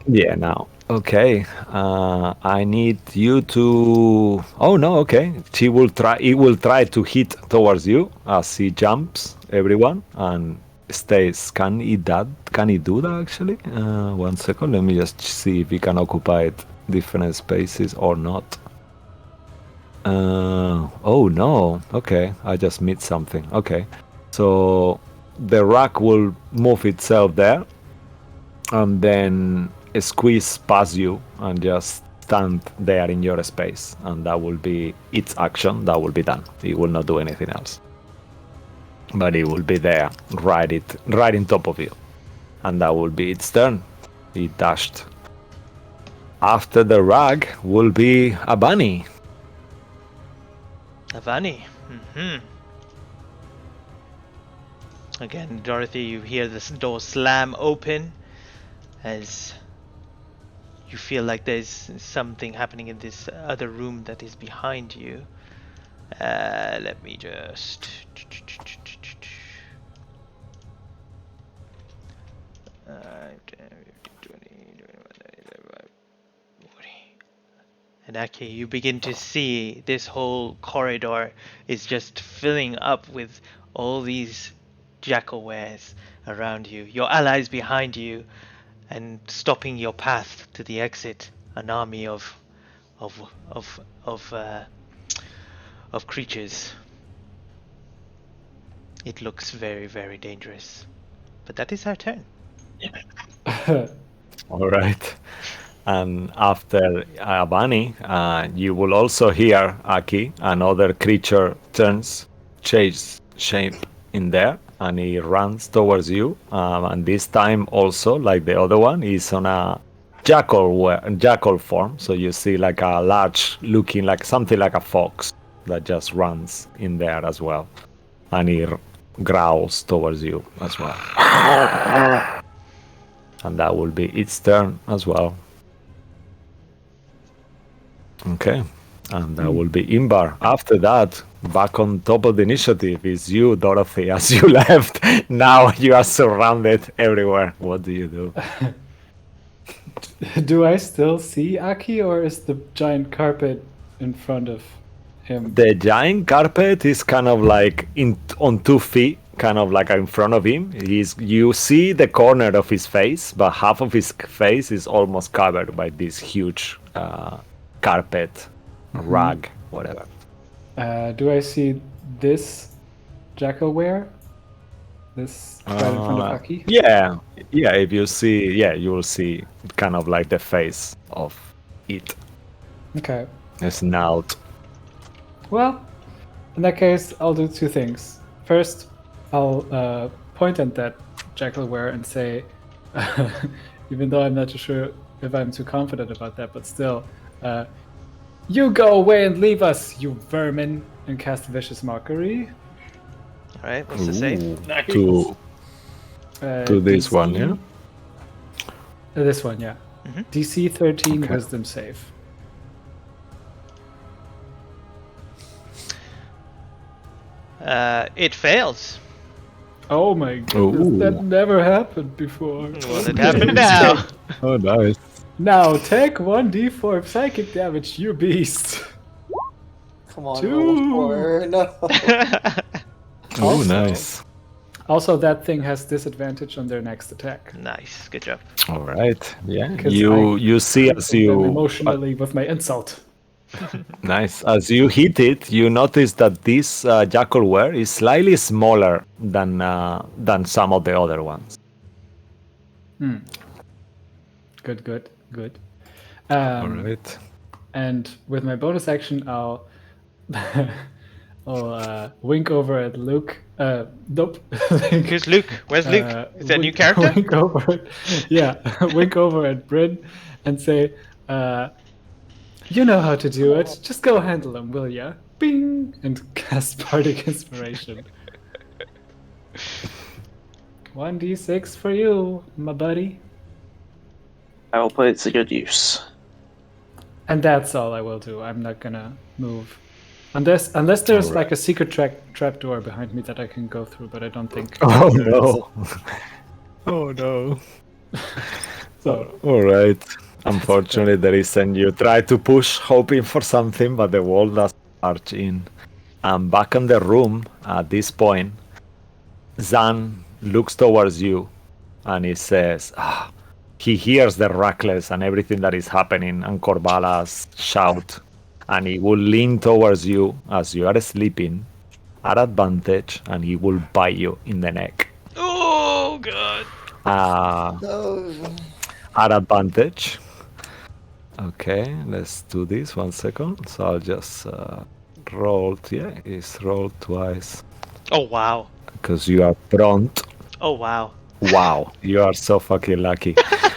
Yeah, now. Okay, I need you to... Oh no, okay. He will try to hit towards you as he jumps everyone and stays. Can he do that actually? 1 second, let me just see if he can occupy different spaces or not. Oh no, okay, I just missed something. Okay, so the rack will move itself there and then squeeze past you and just stand there in your space, and that will be its action. That will be done. It will not do anything else, but it will be there right in top of you, and that will be its turn. It dashed. After the rag will be a bunny. Avani. Again, Dorothy, you hear this door slam open as you feel like there's something happening in this other room that is behind you. Let me just... And Aki, you begin to see this whole corridor is just filling up with all these jackal wares around you, your allies behind you, and stopping your path to the exit. An army of creatures. It looks very, very dangerous. But that is our turn. All right. And after Abani, you will also hear Aki, another creature change shape in there, and he runs towards you. And this time also, like the other one, is on a jackal form. So you see like a large, looking like something like a fox that just runs in there as well, and he growls towards you as well. And that will be its turn as well. Okay, and that will be Imbar. After that, back on top of the initiative is you, Dorothy. As you left, now you are surrounded everywhere. What do you do? Do I still see Aki, or is the giant carpet in front of him? The giant carpet is kind of like on 2 feet kind of like in front of him. You see the corner of his face, but half of his face is almost covered by this huge carpet, rug, whatever. Do I see this jackalware? This right in front of Aki? Yeah. If you see, you will see kind of like the face of it. Okay. A snout. Well, in that case, I'll do two things. First, I'll point at that jackalware and say, even though I'm not too sure if I'm too confident about that, but still, you go away and leave us, you vermin, and cast Vicious Mockery. All right, what's the save? Nice. To this one, yeah? This one, yeah. DC 13 Okay. Wisdom save. It fails. Oh my goodness, Ooh. that never happened before. Well, it happened now. Oh, nice. Now take 1d4 psychic damage, you beast. Come on, Two. roll a 4. No. Oh, Also- nice. Also, that thing has disadvantage on their next attack. Nice, good job. All right. Yeah. 'Cause You see as Them you emotionally with my insult. nice as you hit it, you notice that this jackalware is slightly smaller than some of the other ones. Good. All right. And with my bonus action, I'll wink over at Luke. Nope. Who's Luke? Where's Luke? Is that a new character? Wink over, yeah, wink over at Bryn and say, "You know how to do it. Just go handle him, will ya?" Bing, and cast Bardic Inspiration. 1d6 for you, my buddy. I will put it to good use. And that's all I will do. I'm not gonna move. Unless there's like a secret trap door behind me that I can go through, but I don't think. Oh there is. no. Oh no. So All right. Unfortunately, there isn't. You try to push, hoping for something, but the wall doesn't march in. And back in the room, at this point, Zan looks towards you, and he says, he hears the Verglas and everything that is happening, and Corvalla's shout, and he will lean towards you as you are sleeping, at advantage, and he will bite you in the neck. Oh god. No. At advantage. Okay, let's do this 1 second. So I'll just roll. Yeah, it's rolled twice Oh wow. because you are prompt. Oh wow. Wow, you are so fucking lucky.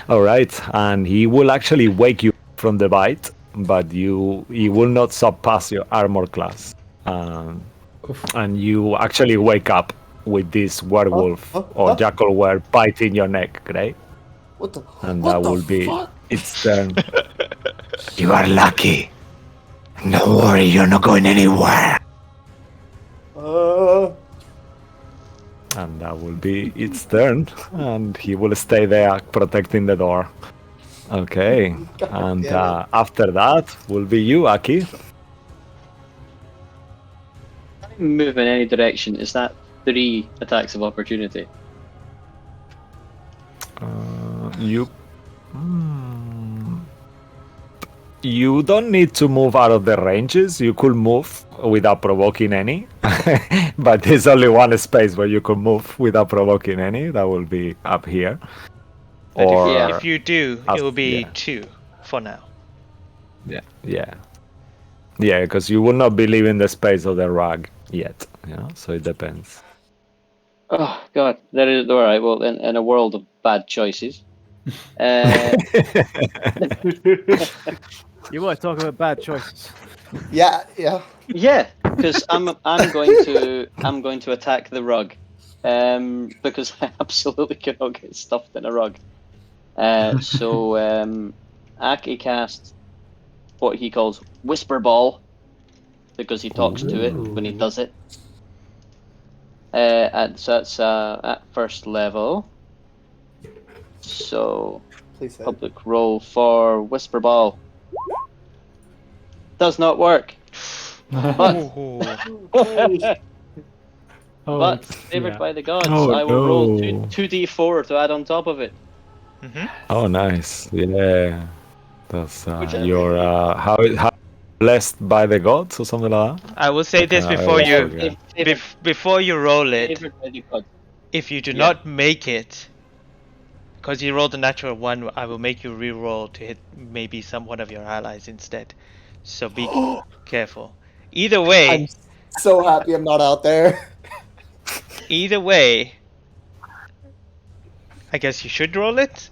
All right, and he will actually wake you from the bite, but he will not surpass your armor class. And you actually wake up with this werewolf or jackalware biting your neck, right? What the? And what that the will be fuck? its turn. You are lucky. Don't worry, you're not going anywhere. And that will be its turn, and he will stay there protecting the door. Okay, and damn after that will be you, Aki. Move in any direction. Is that 3 attacks of opportunity? You don't need to move out of the ranges. You could move without provoking any, but there's only one space where you could move without provoking any. That will be up here. But Or if you do, it will be 2 for now. yeah, because you will not be leaving the space of the rug yet. So it depends. Oh god, that is all right. Well, in a world of bad choices, You want to talk about bad choices? Yeah. yeah, because I'm going to attack the rug, because I absolutely cannot get stuffed in a rug. So Aki casts what he calls Whisper Ball, because he talks to it when he does it. And so that's at first level. So Please say. public roll for Whisper Ball. Does not work. But Oh, but it's- favored yeah. by the gods, Oh, I will roll no. 2d4 to add on top of it. Oh, nice. Yeah. That's Which your how blessed by the gods or something like that. I will say this I before always you forget. before you roll it. Favored by the gods. If you do Yeah. not make it, because you rolled a natural one, I will make you re-roll to hit maybe one of your allies instead. So be careful. Either way, I'm so happy I'm not out there. either way, I guess you should roll it.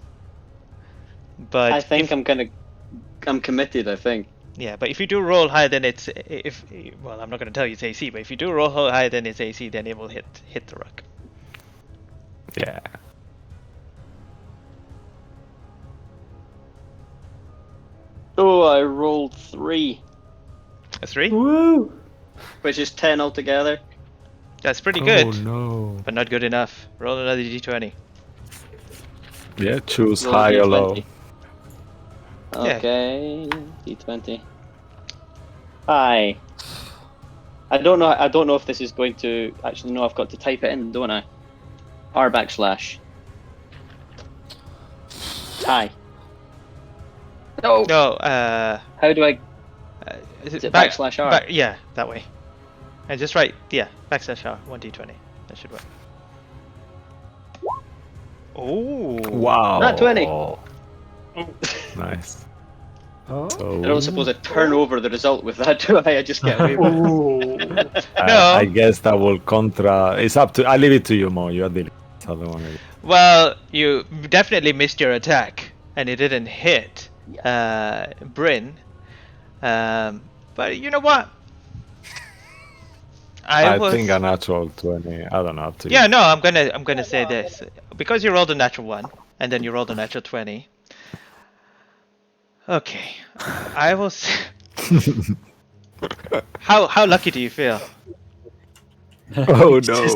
But I think if, I'm committed, I think. yeah, but if you do roll higher than its well, I'm not going to tell you its AC, but if you do roll higher than its AC, then it will hit the rock. Yeah. Oh, I rolled 3, A 3? Woo! which is 10 altogether. That's pretty good, Oh no. but not good enough. Roll another d20. Yeah, choose Roll high or D20. low. Yeah. Okay, d20. Hi. I don't know if this is going to actually. No, I've got to type it in, don't I? R backslash. Hi. No. No, How do I? is Is it backslash R? Yeah, that way. And just write, yeah, backslash R, 1d20. That should work. Oh. Wow. Not 20. Nice. Oh. So, I don't suppose I turn over the result with that, do I? I just get away with it. No. I guess that will contra. It's up to. I leave it to you, Mo. You are the other one. Well, you definitely missed your attack, and it didn't hit Bryn. But you know what? I was... think a natural 20. I don't know. Up to you. Yeah, no, I'm gonna say this because you rolled a natural 1 and then you rolled a natural 20. Okay, I will. How lucky do you feel? Oh no.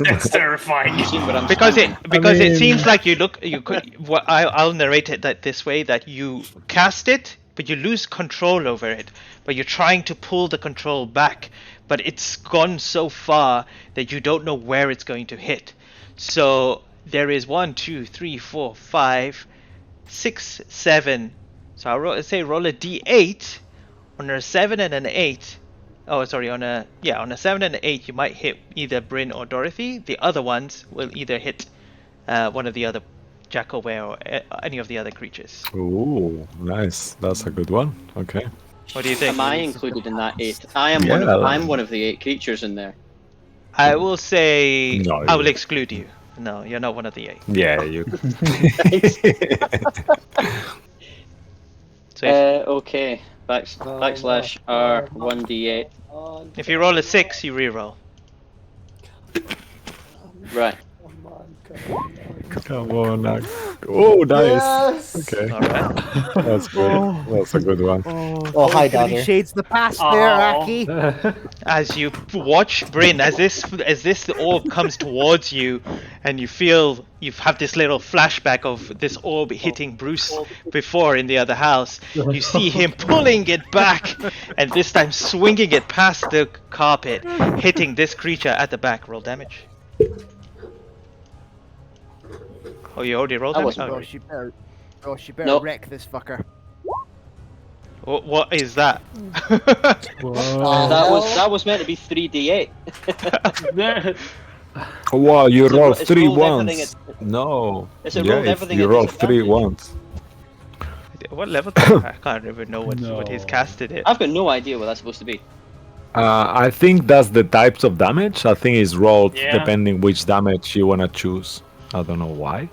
That's terrifying. You see what I'm Because saying? it seems like you could. What I'll narrate it that this way: that you cast it, but you lose control over it. But you're trying to pull the control back, but it's gone so far that you don't know where it's going to hit. So there is 1, 2, 3, 4, 5, 6, 7. So roll a d8 on a 7 and an 8. Oh, sorry, on a 7 and an 8, you might hit either Bryn or Dorothy. The other ones will either hit one of the other Jackalware or any of the other creatures. Ooh, nice. That's a good one. Okay. What do you think? Am I included in that 8? I am Yeah. I'm one of the 8 creatures in there. I will say No, I will you- exclude you. No, you're not one of the 8. Yeah, you. So if, Okay. Backslash R 1d8. if you roll a 6, you reroll. Right. Come on. Oh, nice. Yes. Okay, All right. that's good. That's a good one. Oh, hi, Giving daughter. shades the past there, Oh. Aki. As you watch Bryn, as this orb comes towards you, and you feel you have this little flashback of this orb hitting Bruce before in the other house. You see him pulling it back, and this time swinging it past the carpet, hitting this creature at the back. Roll damage. Oh, you already rolled I damage? wasn't Oh, She better Nope. wreck this fucker. what is that? Whoa. That was meant to be 3d8. Wow, you It's a rolled it's 3 rolled everything ones. at- No. It's a Yeah, rolled if everything you at rolled 3 disadvantage. ones. What level? I can't even know what he's No. casted it. I've got no idea what that's supposed to be. I think that's the types of damage. I think it's rolled Yeah. depending which damage you wanna choose. I don't know why.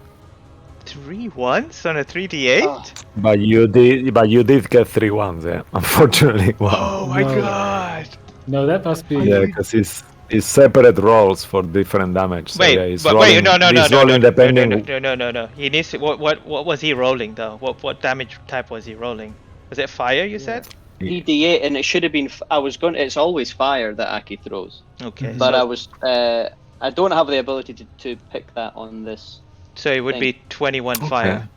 3 ones on a 3d8? Oh. But you did get 3 ones, yeah. Unfortunately. Wow. Oh my No. god! No, that must be. Yeah, because it's separate rolls for different damage. So Wait, yeah, it's but rolling, wait, no, it's rolling depending. no. He needs to, what was he rolling though? What damage type was he rolling? Was it fire? You said? 3d8, and it should have been. It's always fire that Aki throws. Okay, But so, I don't have the ability to pick that on this. so it would be 21 fire.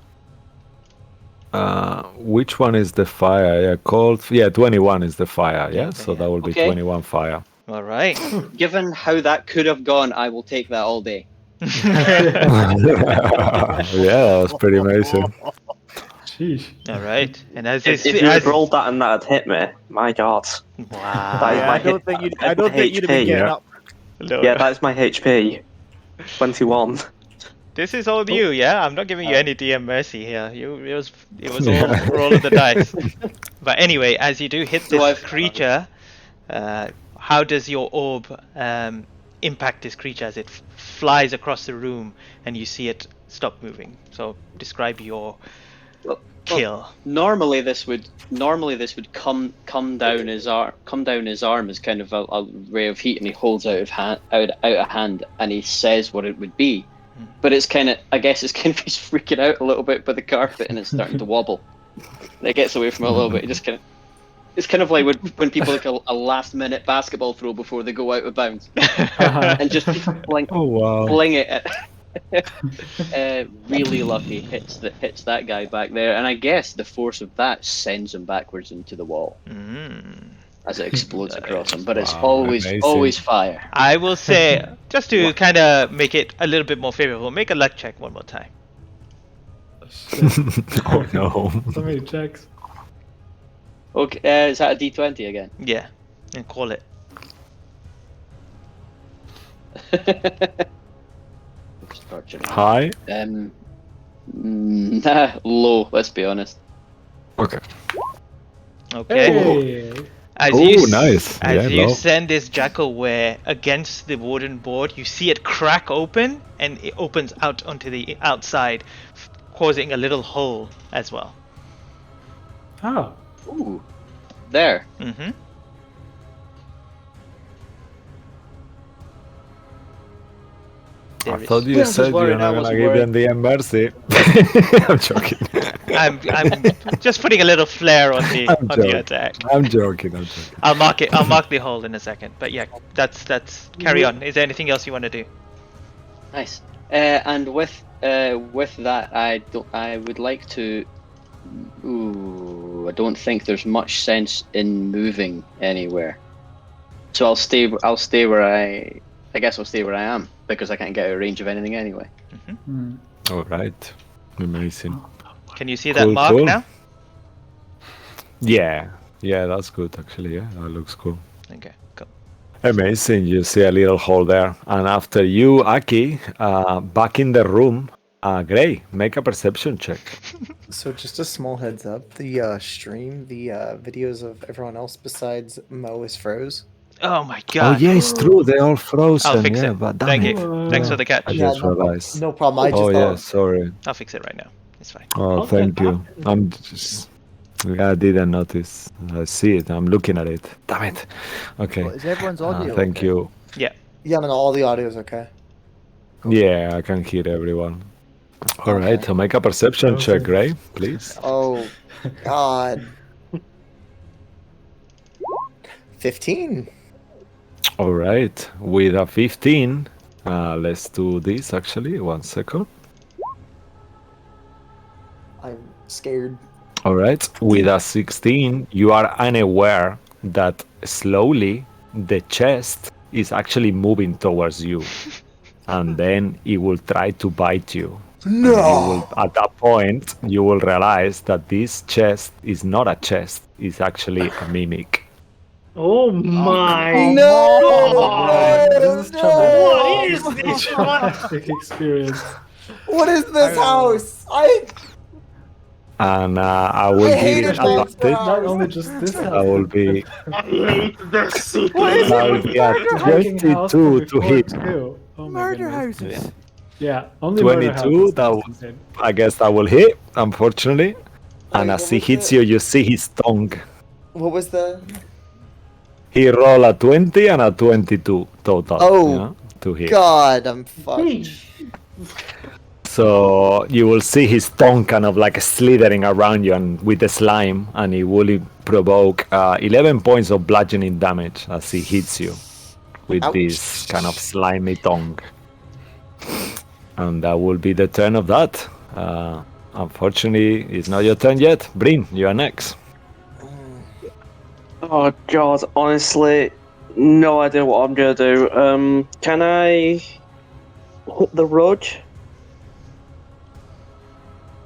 Which one is the fire? Yeah, 21 is the fire. Yeah, so yeah. that will be Okay. 21 fire. All right. Given how that could have gone, I will take that all day. Yeah, that was pretty amazing. Sheesh. All right. And as If this, you had as, rolled that and that had hit me, my god. wow. That is Yeah, my I don't hit- think you'd. that's I don't my think you'd have been HP, getting yeah. up. No, Yeah, that is my HP. 21. this is all you, yeah. I'm not giving you any DM mercy here. It was all Yeah. roll of the dice. But anyway, as you do hit So this I've- creature, how does your orb impact this creature as it flies across the room and you see it stop moving? So describe your Well, kill. Normally this would come down his arm as kind of a ray of heat, and he holds out a hand, and he says what it would be. But it's kind of, I guess it's kind of, he's freaking out a little bit by the carpet, and it's starting to wobble. And it gets away from it a little bit. It just kind of, it's kind of like when people like a last minute basketball throw before they go out of bounds, and just fling Oh wow. it at. Really lucky hits that guy back there, and I guess the force of that sends him backwards into the wall as it explodes across him. But it's Wow, amazing. always fire. I will say, just to kind of make it a little bit more favorable, make a luck check one more time. Oh no. So many checks. Okay, is that a D20 again? Yeah, and call it. Just torturing. Hi. Low. Let's be honest. Okay. Okay. Hey. As Oh, you nice. As Yeah, you low. send this jackalware against the wooden board, you see it crack open, and it opens out onto the outside, causing a little hole as well. Oh. Ooh. There. Mm-hmm. I thought you I was said you're worried, I not gonna wasn't give them the mercy. I'm joking. I'm just putting a little flair on the I'm on the joking. attack. I'm joking. I'll mark it. I'll mark the hole in a second. But yeah, that's carry on. Is there anything else you want to do? Nice. And with that, I would like to. Ooh, I don't think there's much sense in moving anywhere. So I'll stay where I guess I'll stay where I am, because I can't get out of range of anything anyway. Hmm. All right. Amazing. Can you see that Cool, mark cool. now? Yeah. Yeah, that's good actually. Yeah, that looks cool. Okay, cool. Amazing. You see a little hole there. And after you, Aki, back in the room, Gray, make a perception check. So just a small heads up: the stream, the videos of everyone else besides Mo is froze. Oh my Oh god. yeah, it's true. They're all frozen. I'll fix yeah, it. but damn Thank it. you. Thanks for the catch. I just no, realized. no problem. I just Oh yeah, thought sorry. I'll fix it right now. It's fine. Oh, thank you. I'm just. I didn't notice. I see it. I'm looking at it. Damn it. Okay. Well, is everyone's audio? Thank okay? you. Yeah. yeah, no, all the audio is okay. Yeah, I can hear everyone. All right, Okay. so make a perception check, Okay. Ray, please. Oh God. 15. All right, with a 15, let's do this actually. 1 second. I'm scared. All right, with a 16, you are unaware that slowly the chest is actually moving towards you, and then it will try to bite you. No. At that point, you will realize that this chest is not a chest; it's actually a mimic. Oh my! No. This is No. What is this? traumatic experience. What is this house? And I will I give hate it it, man. advantage. Not only just this I house, will be I hate this. that will be a taking house 22 from to before hit. too. Oh my Murder goodness. houses. Yeah, only 22, murder houses. that That's was- insane. I guess that will hit, unfortunately. And Wait, as what he was hits it? you, you see his tongue. What was the? He rolled a 20 and a 22 total. Oh, to hit. God, I'm fucked. So you will see his tongue kind of like slithering around you and with the slime, and it will provoke 11 points of bludgeoning damage as he hits you with Ouch. this kind of slimy tongue. And that will be the turn of that. Unfortunately, it's not your turn yet. Bryn, you are next. Oh god, honestly, no idea what I'm gonna do. Can I hit the road?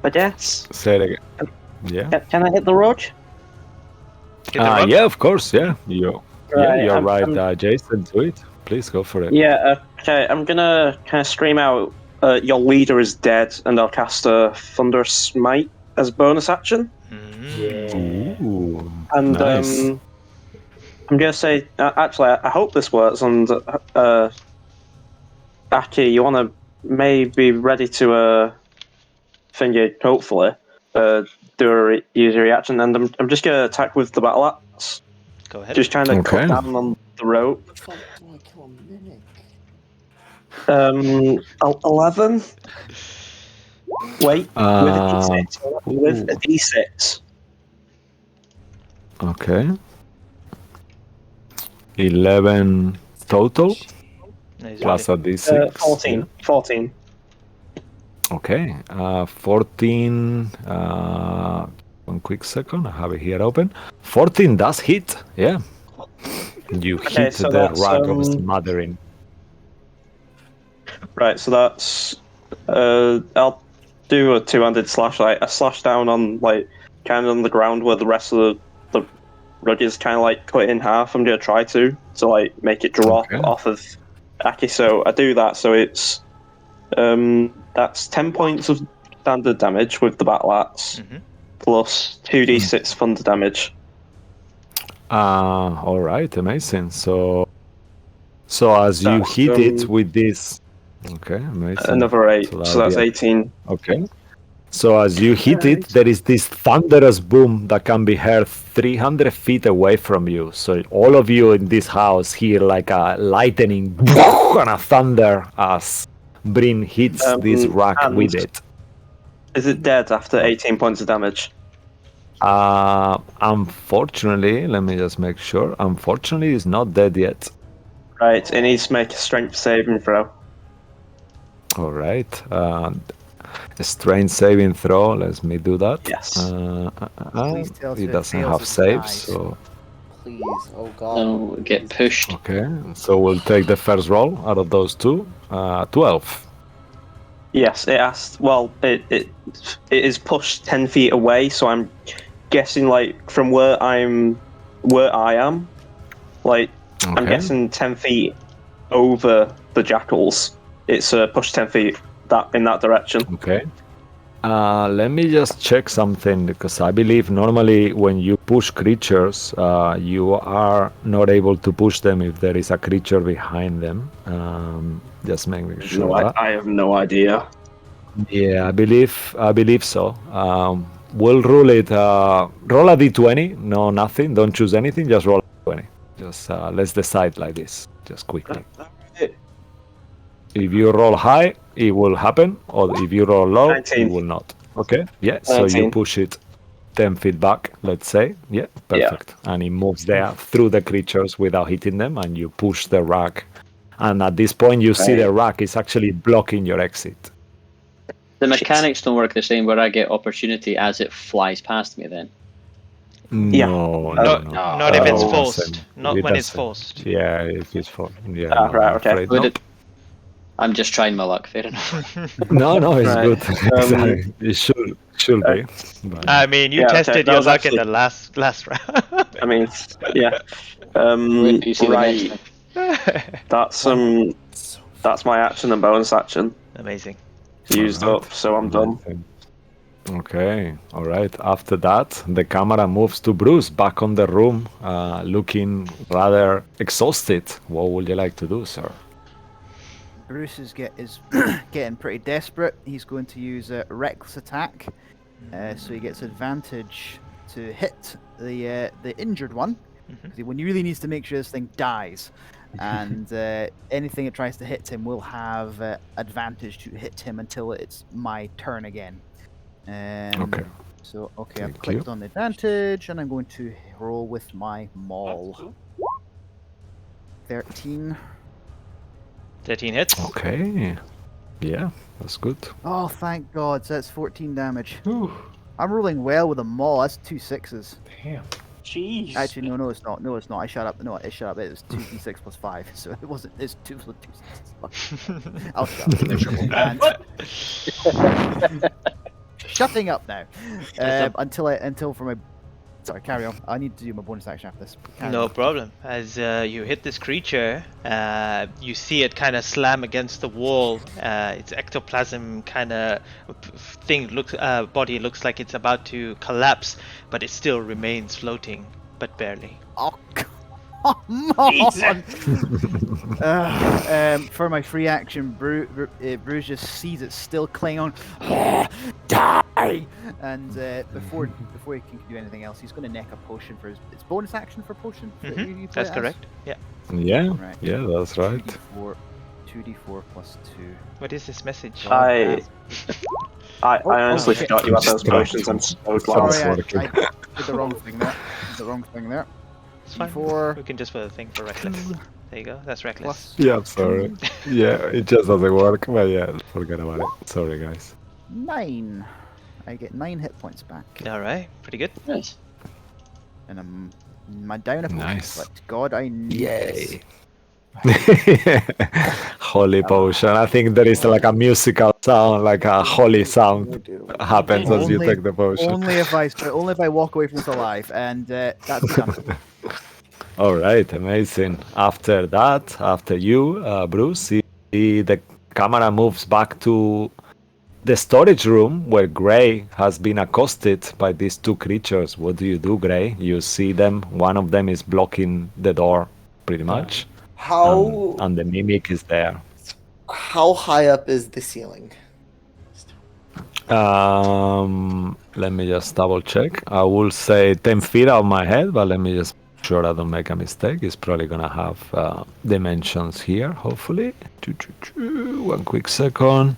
I guess. Say it again. Yeah. Can I hit the road? Hit the rug? Yeah, of course. Yeah, you're I'm- right, Jason. Do it. Please go for it. Yeah. Okay. I'm gonna kind of scream out, "Your leader is dead," and I'll cast a Thunderous Smite as bonus action. Ooh, And nice. I'm gonna say, actually, I hope this works. And Aki, you wanna maybe ready to hopefully use a reaction, and I'm just gonna attack with the battle axe. Go ahead. Just trying to cut Okay. down on the rope. Fuck, do I kill a mimic? 11. Wait, Uh, with a d6. Okay. 11 total Nice. plus a d6. 14. 14. Okay. 14. 1 quick second. I have it here open. 14 does hit. Yeah. You Okay, hit so the that's, rag of smothering. Right, so that's I'll do a two-handed slash. Like a slash down on kind of on the ground where the rest of the rug is kind of cut in half. I'm gonna try to make it drop Okay. off of Aki. So I do that. So it's that's 10 points of standard damage with the battle axe plus 2d6 thunder damage. All right, amazing. So as you That's, hit it with this, okay, amazing. Another 8, So so that'll that's be 18. Okay. So as you hit it, there is this thunderous boom that can be heard 300 feet away from you. So all of you in this house hear like a lightning and a thunder as Bryn hits this rack and- with it. Is it dead after 18 points of damage? Unfortunately, let me just make sure. Unfortunately, it's not dead yet. Right, it needs to make a strength saving throw. All right. A strength saving throw. Let me do that. Yes. Please tell us It if it doesn't fails, have it saves, dies. so Please, oh god. I'll get pushed. okay. So we'll take the first roll out of those two. 12. Yes, it asked. Well, it is pushed 10 feet away, so I'm guessing from where I am, I'm Okay. guessing 10 feet over the jackals. It's pushed 10 feet in that direction. Okay. Let me just check something because I believe normally when you push creatures, you are not able to push them if there is a creature behind them. Just making sure. No, I have no idea. Yeah, I believe so. We'll rule it. Roll a d20. No, nothing. Don't choose anything. Just roll a 20. Just let's decide like this. Just quickly. If you roll high, it will happen, or if you roll low, 19. it will not. Okay. Yeah. So 19. you push it 10 feet back. Let's say. Yeah. Perfect. And it moves there through the creatures without hitting them, and you push the rack. And at this point, you see the rack is actually blocking your exit. The mechanics don't work the same where I get opportunity as it flies past me then. Yeah. No, Not if it's doesn't. forced. Not It when it's doesn't. forced. Yeah, if it's forced. Yeah. Ah, no, right, I'm okay. afraid Would not. it? I'm just trying my luck. Fair enough. No, it's Right. good. It should be. But, I mean, you Yeah, okay, tested that your was luck in actually- the last round. I mean, yeah. Wait till you see the next Right. one. That's my action and bonus action Amazing. used Alright. up, so I'm done. Okay, all right. After that, the camera moves to Bruce back on the room, looking rather exhausted. What would you like to do, sir? Bruce is getting pretty desperate. He's going to use a reckless attack, so he gets advantage to hit the injured one. Because he really needs to make sure this thing dies, and anything that tries to hit him will have advantage to hit him until it's my turn again. Okay. So I've Thank clicked you. on the advantage, and I'm going to roll with my maul. 13. 13 hits. Okay. Yeah, that's good. Oh, thank God! So that's 14 damage. I'm rolling well with a maul. That's 2 6s. Damn. Jeez. Actually, no, it's not. No, it's not. I shut up. No, I shut up. It was 2d6 plus 5, so it wasn't. It's 2 plus 2. I'll shut up. Miserable. And shutting up now. Until for my. Sorry, carry on. I need to do my bonus action after this. Carry No on. problem. As you hit this creature, you see it kind of slam against the wall. Its ectoplasm kind of body looks like it's about to collapse, but it still remains floating, but barely. Oh, come on! For my free action, Bruce just sees it still clinging on. Die! And before he can do anything else, he's going to neck a potion for his bonus action for potion. that you play That's it as? correct. Yeah. Yeah, Right. yeah, that's right. 2d4 plus 2. What is this message? I honestly shit. forgot you had those Just potions. I'm so glad. Sorry, I working. did the wrong thing there. It's fine. 4 We can just put a thing for reckless. There you go. That's reckless. plus Yeah, I'm sorry. Yeah, it just doesn't work, but yeah, forget about it. Sorry, guys. 9. I get 9 hit points back. All right. Pretty good. Nice. And I'm down a potion. Nice. But God, I need this. Holy potion. I think there is like a musical sound, like a holy sound happens as you take the potion. Only if I walk away from this alive, and that's done. All right, amazing. After that, after you, Bruce, the camera moves back to the storage room where Gray has been accosted by these two creatures. What do you do, Gray? You see them. One of them is blocking the door, pretty much. How And the mimic is there. high up is the ceiling? Let me just double check. I will say 10 feet out of my head, but let me just make sure I don't make a mistake. It's probably gonna have dimensions here, hopefully. One quick second.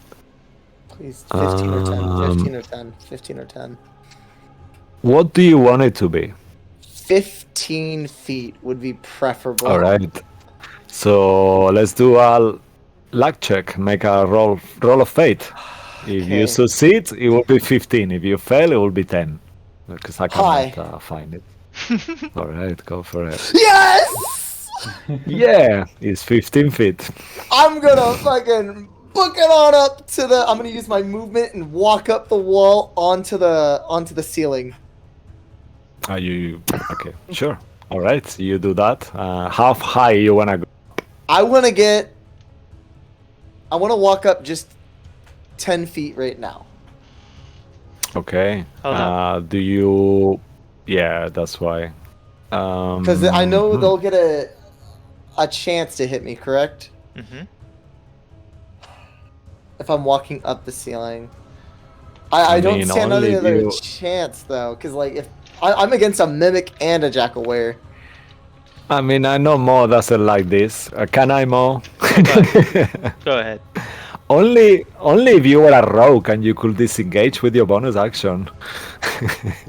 Please, 15 or 10. 15 or 10. 15 or 10. What do you want it to be? 15 feet would be preferable. All right. So let's do a luck check. Make a roll of fate. If Okay. you succeed, it will be 15. If you fail, it will be 10. Because I Hi. cannot find it. All right, go for it. Yes! Yeah, it's 15 feet. I'm gonna fucking book it on up to the. I'm gonna use my movement and walk up the wall onto the ceiling. Are you okay? Sure. All right, you do that. How high you wanna go? I want to walk up just 10 feet right now. Okay. Hold on. Do you? Yeah, that's why. Because I know they'll get a chance to hit me, correct? Mm-hmm. If I'm walking up the ceiling. I don't mean, stand only any if other you- chance, though. Because, like, if I'm against a mimic and a jackalware. I mean, I know Mo doesn't like this. Can I, Mo? Go ahead. Only if you were a rogue and you could disengage with your bonus action.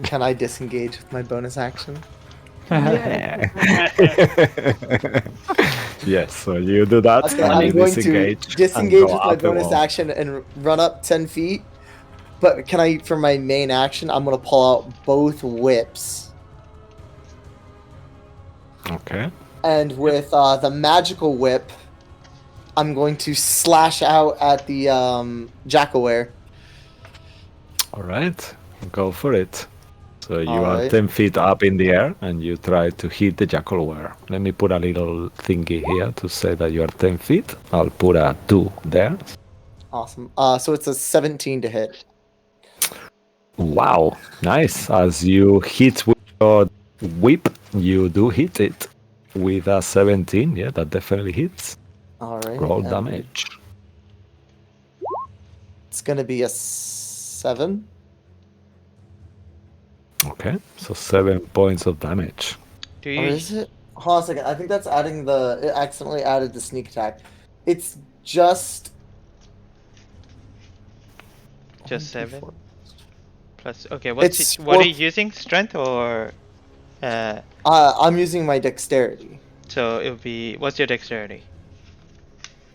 Can I disengage with my bonus action? Yeah. Yes, so you do that. Okay, and I'm you going disengage to and disengage go with my up the bonus wall. action and run up 10 feet. But can I, for my main action, I'm going to pull out both whips. Okay. And with the magical whip, I'm going to slash out at the jackalware. All right. Go for it. So you All are right. 10 feet up in the air and you try to hit the jackalware. Let me put a little thingy here to say that you are 10 feet. I'll put a 2 there. Awesome. So it's a 17 to hit. Wow. Nice. As you hit with your whip, you do hit it with a 17. Yeah, that definitely hits. All right. Roll and damage. It's going to be a 7. Okay. So 7 points of damage. Do Or you? is it? Hold on a second. I think that's adding it accidentally added the sneak attack. It's just. Just 7 4. plus. Okay. It's What are you 4. using? Strength or? I'm using my dexterity. So it would be. What's your dexterity?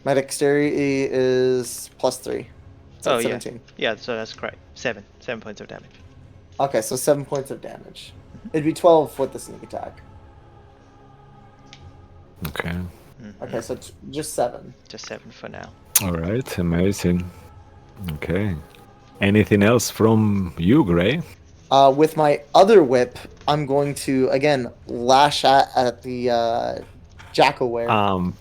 My dexterity is +3. So Oh, yeah. 17. Yeah. So that's correct. 7 points of damage. Okay, so 7 points of damage. It'd be 12 with the sneak attack. Okay. Okay, so just 7. Just 7 for now. All right. Amazing. Okay. Anything else from you, Gray? With my other whip, I'm going to again lash at the Jackaware.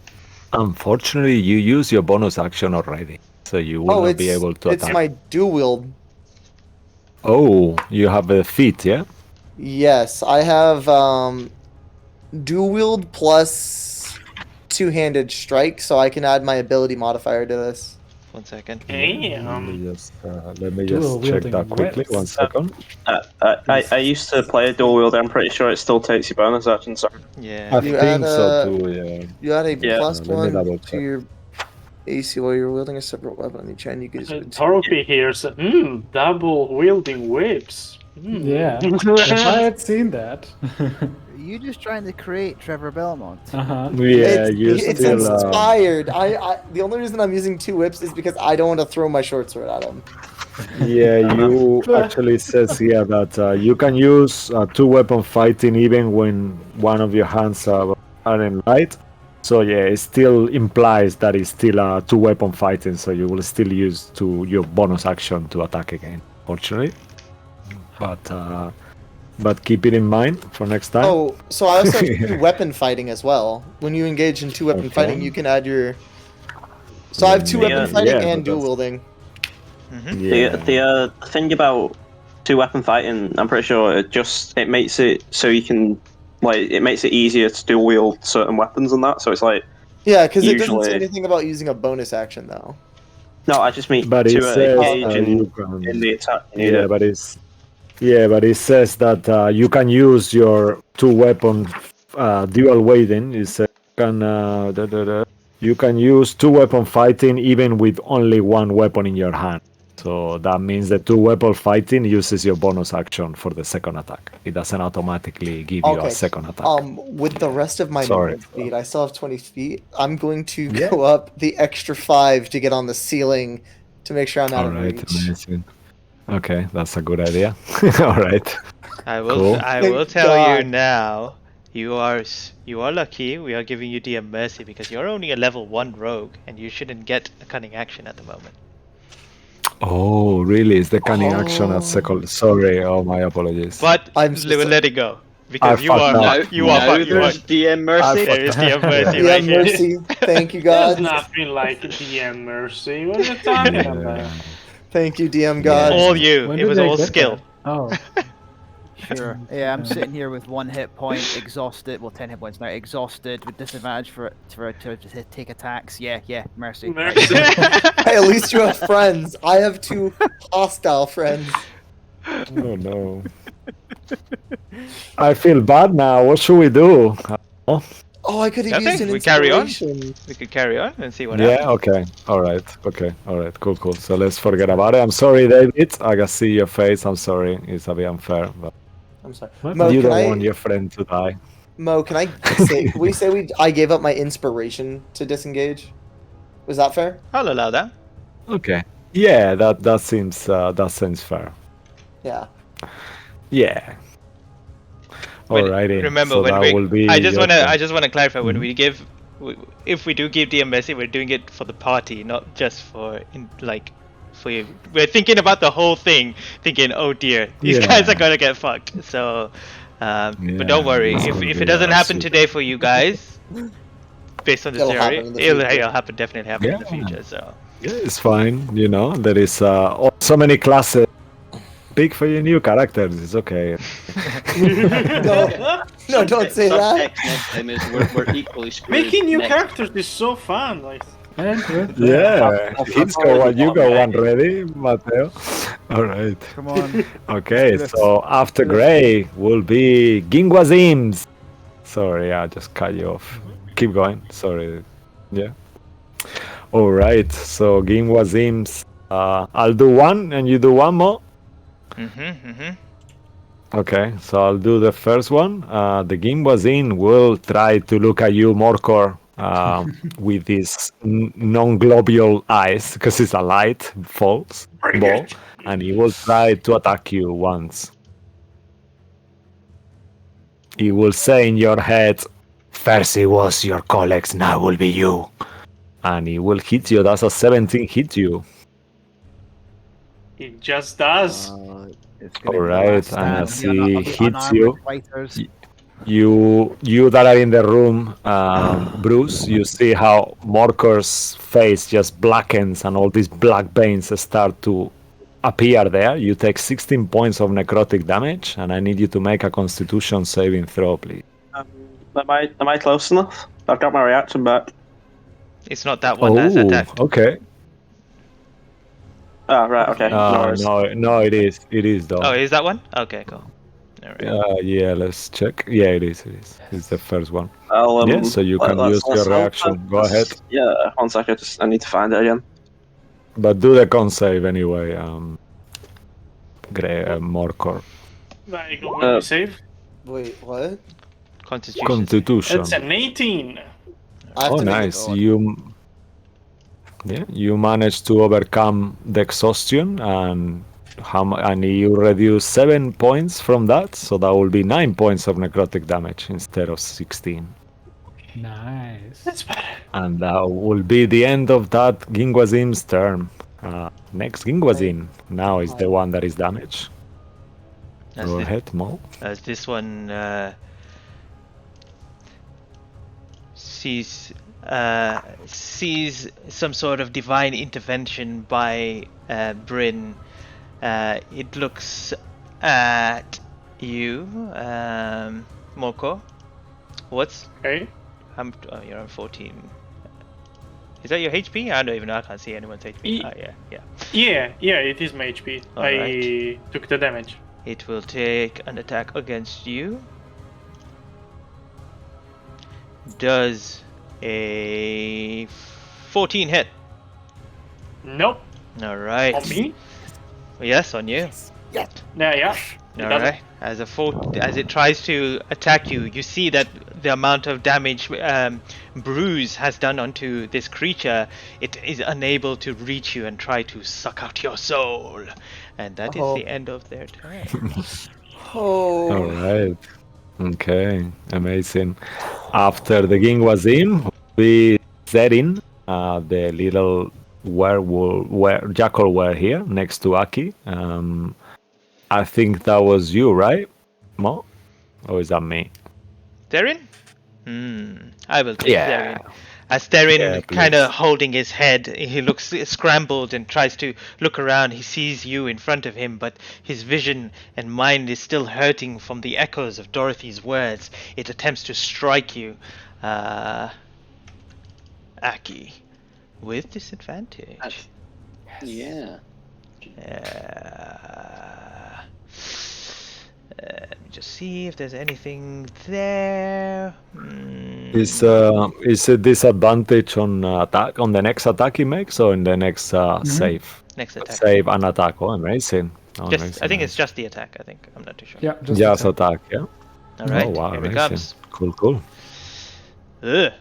Unfortunately, you use your bonus action already, so you will not be able to it's attack. my dual wield. Oh, you have a feat, yeah? Yes, I have dual wield plus two-handed strike, so I can add my ability modifier to this. 1 second. Let me Dual just check wielding that quickly. whips. 1 second. I used to play a dual wielder. I'm pretty sure it still takes your bonus action. So Yeah. I You think add so a- too, yeah. You add a Yeah. plus Let me 1 double to check. your AC while you're wielding a separate weapon on each hand. You can use it. Dorothy here said, double wielding whips. Yeah. If I had seen that. Are you just trying to create Trevor Belmont? Uh-huh. Yeah, you it's still. inspired. The only reason I'm using 2 whips is because I don't want to throw my short sword at him. Yeah, you actually says here that you can use 2-weapon fighting even when one of your hands are in light. So yeah, it still implies that it's still a 2-weapon fighting. So you will still use your bonus action to attack again. Fortunately, but keep it in mind for next time. Oh, so I also have 2-weapon fighting as well. When you engage in 2-weapon Okay. fighting, you can add your. So I have 2-weapon fighting yeah, and but dual that's- wielding. Yeah. The thing about 2-weapon fighting, I'm pretty sure it makes it so you can it makes it easier to dual wield certain weapons and that. So it's like Yeah, because it doesn't say Usually- anything about using a bonus action though. no, I just mean But it to says engage you can. in the attack. You need Yeah, it. but it says that you can use your 2-weapon dual wielding. It says you can use 2-weapon fighting even with only 1 weapon in your hand. So that means the 2-weapon fighting uses your bonus action for the second attack. It doesn't automatically give you a second attack. With the rest of my Sorry. movement speed, I still have 20 feet. I'm going to go up the extra 5 to get on the ceiling to make sure I'm out All of right, reach. amazing. Okay, that's a good idea. All right. I will. Cool. I Thank will tell you God. now. You are lucky. We are giving you DM Mercy because you're only a level 1 rogue, and you shouldn't get a cunning action at the moment. Oh, really? Is the cunning action at second? Sorry. Oh, my apologies. But I'm so we'll sorry. let it go because I you fucked are. up. Now, You are. now You are. there's DM Mercy. There is DM Mercy Yeah, right here. mercy. Thank you, There's God. nothing like DM Mercy. What are you talking about? Thank you, DM God. All you. When It did was they all get skill. that? Oh. Sure. Yeah, I'm sitting here with 1 hit point, exhausted. Well, 10 hit points now. Exhausted with disadvantage to take attacks. Yeah, mercy. Mercy. Hey, at least you have friends. I have 2 hostile friends. Oh no. I feel bad now. What should we do? Oh, I could have used Nothing. an We carry on. inspiration. We could carry on and see what Yeah. happens. Okay. All right. Okay. All right. Cool. So let's forget about it. I'm sorry, David. I can see your face. I'm sorry. It's a bit unfair, but I'm sorry. What? Mo, you can don't I? want your friend to die. Mo, can I say? Can we say I gave up my inspiration to disengage? Was that fair? I'll allow that. Okay. Yeah. That seems fair. Yeah. Yeah. When- Alrighty. Remember so when that we. will be I just your wanna. turn. I just wanna clarify when we give. If we do give DM Mercy, we're doing it for the party, not just for for you. We're thinking about the whole thing, thinking, oh dear, these guys are Yeah. gonna get fucked. So, but Yeah, don't worry. it's If gonna it be, doesn't happen super. today for you guys, based on the It'll theory, happen in the it'll, future. definitely happen in the Yeah. future. So. Yeah, it's fine. There is so many classes. Pick for your new characters. It's okay. No, don't say that. Subtext next time is we're equally screwed. Making new next characters is so fun. Like, And with that, Yeah, he's got one. You got one ready, Mateo. All right. Come on. Okay, Let's- so after Gray will be Gingwazims. Sorry, I just cut you off. Keep going. Sorry. Yeah. All right. So Gingwazims. I'll do one, and you do one more. Okay, so I'll do the first one. The Gimbazin will try to look at you, Morkor, with his non-globule eyes, because it's a light false ball, and he will try to attack you once. he will say in your head, "First it was your colleagues, now will be you," and he will hit you. That's a 17 hit you. It just does. It's gonna All be the right, last and stand as of he of the hits unarmored you, fighters. you that are in the room, Bruce, you see how Morcor's face just blackens and all these black veins start to appear there. You take 16 points of necrotic damage, and I need you to make a Constitution saving throw, please. Am I close enough? I've got my reaction back. It's not that one that's attacked. Okay. Oh, right, okay. No worries. No, it is though. Oh, is that one? Okay, cool. All right. Yeah, let's check. Yeah, it is. It's the first one. I'll, Yeah, so you can use your reaction. Go ahead. Yeah, one second. I need to find it again. But do the con save anyway, Morcor. I go where we save. Wait, what? Constitution. Constitution. It's an 18. I have Oh, to make it- nice. You managed to overcome the exhaustion, and you reduce 7 points from that, so that will be 9 points of necrotic damage instead of 16. Nice. That's better. And that will be the end of that Gingwazim's turn. Next Gingwazim now is the one that is damaged. As Go thi- ahead, Mo. As this one sees some sort of divine intervention by Bryn. It looks at you, Moko. What's Okay. you're on 14. Is that your HP? I don't even know. I can't see anyone's HP. Yeah, it is my HP. All I right. took the damage. It will take an attack against you. Does a 14 hit? Nope. All right. On me? Yes, on you. Yeah. It All doesn't. right. As it tries to attack you, you see that the amount of damage Bruise has done onto this creature, it is unable to reach you and try to suck out your soul. And that is the end of their turn. Oh. All right. Okay, amazing. After the Gingwazim, we set in the little jackal were here next to Aki. I think that was you, right, Mo? Or is that me? Therin? I will take Yeah. Therin. As Therin Yeah, kind of please. holding his head, he looks scrambled and tries to look around. He sees you in front of him, but his vision and mind is still hurting from the echoes of Dorothy's words. It attempts to strike you, Aki, with disadvantage. Yeah. Let me just see if there's anything there. Is a disadvantage on attack on the next attack he makes, or in the next save? Next attack. Save and attack. Oh, amazing. Oh, Just, amazing, I think it's amazing. just the attack. I think I'm not too sure. Yeah, Just attack. Yeah. All right, Oh wow, here it amazing. comes. Cool. Ugh.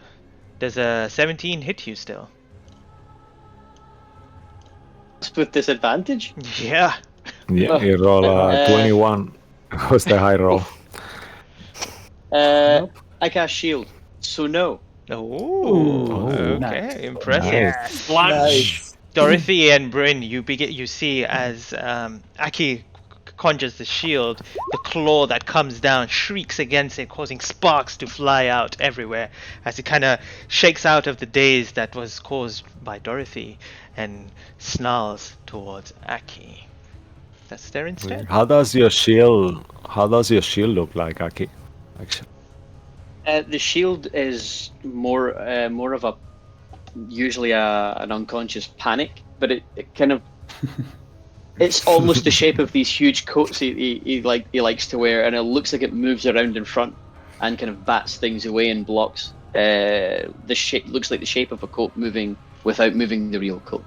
Does a 17 hit you still? With disadvantage? Yeah. Yeah, you roll 21. What's the high roll? I cast shield, so no. Oh, okay, nice. impressive. Nice. Lunch. Dorothy and Bryn, you see as Aki conjures the shield, the claw that comes down shrieks against it, causing sparks to fly out everywhere as it kind of shakes out of the daze that was caused by Dorothy and snarls towards Aki. That's there instead. How does your shield look like, Aki? Actually. The shield is more of a usually an unconscious panic, but it kind of it's almost the shape of these huge coats he likes to wear, and it looks like it moves around in front and kind of bats things away and blocks. The shape looks like the shape of a coat moving without moving the real coat.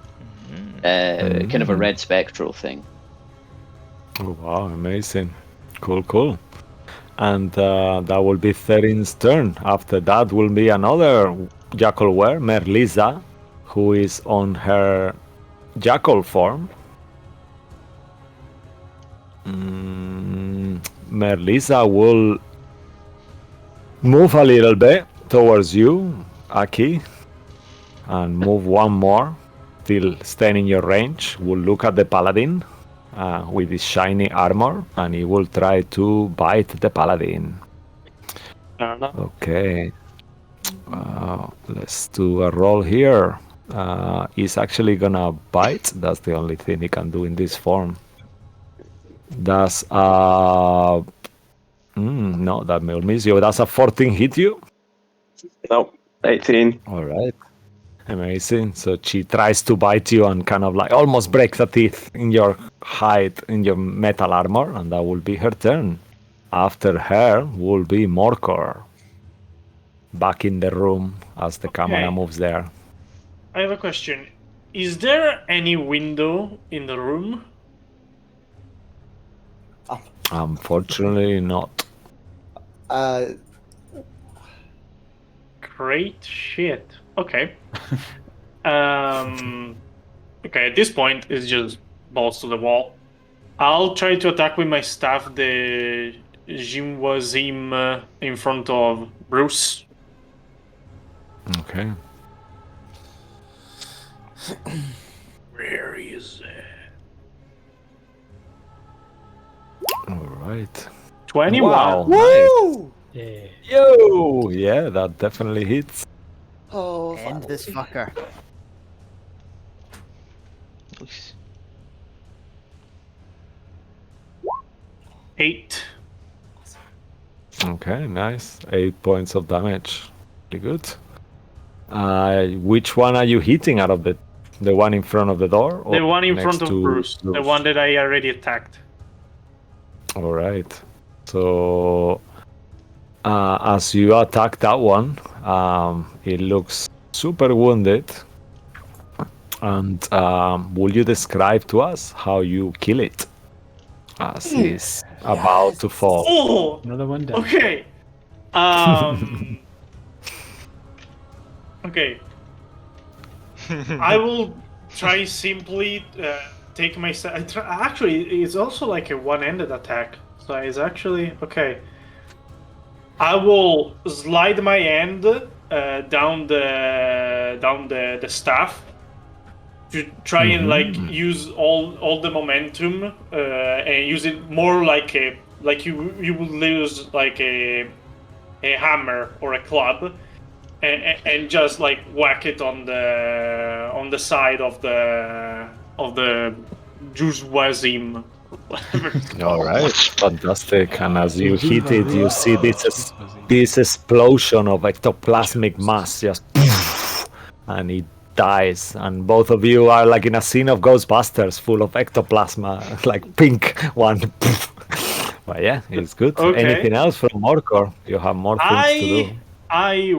Kind of a red spectral thing. Oh, wow, amazing. Cool. And that will be Therin's turn. After that will be another jackal were, Merlisa, who is on her jackal form. Merlisa will Move a little bit towards you, Aki, and move one more, still staying in your range. We'll look at the paladin with his shiny armor, and he will try to bite the paladin. Okay. Let's do a roll here. He's actually gonna bite. That's the only thing he can do in this form. That's no, that will miss you. That's a 14 hit you. Nope, 18. All right. Amazing. So she tries to bite you and kind of like almost break the teeth in your hide, in your metal armor, and that will be her turn. After her will be Morcor. Back in the room as the camera moves there. I have a question. Is there any window in the room? Unfortunately not. Great shit. Okay. Okay, at this point, it's just balls to the wall. I'll try to attack with my staff the Jimwazim in front of Bruce. Okay. Where is it? All right. 21. Wow. Woo! Yeah. Yo! Yeah, that definitely hits. Oh, End this fucker. Nice. 8. Okay, nice. 8 points of damage. Pretty good. Which one are you hitting out of the one in front of the door? Or The one in next front of to Bruce. The one that I already attacked. All right. So as you attack that one, it looks super wounded. And will you describe to us how you kill it as he's about to fall? Oh! Another one down. Okay. Okay. I will try simply take my... Actually, it's also like a one-handed attack. So it's actually... Okay. I will slide my hand down the staff to try and like use all the momentum and use it more like you would use like a hammer or a club and just like whack it on the side of the Juzwazim. All right, fantastic. And as you hit it, you see this explosion of ectoplasmic mass just and it dies. And both of you are like in a scene of Ghostbusters full of ectoplasma, like pink one. But yeah, it's good. Okay. Anything else from Morcor? You have more things to do. I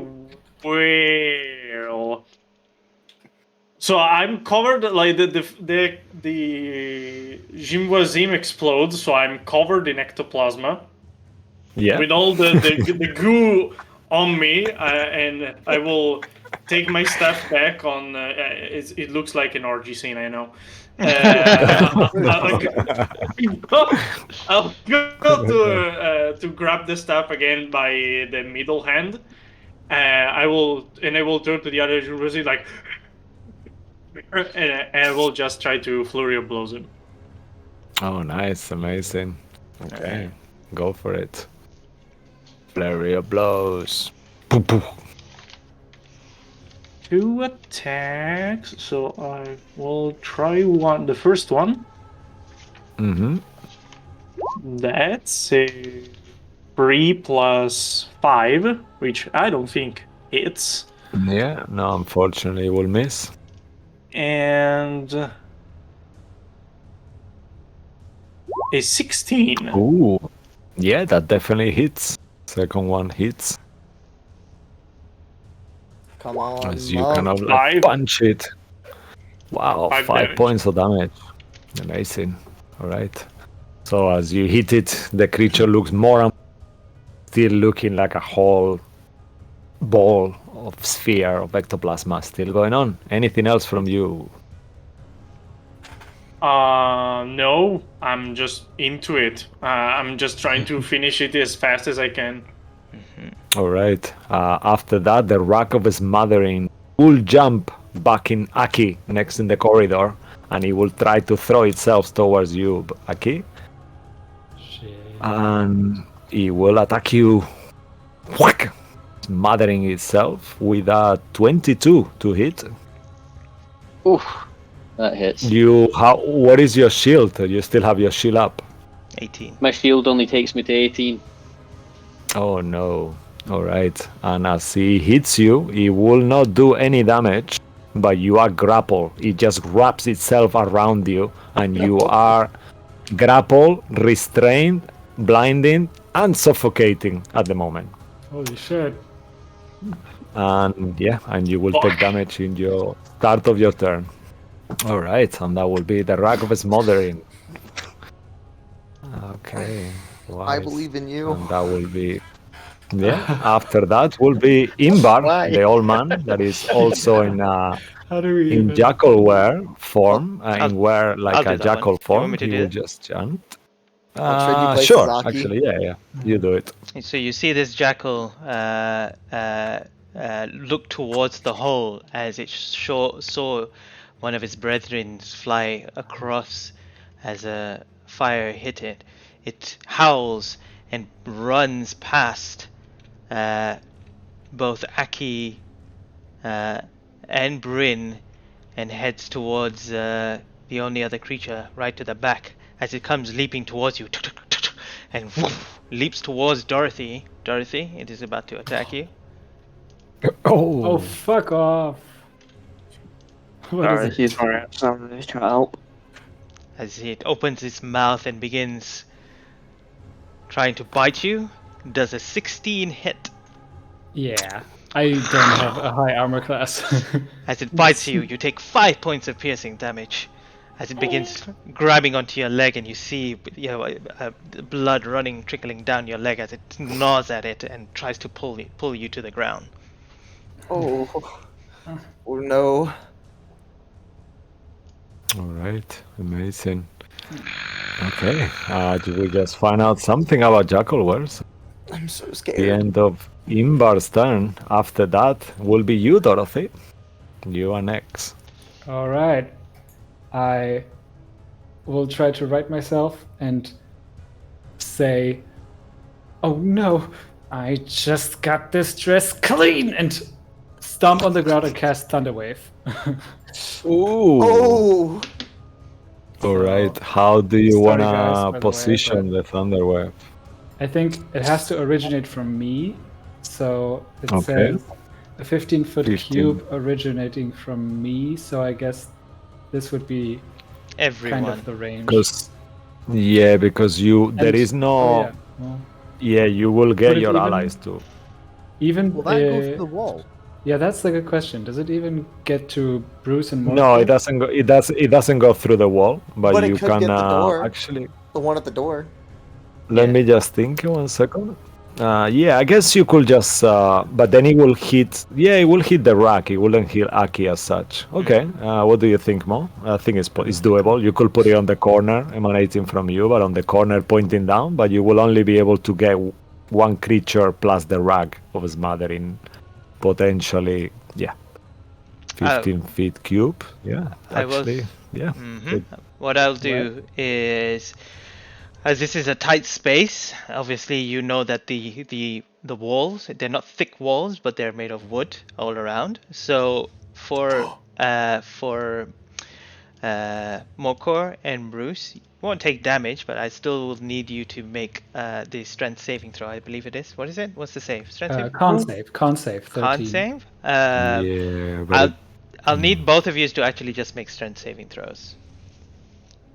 will. So I'm covered, like the Jimwazim explodes, so I'm covered in ectoplasma. Yeah. With all the goo on me, and I will take my staff back on. It looks like an orgy scene, I know. I'll go to grab the staff again by the middle hand. I will turn to the other Jimwazim like. And I will just try to flurry of blows him. Oh, nice, amazing. Okay, go for it. Flurry of blows. 2 attacks, so I will try the first one. Mm-hmm. That's a 3 plus 5, which I don't think hits. Yeah, no, unfortunately, will miss. And a 16. Ooh, yeah, that definitely hits. Second one hits. Come on, As you Mom. kind of like 5. punch it. Wow, 5 5 damage. points of damage. Amazing. All right. So as you hit it, the creature looks more and still looking like a whole ball of sphere of ectoplasma still going on. Anything else from you? No, I'm just into it. I'm just trying to finish it as fast as I can. All right. After that, the rack of smothering will jump back in Aki next in the corridor, and it will try to throw itself towards you, Aki. Shit. And it will attack you. Whack! Smothering itself with a 22 to hit. Oof, that hits. What is your shield? You still have your shield up. 18. My shield only takes me to 18. Oh no. Alright. And as he hits you, it will not do any damage, but you are grappled. It just wraps itself around you, and you are grappled, restrained, blinding, and suffocating at the moment. Holy shit. And and you will take damage in your start of your turn. Alright, and that will be the rack of smothering. Okay. I believe in you. And that will be after that will be Imbar, Why? the old man that is also in How do we in even... jackalware form, I'll like do a that jackal one. You form. want me to He do will it? just jump. I'll trade you places, Sure, Aki. actually, yeah. You do it. So you see this jackal look towards the hole as it saw one of its brethren fly across as a fire hit it. It howls and runs past both Aki and Bryn and heads towards the only other creature right to the back as it comes leaping towards you and leaps towards Dorothy. Dorothy, it is about to attack you. Oh, fuck off. What is Sorry, it? he's alright. Sorry, trying to help. As it opens its mouth and begins trying to bite you, does a 16 hit. Yeah. I don't have a high armor class. As it bites you, you take 5 points of piercing damage. As it begins grabbing onto your leg, and you see blood running, trickling down your leg as it gnaws at it and tries to pull you to the ground. Oh no. Alright, amazing. Okay, did we just find out something about jackalwares? I'm so The scared. end of Imbar's turn. After that will be you, Dorothy. You are next. All right. I will try to right myself and say, "Oh no, I just got this dress clean," and stomp on the ground and cast Thunderwave. Ooh. Oh. All right. How do you Sorry, wanna guys, by the way, position the Thunderwave? I think it has to originate from me. So it Okay. says a 15-foot 15. cube originating from me. So I guess this would be Everyone. kind of the range. Because there is no. Oh, yeah. Well, You will Would get it your even- allies too. even Will that go through the wall? yeah, that's a good question. Does it even get to Bruce and Mordor? No, it doesn't go. It doesn't go through the wall, but But it you could can get the door. actually. The one at the door. Let me just think 1 second. I guess you could just. But then it will hit. Yeah, it will hit the rack. It wouldn't hit Aki as such. Okay. What do you think, Mo? I think it's doable. You could put it on the corner, emanating from you, but on the corner pointing down. But you will only be able to get one creature plus the rack of smothering, potentially. 15 feet cube. Yeah. I will- Actually. Yeah. Mhm. What I'll do is, as this is a tight space, obviously you know that the walls, they're not thick walls, but they're made of wood all around. So for Mokor and Bruce, you won't take damage, but I still will need you to make the strength saving throw. I believe it is. What is it? What's the save? Strength saving? Con save. 13. Con save. Yeah. But I'll need both of you to actually just make strength saving throws.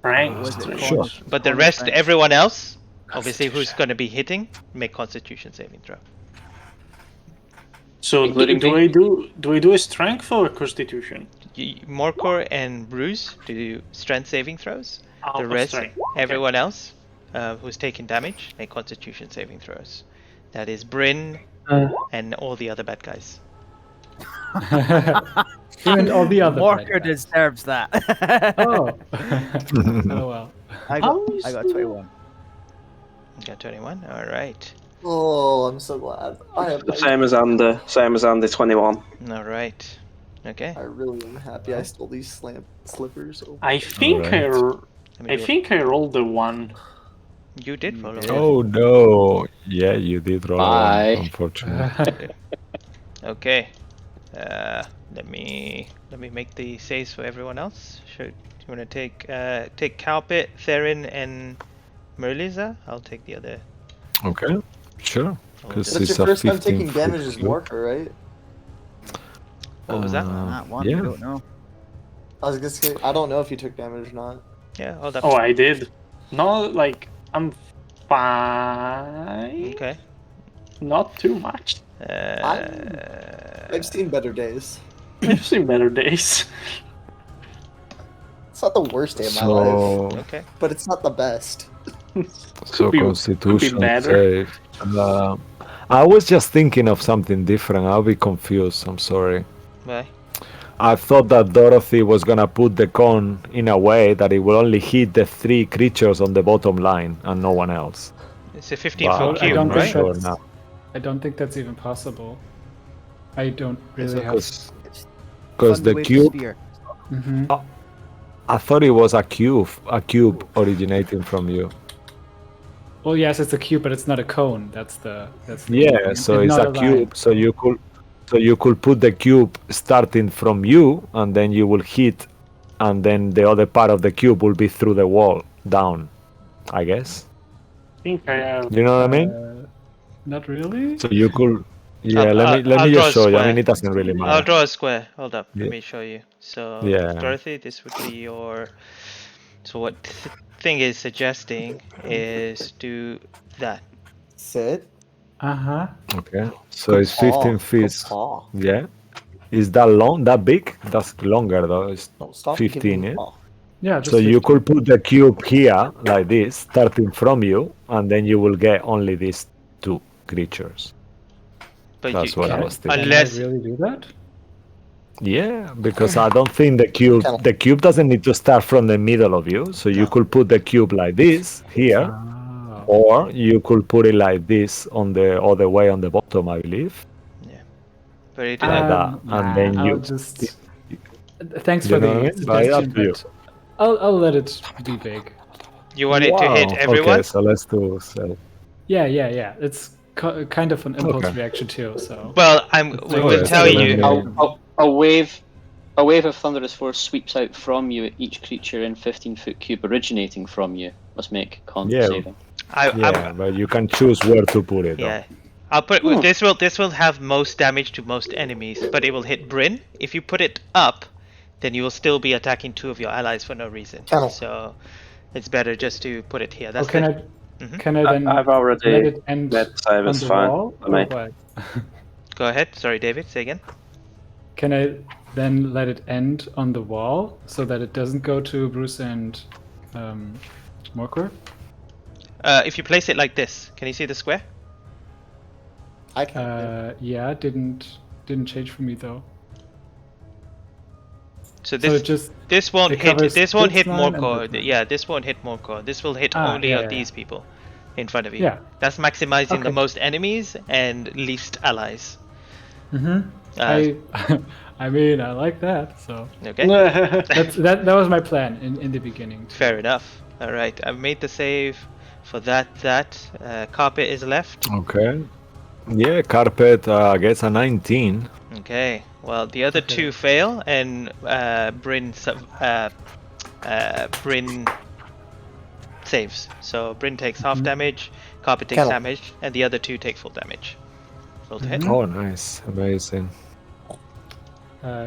Right. Was it Sure. But the rest, everyone else, obviously who's going to be hitting, make Constitution saving throw. So Including do me? I do a strength or a constitution? Morcor and Bruce do strength saving throws. Oh, The for rest, strength. everyone else who's taking damage, make Constitution saving throws. That is Bryn and all the other bad guys. Even all the other Walker bad guys. deserves that. Oh. Oh well. I got 21. You got 21. All right. Oh, I'm so glad. I am. Same as Andy, 21. All right. Okay. I really am happy I stole these slippers. Oh, I think Alright. I rolled a 1. You did roll a did. one. Oh no! Yeah, you did roll Bye. one, unfortunately. Okay. Let me make the saves for everyone else. Should you want to take Calpit, Theron, and Merliza? I'll take the other. Okay, sure. Because that's it's your a first time 15 taking damage as foot cube. Morker, right? What was that? That one, yeah. I don't know. I was just kidding. I don't know if you took damage or not. Yeah, hold up. Oh, I did. No, like I'm fine. Okay. Not too much. I've seen better days. I've seen better days. It's not the worst day of my life, Okay. but it's not the best. So Could be Constitution better. save. I was just thinking of something different. I'll be confused. I'm sorry. Bye. I thought that Dorothy was gonna put the con in a way that it will only hit the 3 creatures on the bottom line and no one else. It's a 15 But foot I cube, don't I'm not think right? sure that's- now. I don't think that's even possible. I don't really have. Because Fund the away cube, sphere. Mhm. I thought it was a cube originating from you. Well, yes, it's a cube, but it's not a cone. That's the. Yeah, so it's not a line. cube. So you could put the cube starting from you, and then you will hit, and then the other part of the cube will be through the wall down. I guess. I think I have. You know what I mean? Not really. So you could. Yeah, I'll- let I'll me draw just a show you. I square. mean, it doesn't really I'll matter. draw a square. Hold up. Let Yeah. me show you. So, Yeah. Dorothy, this would be your. So, what thing is suggesting is do that. Sit. Uh huh. Okay. So it's 15 feet. Paw. Yeah. Is that long? That big? That's longer though. It's No, stop 15, giving me yeah? paw. Yeah. Just So you 15. could put the cube here like this, starting from you, and then you will get only these 2 creatures. But That's you, what I Can was thinking. unless I really do that? Yeah, because I don't think the cube doesn't need to start from the middle of you. So you could put the cube like this here, Oh. or you could put it like this on the other way on the bottom, I believe, but it, like that, and then I'll you. just. Thanks You for know what I the mean? But it's up suggestion, to you. but I'll let it be big. you want it to hit Wow, everyone. Okay, so let's do. So. Yeah. It's kind of an impulse Okay. reaction too. So. Well, we Oh, will yeah, tell so you. then- A wave of thunderous force sweeps out from you at each creature in 15-foot cube originating from you. Must make con Yeah. saving. Yeah, but you can choose where to put it. though. Yeah. I'll put this will have most damage to most enemies, but it will hit Bryn. If you put it up, then you will still be attacking 2 of your allies for no reason. Kennel. So it's better just to put it here. That's can the- I? Can I then I've already let it end made the save, on it's the fine wall? for me. Or what? Go ahead. Sorry, David. Say again. Can I then let it end on the wall so that it doesn't go to Bruce and Morkor? If you place it like this, can you see the square? I can't. Yeah, didn't change for me though. So So it just this won't it hit. covers This won't this hit line and Morkor. this line. Yeah, this won't hit Morkor. This will hit Ah, only yeah, of yeah. these people in front of you. Yeah. That's maximizing the Okay. most enemies and least allies. Mm-hmm. I mean, I like that. So Okay. that was my plan in the beginning. too. Fair enough. All right, I've made the save for that. Carpet is left. Okay. Yeah, carpet gets a 19. Okay. Well, the other 2 fail, and Bryn saves. So Bryn takes half damage, Carpet takes Kennel. damage, and the other 2 take full damage. Roll to hit. Oh, nice. Amazing.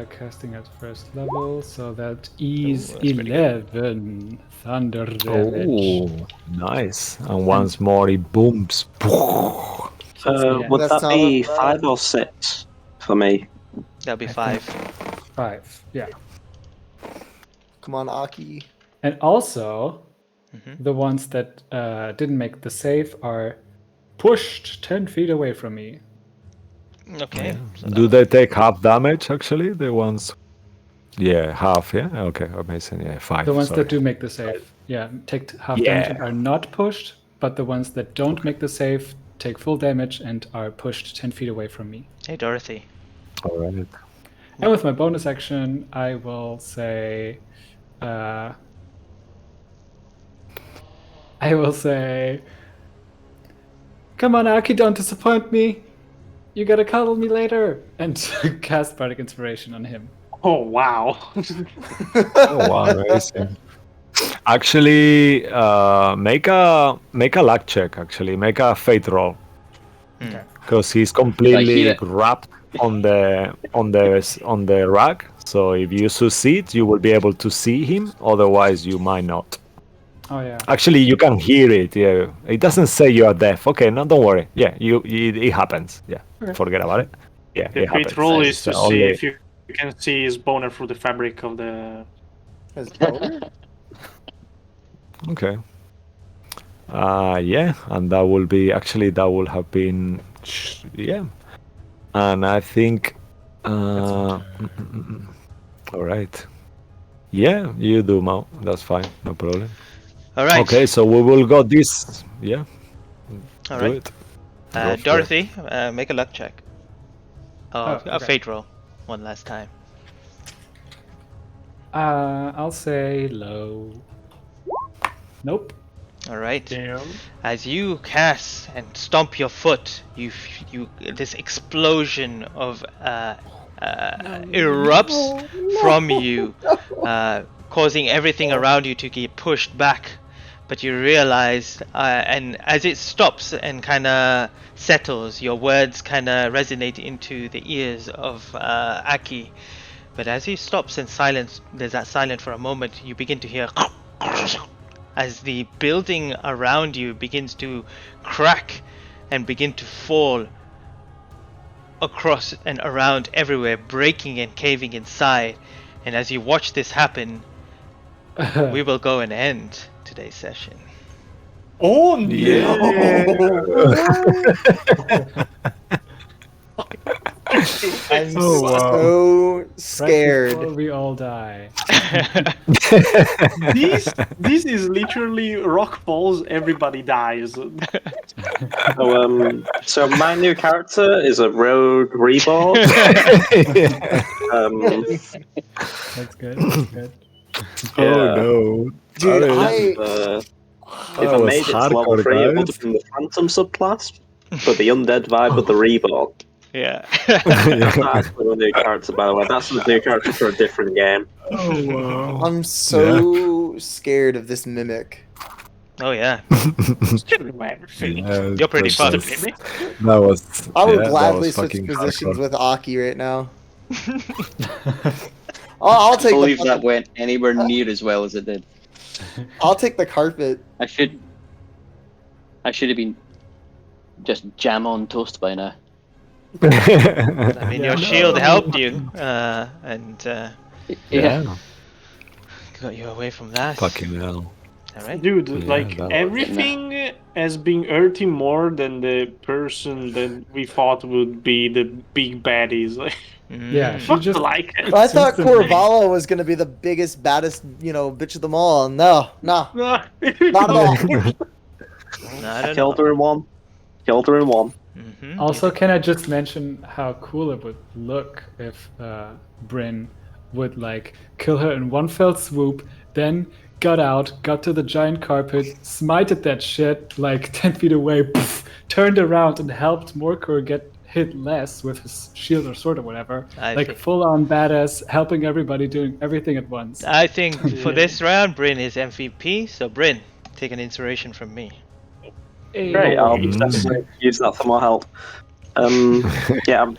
Casting at first level, so that is that's pretty 11 thunder damage. Oh, nice. And once more, it booms. Yeah. Would That's that be not- 5 or 6 for me? That'll be 5. 5, yeah. Come on, Aki. And also, Mm-hmm. the ones that didn't make the save are pushed 10 feet away from me. Okay. So Do they take half damage, actually? The ones. Yeah, half, yeah? Okay, amazing. Yeah, 5. The ones sorry. that do make the save, yeah, take half Yeah. damage and are not pushed, but the ones that don't make the save take full damage and are pushed 10 feet away from me. Hey, Dorothy. All right. And with my bonus action, I will say, "Come on, Aki, don't disappoint me. You gotta cuddle me later," and cast Bardic Inspiration on him. Oh wow! Oh wow, amazing. Actually, make a luck check. Actually, make a fate roll. Because he's completely wrapped on the rack. So if you succeed, you will be able to see him. Otherwise, you might not. Oh yeah. Actually, you can hear it. Yeah, it doesn't say you are deaf. Okay, no, don't worry. Yeah, it happens. Yeah, forget about it. Yeah, The it fate happens. roll It's is to see only- if you can see his boner through the fabric of the. His boner? Okay. Yeah, and that will have been, yeah. And I think, all right. Yeah, you do, Mao. That's fine, no problem. All right. Okay, so we will go this. Yeah. All do right. it. Go for it. Dorothy, make a luck check. A okay. fate roll. One last time. I'll say low. Nope. All right. Damn. As you cast and stomp your foot, this explosion of erupts from you, causing everything around you to get pushed back. But you realize, and as it stops and kind of settles, your words kind of resonate into the ears of Aki. But as he stops and there's that silence for a moment, you begin to hear as the building around you begins to crack and begin to fall across and around everywhere, breaking and caving inside. And as you watch this happen, we will go and end today's session. Oh no! I'm wow. so scared. Right before we all die. This is literally rock falls, everybody dies. So my new character is a rogue reborn. That's good. That's good. Oh no. Dude, If I made it to level 3, it would have been the Phantom subclass, but the undead vibe with the reborn. Yeah. That's not actually a new character, by the way. That's a new character for a different game. Oh wow. I'm so scared of this mimic. Oh yeah. Yeah, You're pretty fun. That was. I would that gladly was switch fucking positions hardcore. with Aki right now. I'll I take believe the that went anywhere near as well as it did. I'll take the carpet. I should have been just jam on toast by now. I mean, your shield helped you, and Yeah. got you away from that. Fucking hell. All right. Dude, Yeah, like that was- everything has been hurting more than the person that we thought would be the big baddies. Like, Yeah, she fuck just like it. I thought Instantly. Corvalla was gonna be the biggest, baddest, bitch of them all. No, not at all. No, I don't Killed know. her in one. Killed her in one. Mhm. Also, can I just mention how cool it would look if Bryn would like kill her in one fell swoop, then got to the giant carpet, smited that shit like 10 feet away, poof, turned around and helped Morkor get hit less with his shield or sword or whatever. I Like think- full on badass, helping everybody, doing everything at once. I think for this round, Bryn is MVP. So Bryn, take an inspiration from me. Hey. Great, I'll definitely use that for more help. Yeah,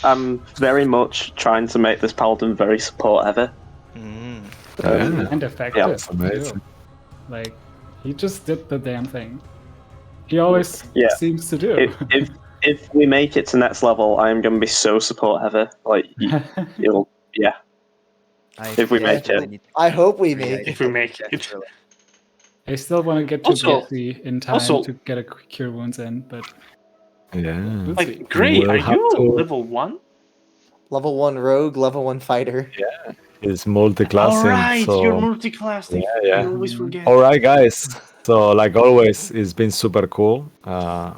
I'm very much trying to make this paladin very support heavy. Mm. And effective. Yeah, that's amazing. too. Like he just did the damn thing. He always Yeah. seems to do. If we make it to next level, I am going to be so support heavy. Like, it'll, yeah. If we make it. I hope we make it. If we make it. I still want to get to Also- BC in time also- to get a cure wounds in, but Yeah. we'll see. Like, Gray, We'll are have you to- level 1? Level 1 rogue, level 1 fighter. It's multi-classing. All right, so you're multi-classing. yeah. You always forget. All right, guys. So, like always, it's been super cool.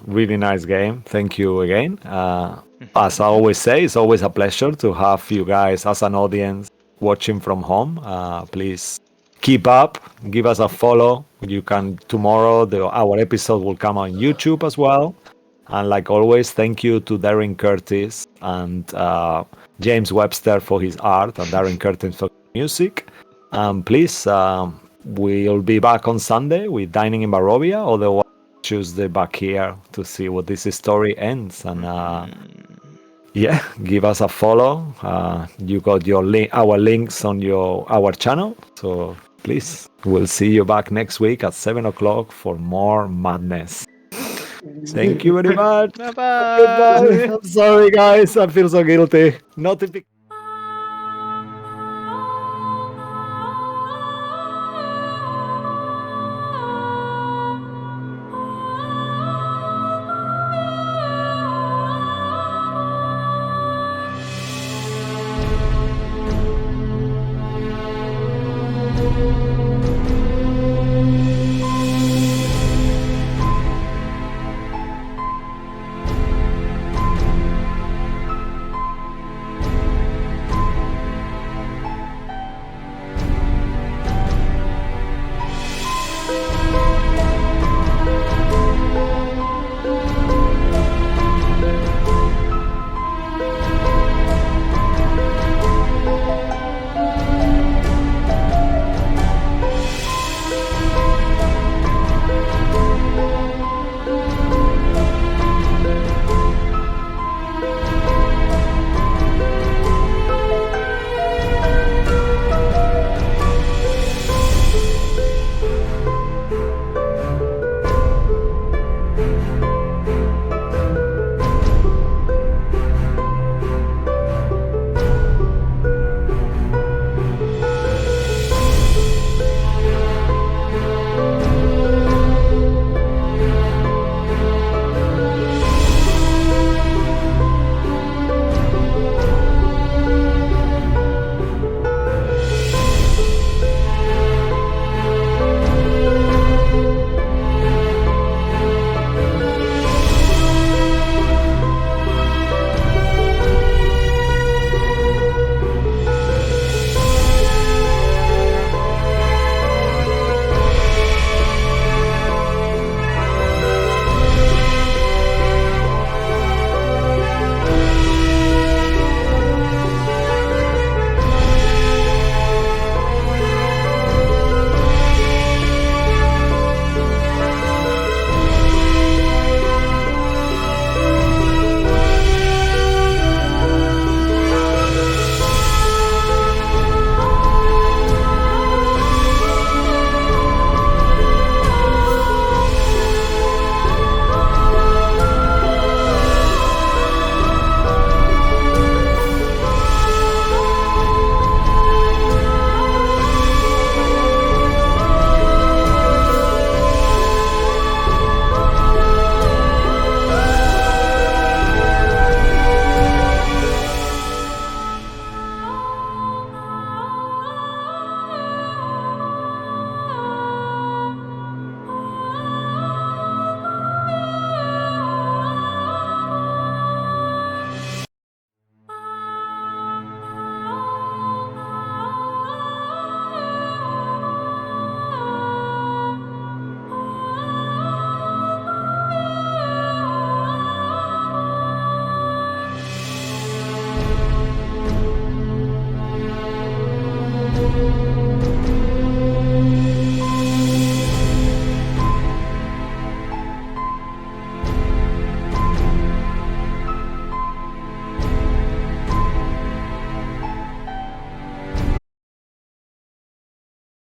Really nice game. Thank you again. As I always say, it's always a pleasure to have you guys as an audience watching from home. Please keep up. Give us a follow. You can tomorrow. Our episode will come on YouTube as well. And like always, thank you to Darren Curtis and James Webster for his art and Darren Curtis for music. Please, we'll be back on Sunday with Dining in Barovia. Otherwise, Tuesday back here to see what this story ends. And yeah, give us a follow. You got our links on our channel. So please, we'll see you back next week at 7 o'clock for more madness. Thank you very much. Bye-bye. Goodbye. I'm sorry, guys. I feel so guilty. Notification.